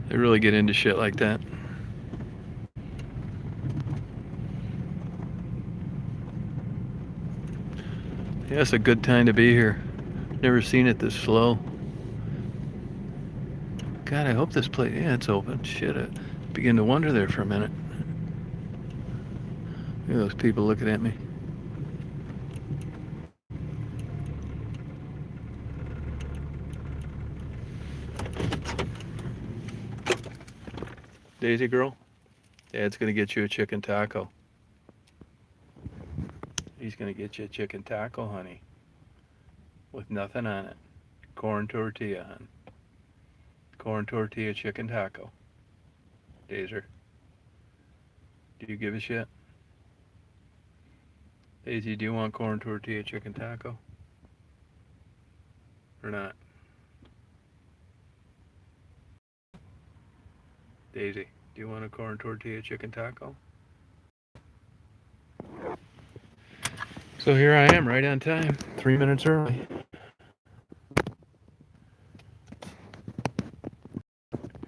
[SPEAKER 1] They really get into shit like that. Yeah, it's a good time to be here. Never seen it this slow. God, I hope this place. Yeah, it's open. Shit, I begin to wonder there for a minute. Look at those people looking at me. Daisy girl, Dad's gonna get you a chicken taco. He's gonna get you a chicken taco, honey. With nothing on it. Corn tortilla, hon. Corn tortilla chicken taco. Daisy, do you give a shit? Daisy, do you want corn tortilla chicken taco? Or not? Daisy, do you want a corn tortilla chicken taco? So here I am, right on time, 3 minutes early.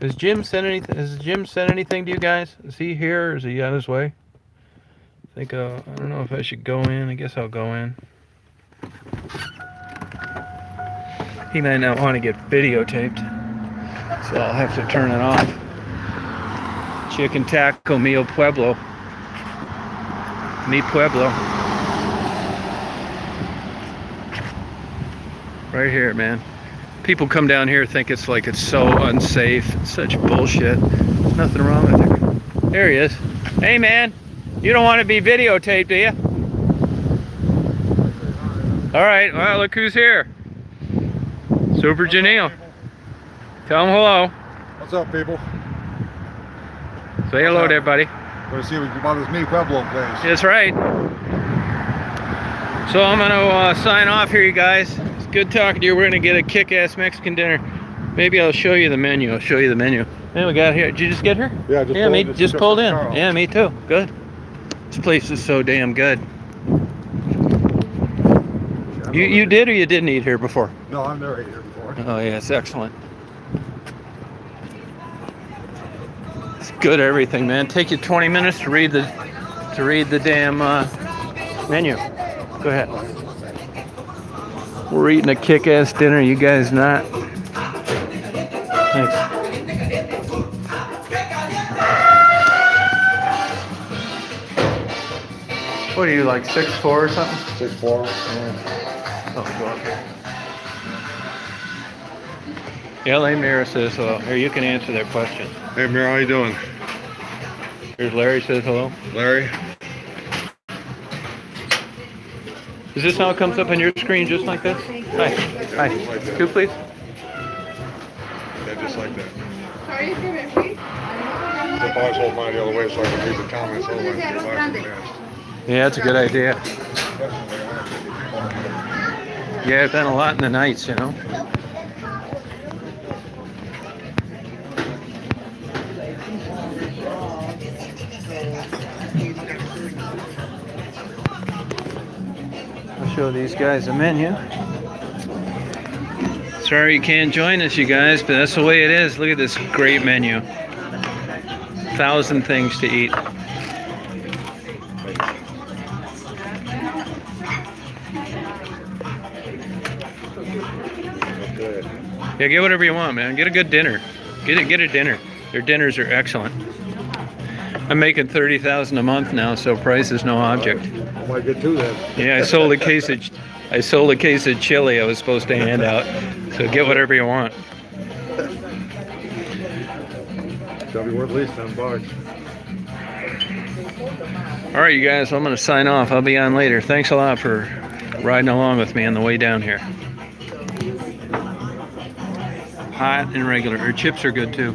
[SPEAKER 1] Has Jim sent anything to you guys? Is he here or is he on his way? I don't know if I should go in. I guess I'll go in. He might not want to get videotaped, so I'll have to turn it off. Chicken taco, Mi Pueblo. Mi Pueblo. Right here, man. People come down here think it's like it's so unsafe. It's such bullshit. There's nothing wrong with it. There he is. Hey, man. You don't want to be videotaped, do you? All right. Well, look who's here. Super Janelle. Tell them hello.
[SPEAKER 2] What's up, people?
[SPEAKER 1] Say hello to everybody.
[SPEAKER 2] We're going to see about this Mi Pueblo place.
[SPEAKER 1] That's right. So I'm going to sign off here, you guys. It's good talking to you. We're going to get a kick-ass Mexican dinner. Maybe I'll show you the menu. And we got here. Did you just get here?
[SPEAKER 2] Yeah,
[SPEAKER 1] just pulled in. Yeah, me too. Good. This place is so damn good. You did or you didn't eat here before?
[SPEAKER 2] No, I've never ate here before.
[SPEAKER 1] Oh yeah, it's excellent. It's good everything, man. Take you 20 minutes to read the damn menu. Go ahead. We're eating a kick-ass dinner. You guys not? Thanks. What are you, like 6'4" or something?
[SPEAKER 2] 6'4".
[SPEAKER 1] Yeah. Oh, go up here. LA Mayor says hello. Here, you can answer their question.
[SPEAKER 2] Hey, Mayor, how you doing?
[SPEAKER 1] Here's Larry says hello.
[SPEAKER 2] Larry?
[SPEAKER 1] Is this how it comes up on your screen, just like this? Hi. Hi.
[SPEAKER 2] Like that.
[SPEAKER 1] Two, please.
[SPEAKER 2] Yeah, just like that.
[SPEAKER 3] Sorry, please.
[SPEAKER 2] If I was holding mine the other way so I can read the comments, otherwise it'd be live and fast.
[SPEAKER 1] Yeah, that's a good idea. Yeah, I've done a lot in the nights, you know. I'll show these guys the menu. Sorry you can't join us, you guys, but that's the way it is. Look at this great menu. 1,000 things to eat. Yeah, get whatever you want, man. Get a good dinner. Get a dinner. Their dinners are excellent. I'm making $30,000 a month now, so price is no object.
[SPEAKER 2] I might get two then.
[SPEAKER 1] Yeah, I sold a case of chili I was supposed to hand out. So get whatever you want.
[SPEAKER 2] That'll be worth at least $10.
[SPEAKER 1] All right, you guys, I'm going to sign off. I'll be on later. Thanks a lot for riding along with me on the way down here. Hot and regular. Her chips are good too.